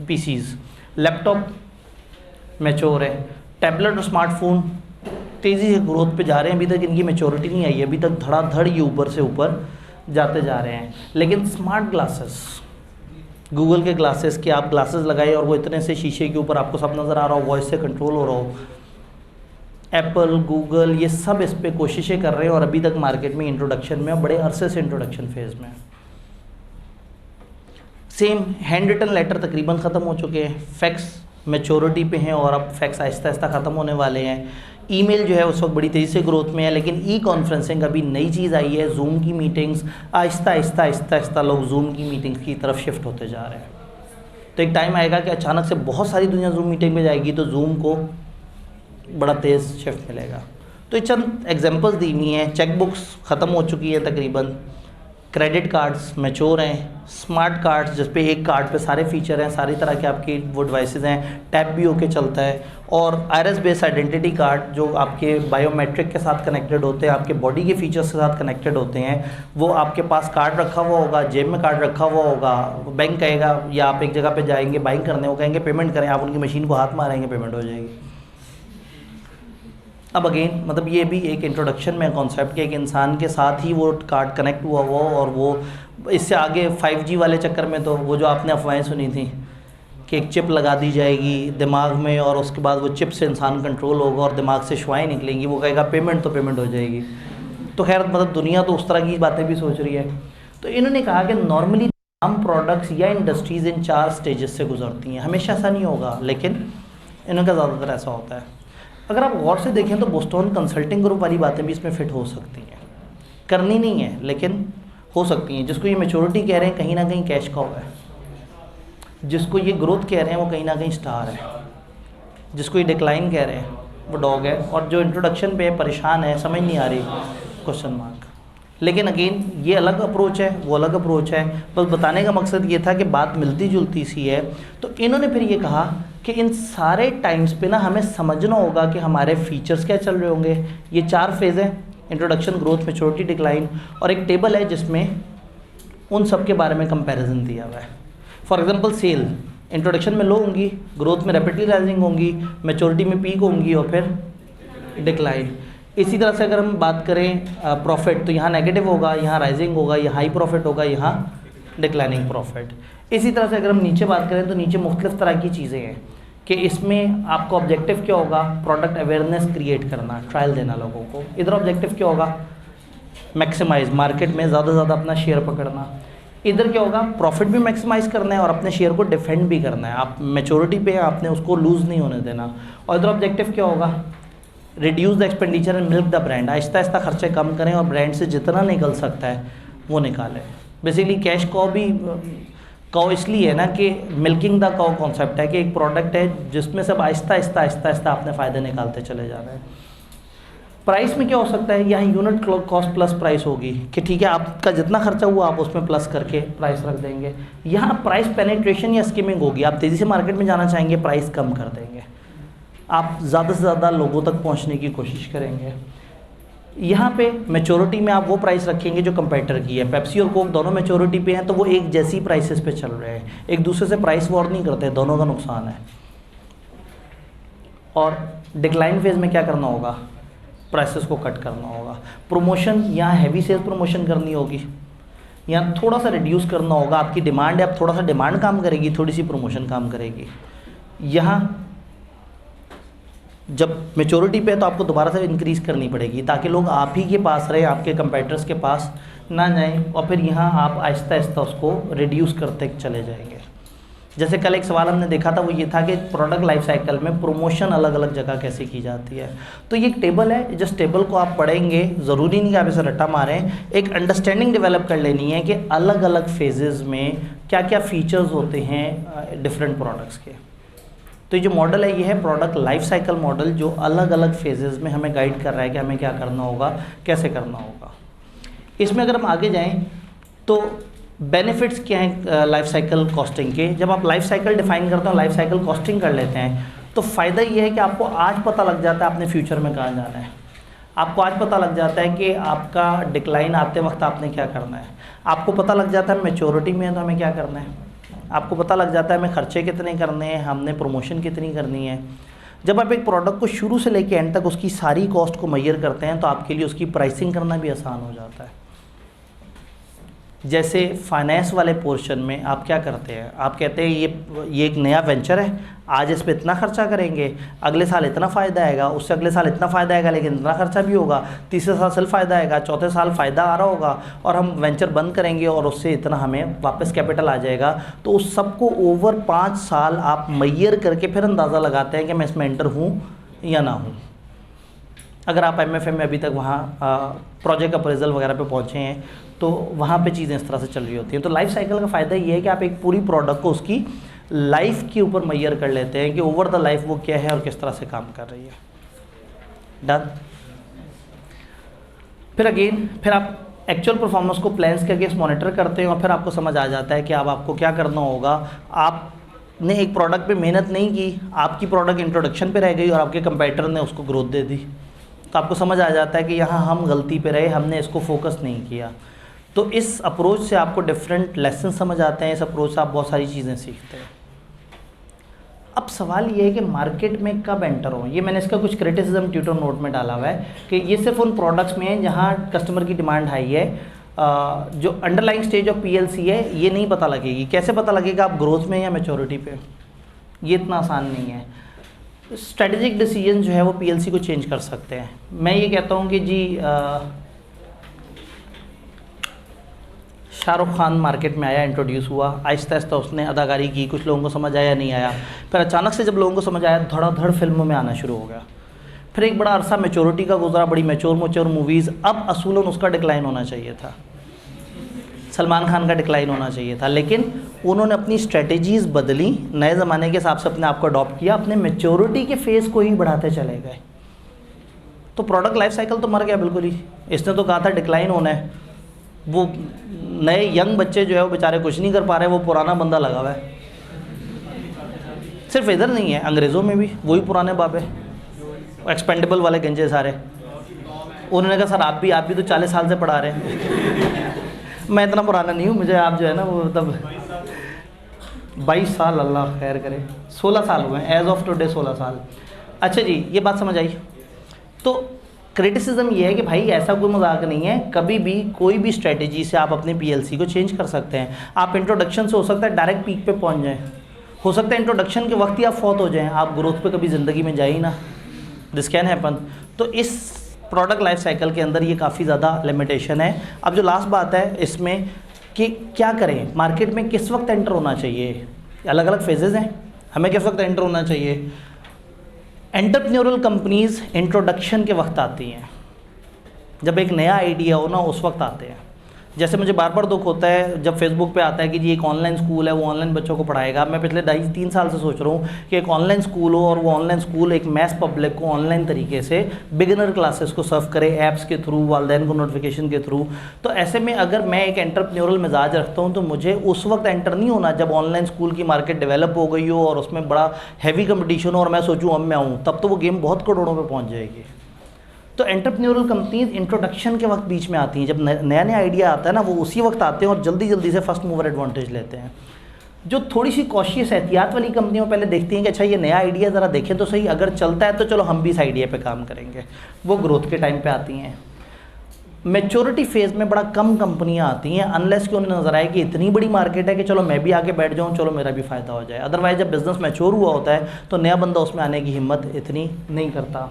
पीसीज, लैपटॉप मैच्योर है, टैबलेट और स्मार्टफोन तेज़ी से ग्रोथ पे जा रहे हैं, अभी तक इनकी मैच्योरिटी नहीं आई है, अभी तक धड़ाधड़ ये ऊपर से ऊपर जाते जा रहे हैं। लेकिन स्मार्ट ग्लासेस, गूगल के ग्लासेस कि आप ग्लासेस लगाए और वो इतने से शीशे के ऊपर आपको सब नज़र आ रहा हो, वॉइस से कंट्रोल हो रहा हो, एप्पल, गूगल ये सब इस पे कोशिशें कर रहे हैं और अभी तक मार्केट में इंट्रोडक्शन में, बड़े अरसे से इंट्रोडक्शन फेज़ में। सेम हैंड रिटन लेटर तकरीबन ख़त्म हो चुके हैं, फैक्स मैच्योरिटी पे हैं और अब फैक्स आहिस्ता आहिस्ता ख़त्म होने वाले हैं। ईमेल जो है उस वक्त बड़ी तेज़ी से ग्रोथ में है, लेकिन ई कॉन्फ्रेंसिंग अभी नई चीज़ आई है, जूम की मीटिंग्स, आहिस्ता आहिस्ता आहिस्ता आहिस्ता लोग जूम की मीटिंग्स की तरफ शिफ्ट होते जा रहे हैं। तो एक टाइम आएगा कि अचानक से बहुत सारी दुनिया जूम मीटिंग में जाएगी तो जूम को बड़ा तेज़ शिफ्ट मिलेगा। तो ये चंद एग्जांपल्स दी हुई हैं। चेकबुक्स ख़त्म हो चुकी है तकरीबन, क्रेडिट कार्ड्स मैच्योर हैं, स्मार्ट कार्ड्स जिस पे एक कार्ड पे सारे फीचर हैं, सारी तरह के आपकी वो डिवाइसेस हैं, टैप भी होके चलता है, और आईरिस बेस्ड आइडेंटिटी कार्ड जो आपके बायोमेट्रिक के साथ कनेक्टेड होते हैं, आपके बॉडी के फीचर्स के साथ कनेक्टेड होते हैं। वो आपके पास कार्ड रखा हुआ होगा, जेब में कार्ड रखा हुआ होगा, बैंक कहेगा या आप एक जगह पे जाएंगे बाइंग करने, वो कहेंगे पेमेंट करें, आप उनकी मशीन को हाथ मारेंगे, पेमेंट हो जाएगी। अब अगेन मतलब ये भी एक इंट्रोडक्शन में कॉन्सेप्ट कि एक इंसान के साथ ही वो कार्ड कनेक्ट हुआ हुआ और वो इससे आगे 5G वाले चक्कर में तो वो जो आपने अफवाहें सुनी थी कि एक चिप लगा दी जाएगी दिमाग में और उसके बाद वो चिप से इंसान कंट्रोल होगा और दिमाग से शुआएं निकलेंगी, वो कहेगा पेमेंट, तो पेमेंट हो जाएगी। तो खैर मतलब दुनिया तो उस तरह की बातें भी सोच रही है। तो इन्होंने कहा कि नॉर्मली तमाम प्रोडक्ट्स या इंडस्ट्रीज़ इन 4 स्टेजेस से गुजरती हैं। हमेशा ऐसा नहीं होगा, लेकिन इनका ज़्यादातर ऐसा होता है। अगर आप गौर से देखें तो बोस्टन कंसल्टिंग ग्रुप वाली बातें भी इसमें फिट हो सकती हैं, करनी नहीं है लेकिन हो सकती हैं। जिसको ये मैच्योरिटी कह रहे हैं कहीं ना कहीं कैश काउ है, जिसको ये ग्रोथ कह रहे हैं वो कहीं ना कहीं स्टार है, जिसको ये डिक्लाइन कह रहे हैं वो डॉग है, और जो इंट्रोडक्शन पे परेशान है, समझ नहीं आ रही, क्वेश्चन मार्क। लेकिन अगेन ये अलग अप्रोच है, वो अलग अप्रोच है। बस बताने का मकसद ये था कि बात मिलती जुलती सी है। तो इन्होंने फिर ये कहा कि इन सारे टाइम्स पे ना हमें समझना होगा कि हमारे फीचर्स क्या चल रहे होंगे। ये 4 फेज़ हैं, इंट्रोडक्शन, ग्रोथ, मैच्योरिटी, डिक्लाइन, और एक टेबल है जिसमें उन सब के बारे में कंपैरिजन दिया हुआ है। फॉर एग्जांपल सेल इंट्रोडक्शन में लो होंगी, ग्रोथ में रैपिडली राइजिंग होंगी, मैच्योरिटी में पीक होंगी और फिर डिक्लाइन। इसी तरह से अगर हम बात करें प्रॉफिट तो यहाँ नेगेटिव होगा, यहाँ राइजिंग होगा, यहाँ हाई प्रॉफिट होगा, यहाँ डिक्लाइनिंग प्रॉफिट। इसी तरह से अगर हम नीचे बात करें तो नीचे मुख्तलिफ तरह की चीज़ें हैं कि इसमें आपको ऑब्जेक्टिव क्या होगा, प्रोडक्ट अवेयरनेस क्रिएट करना, ट्रायल देना लोगों को। इधर ऑब्जेक्टिव क्या होगा, मैक्सिमाइज, मार्केट में ज़्यादा से ज़्यादा अपना शेयर पकड़ना। इधर क्या होगा, प्रॉफिट भी मैक्सिमाइज करना है और अपने शेयर को डिफेंड भी करना है। आप मैच्योरिटी पे आपने उसको लूज़ नहीं होने देना। और इधर ऑब्जेक्टिव क्या होगा, reduce the expenditure and milk the brand, Aahista Aahista खर्चे कम करें और ब्रांड से जितना निकल सकता है वो निकालें। बेसिकली कैश कॉ भी कॉ इसलिए है ना कि मिल्किंग द कॉ कॉन्सेप्ट है कि एक प्रोडक्ट है जिसमें सब आहिस्ता आहिस्ता आहिस्ता आहिस्ता अपने फ़ायदे निकालते चले जा रहे हैं। प्राइस में क्या हो सकता है, यहाँ यूनिट कॉस्ट प्लस प्राइस होगी कि ठीक है आपका जितना खर्चा हुआ आप उसमें प्लस करके प्राइस रख देंगे। यहाँ प्राइस पेनिट्रेशन या स्कीमिंग होगी, आप तेज़ी से मार्केट में जाना चाहेंगे, प्राइस कम कर देंगे, आप ज़्यादा से ज़्यादा लोगों तक पहुँचने की कोशिश करेंगे। यहाँ पे मैच्योरिटी में आप वो प्राइस रखेंगे जो कंपेटिटर की है। पेप्सी और कोक दोनों मैच्योरिटी पे हैं तो वो एक जैसी प्राइसेस पे चल रहे हैं, एक दूसरे से प्राइस वॉर नहीं करते, दोनों का नुकसान है। और डिक्लाइन फेज में क्या करना होगा, प्राइसेस को कट करना होगा। प्रमोशन, यहाँ हैवी सेल्स प्रमोशन करनी होगी, यहाँ थोड़ा सा रिड्यूस करना होगा। आपकी डिमांड है, आप थोड़ा सा डिमांड काम करेगी, थोड़ी सी प्रमोशन काम करेगी। यहाँ जब मैच्योरिटी पे तो आपको दोबारा से इंक्रीज़ करनी पड़ेगी ताकि लोग आप ही के पास रहे, आपके कंपेटिटर्स के पास ना जाएं, और फिर यहाँ आप आहिस्ता आहिस्ता उसको रिड्यूस करते चले जाएंगे। जैसे कल एक सवाल हमने देखा था, वो ये था कि प्रोडक्ट लाइफ साइकिल में प्रमोशन अलग अलग जगह कैसे की जाती है। तो ये एक टेबल है, जिस टेबल को आप पढ़ेंगे ज़रूरी नहीं कि आप इसे रट्टा मारें, एक अंडरस्टैंडिंग डेवलप कर लेनी है कि अलग अलग फेजेज़ में क्या क्या फ़ीचर्स होते हैं डिफरेंट प्रोडक्ट्स के। तो ये जो मॉडल है ये है प्रोडक्ट लाइफ साइकिल मॉडल, जो अलग अलग फेजेज़ में हमें गाइड कर रहा है कि हमें क्या करना होगा, कैसे करना होगा। इसमें अगर हम आगे जाएं तो बेनिफिट्स क्या हैं लाइफ साइकिल कॉस्टिंग के। जब आप लाइफ साइकिल डिफाइन करते हो, लाइफ साइकिल कॉस्टिंग कर लेते हैं, तो फ़ायदा ये है कि आपको आज पता लग जाता है आपने फ्यूचर में कहाँ जाना है। आपको आज पता लग जाता है कि आपका डिक्लाइन आते वक्त आपने क्या करना है। आपको पता लग जाता है मैच्योरिटी में है तो हमें क्या करना है। आपको पता लग जाता है हमें खर्चे कितने करने हैं, हमने प्रमोशन कितनी करनी है। जब आप एक प्रोडक्ट को शुरू से लेकर एंड तक उसकी सारी कॉस्ट को मेजर करते हैं तो आपके लिए उसकी प्राइसिंग करना भी आसान हो जाता है। जैसे फाइनेंस वाले पोर्शन में आप क्या करते हैं, आप कहते हैं ये एक नया वेंचर है, आज इस पर इतना खर्चा करेंगे, अगले साल इतना फ़ायदा आएगा, उससे अगले साल इतना फ़ायदा आएगा लेकिन इतना खर्चा भी होगा, तीसरे साल सिर्फ फ़ायदा आएगा, चौथे साल फ़ायदा आ रहा होगा और हम वेंचर बंद करेंगे और उससे इतना हमें वापस कैपिटल आ जाएगा। तो उस सबको ओवर 5 साल आप मेजर करके फिर अंदाज़ा लगाते हैं कि मैं इसमें एंटर हूँ या ना हूँ। अगर आप MFA में अभी तक वहाँ प्रोजेक्ट अप्रेजल वगैरह पे पहुँचे हैं तो वहाँ पे चीज़ें इस तरह से चल रही होती हैं। तो लाइफ साइकिल का फ़ायदा ये है कि आप एक पूरी प्रोडक्ट को उसकी लाइफ के ऊपर मेजर कर लेते हैं कि ओवर द लाइफ वो क्या है और किस तरह से काम कर रही है। डन। फिर आप एक्चुअल परफॉर्मेंस को प्लान्स के अगेंस्ट मॉनिटर करते हैं और फिर आपको समझ आ जाता है कि अब आपको क्या करना होगा। आपने एक प्रोडक्ट पे मेहनत नहीं की, आपकी प्रोडक्ट इंट्रोडक्शन पे रह गई और आपके कंपेटिटर ने उसको ग्रोथ दे दी, तो आपको समझ आ जाता है कि यहाँ हम गलती पे रहे, हमने इसको फोकस नहीं किया। तो इस अप्रोच से आपको डिफरेंट लेसन समझ आते हैं, इस अप्रोच से आप बहुत सारी चीज़ें सीखते हैं। अब सवाल ये है कि मार्केट में कब एंटर हो। ये मैंने इसका कुछ क्रिटिसिज्म ट्यूटर नोट में डाला हुआ है कि ये सिर्फ उन प्रोडक्ट्स में है जहाँ कस्टमर की डिमांड हाई है। जो अंडरलाइंग स्टेज ऑफ PLC है ये नहीं पता लगेगी। कैसे पता लगेगा आप ग्रोथ में या मैच्योरिटी पे, ये इतना आसान नहीं है। स्ट्रेटेजिक डिसीजन जो है वो PLC को चेंज कर सकते हैं। मैं ये कहता हूँ कि जी शाहरुख खान मार्केट में आया, इंट्रोड्यूस हुआ, आहिस्ता आहिस्ता उसने अदाकारी की, कुछ लोगों को समझ आया नहीं आया, फिर अचानक से जब लोगों को समझ आया धड़ाधड़ फिल्मों में आना शुरू हो गया। फिर एक बड़ा अरसा मैच्योरिटी का गुजरा, बड़ी मैच्योर मूवीज़। अब असूलन उसका डिक्लाइन होना चाहिए था, सलमान खान का डिक्लाइन होना चाहिए था, लेकिन उन्होंने अपनी स्ट्रेटजीज़ बदली, नए ज़माने के हिसाब से अपने आप को अडॉप्ट किया, अपने मैच्योरिटी के फेज़ को ही बढ़ाते चले गए। तो प्रोडक्ट लाइफ साइकिल तो मर गया बिल्कुल ही। इसने तो कहा था डिक्लाइन होना है, वो नए यंग बच्चे जो है वो बेचारे कुछ नहीं कर पा रहे, वो पुराना बंदा लगा हुआ है। सिर्फ इधर नहीं है, अंग्रेज़ों में भी वही पुराने बाबे, एक्सपेंडेबल वाले गंजे सारे। उन्होंने कहा सर आप भी तो 40 साल से पढ़ा रहे हैं। मैं इतना पुराना नहीं हूँ, मुझे आप जो है ना वो तब 22 साल, अल्लाह खैर करे, 16 साल हुए एज ऑफ टुडे 16 साल। अच्छा जी, ये बात समझ आई। तो क्रिटिसिज्म ये है कि भाई ऐसा कोई मजाक नहीं है, कभी भी कोई भी स्ट्रेटेजी से आप अपने PLC को चेंज कर सकते हैं। आप इंट्रोडक्शन से हो सकता है डायरेक्ट पीक पे पहुंच जाएं, हो सकता है इंट्रोडक्शन के वक्त ही आप फौत हो जाएं, आप ग्रोथ पे कभी ज़िंदगी में जाए ही ना, दिस कैन हैपन। तो इस प्रोडक्ट लाइफ साइकिल के अंदर ये काफ़ी ज़्यादा लिमिटेशन है। अब जो लास्ट बात है इसमें कि क्या करें, मार्केट में किस वक्त एंटर होना चाहिए, अलग अलग फेजेज़ हैं, हमें किस वक्त एंटर होना चाहिए। एंटरप्रेन्योरल कंपनीज़ इंट्रोडक्शन के वक्त आती हैं, जब एक नया आइडिया हो ना उस वक्त आते हैं। जैसे मुझे बार बार दुख होता है जब फेसबुक पे आता है कि जी एक ऑनलाइन स्कूल है, वो ऑनलाइन बच्चों को पढ़ाएगा। मैं पिछले 2.5-3 साल से सोच रहा हूँ कि एक ऑनलाइन स्कूल हो और वो ऑनलाइन स्कूल एक मैस पब्लिक को ऑनलाइन तरीके से बिगिनर क्लासेस को सर्व करे, ऐप्स के थ्रू, वालदैन को नोटिफिकेशन के थ्रू। तो ऐसे में अगर मैं एक एंटरप्रेन्योरल मिजाज रखता हूँ तो मुझे उस वक्त एंटर नहीं होना जब ऑनलाइन स्कूल की मार्केट डेवलप हो गई हो और उसमें बड़ा हैवी कंपटीशन हो और मैं सोचूँ अब मैं आऊँ, तब तो वो गेम बहुत करोड़ों पर पहुँच जाएगी। तो एंटरप्रेन्योरल कंपनीज इंट्रोडक्शन के वक्त बीच में आती हैं, जब नया नया आइडिया आता है ना वो उसी वक्त आते हैं और जल्दी जल्दी से फर्स्ट मूवर एडवांटेज लेते हैं। जो थोड़ी सी कॉशियस एहतियात वाली कंपनियों पहले देखती हैं कि अच्छा ये नया आइडिया ज़रा देखें तो सही, अगर चलता है तो चलो हम भी इस आइडिया पे काम करेंगे, वो ग्रोथ के टाइम पे आती हैं। मैच्योरिटी फेज़ में बड़ा कम कंपनियां आती हैं अनलेस कि उन्हें नज़र आए कि इतनी बड़ी मार्केट है कि चलो मैं भी आके बैठ जाऊँ, चलो मेरा भी फ़ायदा हो जाए। अदरवाइज़ जब बिज़नेस मैच्योर हुआ होता है तो नया बंदा उसमें आने की हिम्मत इतनी नहीं करता।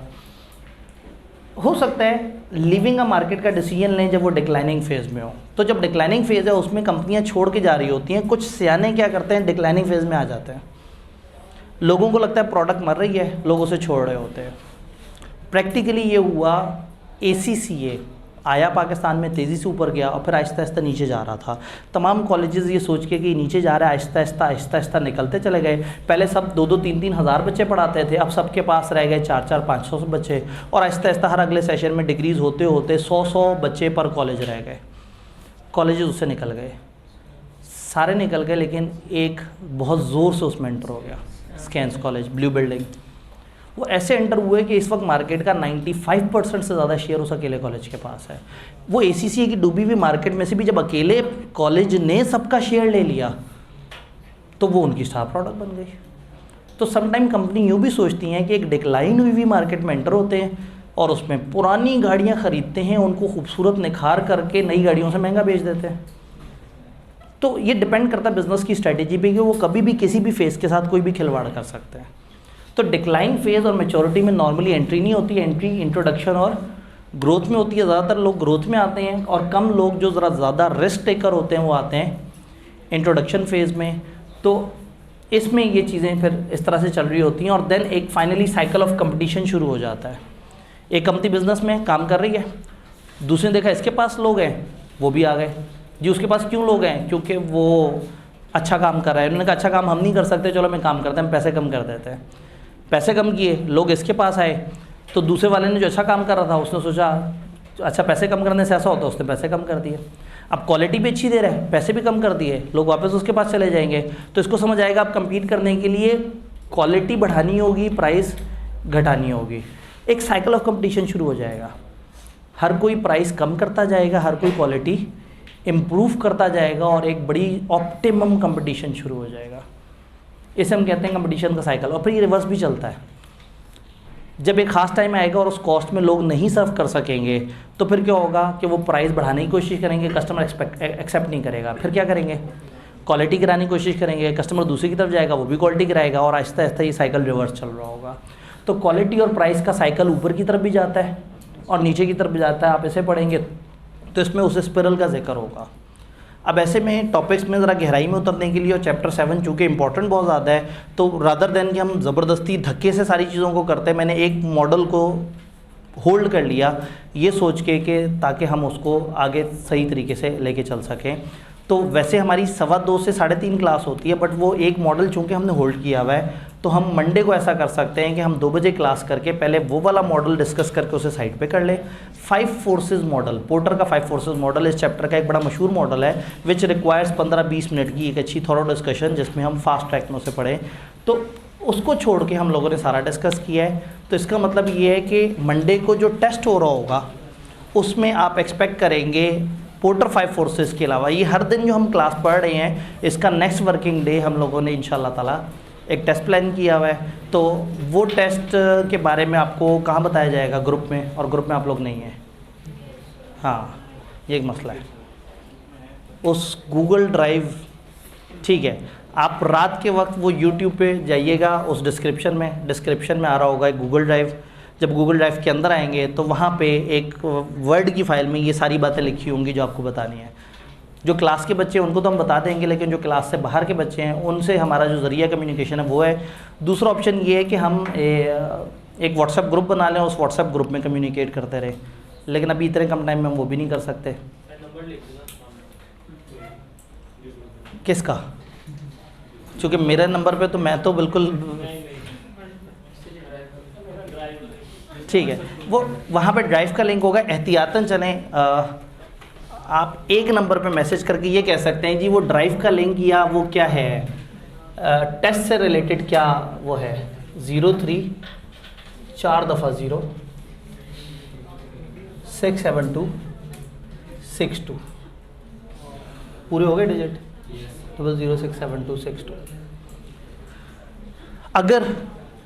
हो सकता है लिविंग अ मार्केट का डिसीजन लें जब वो डिक्लाइनिंग फेज़ में हो। तो जब डिक्लाइनिंग फेज़ है उसमें कंपनियां छोड़ के जा रही होती हैं, कुछ सियाने क्या करते हैं डिक्लाइनिंग फेज़ में आ जाते हैं, लोगों को लगता है प्रोडक्ट मर रही है, लोग उसे छोड़ रहे होते हैं। प्रैक्टिकली ये हुआ, ACCA आया पाकिस्तान में, तेज़ी से ऊपर गया और फिर आहिस्ता आहिस्ता नीचे जा रहा था। तमाम कॉलेजेस ये सोच के कि नीचे जा रहा है, आहिस्ता आहिस्ता निकलते चले गए। पहले सब 2-2, 3-3 हज़ार बच्चे पढ़ाते थे, अब सबके पास रह गए 4-4, 500 बच्चे और आहिस्ता आहिस्ता हर अगले सेशन में डिक्रीज़ होते होते 100-100 बच्चे पर कॉलेज रह गए। कॉलेजेस उससे निकल गए, सारे निकल गए, लेकिन एक बहुत ज़ोर से उसमें एंटर हो गया, स्कैंस कॉलेज, ब्लू बिल्डिंग। वो ऐसे एंटर हुए कि इस वक्त मार्केट का 95% से ज़्यादा शेयर उस अकेले कॉलेज के पास है। वो ACCA की डूबी हुई मार्केट में से भी जब अकेले कॉलेज ने सबका शेयर ले लिया तो वो उनकी स्टार प्रोडक्ट बन गई। तो समटाइम कंपनी यूँ भी सोचती हैं कि एक डिक्लाइन हुई हुई मार्केट में एंटर होते हैं और उसमें पुरानी गाड़ियाँ ख़रीदते हैं, उनको खूबसूरत निखार करके नई गाड़ियों से महंगा बेच देते हैं। तो ये डिपेंड करता है बिज़नेस की स्ट्रैटेजी पे कि वो कभी भी किसी भी फेज़ के साथ कोई भी खिलवाड़ कर सकते हैं। तो डिक्लाइन फेज़ और मैच्योरिटी में नॉर्मली एंट्री नहीं होती है, एंट्री इंट्रोडक्शन और ग्रोथ में होती है। ज़्यादातर लोग ग्रोथ में आते हैं और कम लोग जो ज़रा ज़्यादा रिस्क टेकर होते हैं वो आते हैं इंट्रोडक्शन फेज़ में। तो इसमें ये चीज़ें फिर इस तरह से चल रही होती हैं और देन एक फाइनली साइकिल ऑफ कंपटीशन शुरू हो जाता है। एक कंपनी बिज़नेस में काम कर रही है, दूसरे ने देखा इसके पास लोग हैं, वो भी आ गए जी। उसके पास क्यों लोग हैं? क्योंकि वो अच्छा काम कर रहा है। उन्होंने कहा अच्छा काम हम नहीं कर सकते, चलो मैं काम करते हैं, हम पैसे कम कर देते हैं। पैसे कम किए, लोग इसके पास आए, तो दूसरे वाले ने जो अच्छा काम कर रहा था उसने सोचा अच्छा पैसे कम करने से ऐसा होता है, उसने पैसे कम कर दिए। अब क्वालिटी भी अच्छी दे रहा है, पैसे भी कम कर दिए, लोग वापस उसके पास चले जाएंगे। तो इसको समझ आएगा आप कंपीट करने के लिए क्वालिटी बढ़ानी होगी, प्राइस घटानी होगी। एक साइकिल ऑफ कंपटीशन शुरू हो जाएगा, हर कोई प्राइस कम करता जाएगा, हर कोई क्वालिटी इम्प्रूव करता जाएगा और एक बड़ी ऑप्टिमम कंपटीशन शुरू हो जाएगा। इसे हम कहते हैं कंपटीशन का साइकिल। और फिर ये रिवर्स भी चलता है, जब एक ख़ास टाइम आएगा और उस कॉस्ट में लोग नहीं सर्व कर सकेंगे तो फिर क्या होगा कि वो प्राइस बढ़ाने की कोशिश करेंगे, कस्टमर एक्सेप्ट नहीं करेगा, फिर क्या करेंगे? क्वालिटी गिराने की कोशिश करेंगे, कस्टमर दूसरी की तरफ जाएगा, वो भी क्वालिटी गिराएगा और आहिस्ता आहिस्ता ये साइकिल रिवर्स चल रहा होगा। तो क्वालिटी और प्राइस का साइकिल ऊपर की तरफ भी जाता है और नीचे की तरफ भी जाता है। आप इसे पढ़ेंगे तो इसमें उस स्पिरल का जिक्र होगा। अब ऐसे में टॉपिक्स में ज़रा गहराई में उतरने के लिए और चैप्टर 7 चूँकि इंपॉर्टेंट बहुत ज़्यादा है, तो रादर देन कि हम ज़बरदस्ती धक्के से सारी चीज़ों को करते हैं, मैंने एक मॉडल को होल्ड कर लिया ये सोच के कि ताकि हम उसको आगे सही तरीके से लेके चल सकें। तो वैसे हमारी 2:15 से 3:30 क्लास होती है, बट वो एक मॉडल चूँकि हमने होल्ड किया हुआ है तो हम मंडे को ऐसा कर सकते हैं कि हम 2 बजे क्लास करके पहले वो वाला मॉडल डिस्कस करके उसे साइड पे कर लें। 5 फोर्सेस मॉडल, पोर्टर का 5 फोर्सेस मॉडल इस चैप्टर का एक बड़ा मशहूर मॉडल है विच रिक्वायर्स 15-20 मिनट की एक अच्छी थॉरो डिस्कशन जिसमें हम फास्ट ट्रैक में उसे पढ़ें। तो उसको छोड़ के हम लोगों ने सारा डिस्कस किया है। तो इसका मतलब ये है कि मंडे को जो टेस्ट हो रहा होगा उसमें आप एक्सपेक्ट करेंगे पोर्टर 5 फोर्सेस के अलावा ये हर दिन जो हम क्लास पढ़ रहे हैं इसका नेक्स्ट वर्किंग डे हम लोगों ने इंशाल्लाह ताला एक टेस्ट प्लान किया हुआ है। तो वो टेस्ट के बारे में आपको कहाँ बताया जाएगा? ग्रुप में, और ग्रुप में आप लोग नहीं हैं। हाँ, ये एक मसला है। उस गूगल ड्राइव, ठीक है, आप रात के वक्त वो यूट्यूब पे जाइएगा, उस डिस्क्रिप्शन में आ रहा होगा एक गूगल ड्राइव। जब गूगल ड्राइव के अंदर आएंगे तो वहाँ पे एक वर्ड की फ़ाइल में ये सारी बातें लिखी होंगी जो आपको बतानी है। जो क्लास के बच्चे हैं उनको तो हम बता देंगे, लेकिन जो क्लास से बाहर के बच्चे हैं उनसे हमारा जो ज़रिया कम्युनिकेशन है वो है। दूसरा ऑप्शन ये है कि हम एक व्हाट्सएप ग्रुप बना लें, उस व्हाट्सएप ग्रुप में कम्युनिकेट करते रहें, लेकिन अभी इतने कम टाइम में हम वो भी नहीं कर सकते। किसका? क्योंकि मेरे नंबर पे तो मैं तो बिल्कुल ठीक है, वो वहाँ पे ड्राइव का लिंक होगा, एहतियातन चलें। आप एक नंबर पे मैसेज करके ये कह सकते हैं जी वो ड्राइव का लिंक या वो क्या है, टेस्ट से रिलेटेड क्या वो है, 03 4 दफ़ा 0 672 62 पूरे हो गए डिजिट, तो बस 067262।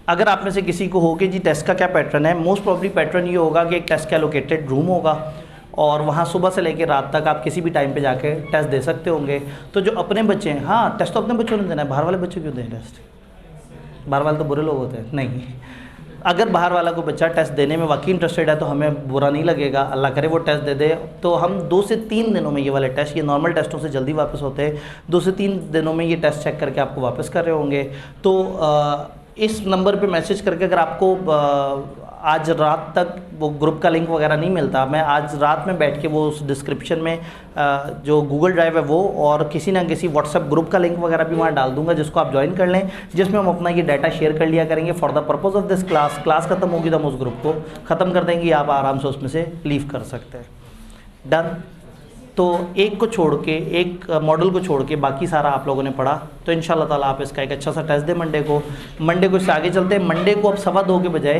अगर आप में से किसी को हो कि जी टेस्ट का क्या पैटर्न है, मोस्ट प्रॉब्ली पैटर्न ये होगा कि एक टेस्ट का एलोकेटेड रूम होगा और वहाँ सुबह से लेकर रात तक आप किसी भी टाइम पे जाके टेस्ट दे सकते होंगे। तो जो अपने बच्चे हैं, हाँ टेस्ट तो अपने बच्चों ने देना है, बाहर वाले बच्चे क्यों दें टेस्ट? बाहर वाले तो बुरे लोग होते हैं। नहीं, अगर बाहर वाला कोई बच्चा टेस्ट देने में वाकई इंटरेस्टेड है तो हमें बुरा नहीं लगेगा, अल्लाह करे वो टेस्ट दे दे। तो हम 2 से 3 दिनों में ये वाले टेस्ट, ये नॉर्मल टेस्टों से जल्दी वापस होते हैं, 2 से 3 दिनों में ये टेस्ट चेक करके आपको वापस कर रहे होंगे। तो इस नंबर पे मैसेज करके अगर आपको आज रात तक वो ग्रुप का लिंक वगैरह नहीं मिलता, मैं आज रात में बैठ के वो उस डिस्क्रिप्शन में जो गूगल ड्राइव है वो और किसी ना किसी व्हाट्सएप ग्रुप का लिंक वगैरह भी वहाँ डाल दूंगा जिसको आप ज्वाइन कर लें, जिसमें हम अपना ये डाटा शेयर कर लिया करेंगे for the purpose of this class. Class ख़त्म होगी तो हम उस ग्रुप को ख़त्म कर देंगे, आप आराम से उसमें से लीव कर सकते हैं। डन? तो एक को छोड़ के, एक मॉडल को छोड़ के बाकी सारा आप लोगों ने पढ़ा, तो इंशाल्लाह ताला आप इसका एक अच्छा सा टेस्ट दें मंडे को इससे आगे चलते हैं। मंडे को अब 2:15 के बजाय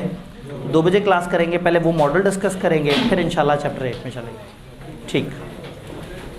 2 बजे क्लास करेंगे, पहले वो मॉडल डिस्कस करेंगे, फिर इंशाल्लाह चैप्टर 8 में चलेंगे। ठीक।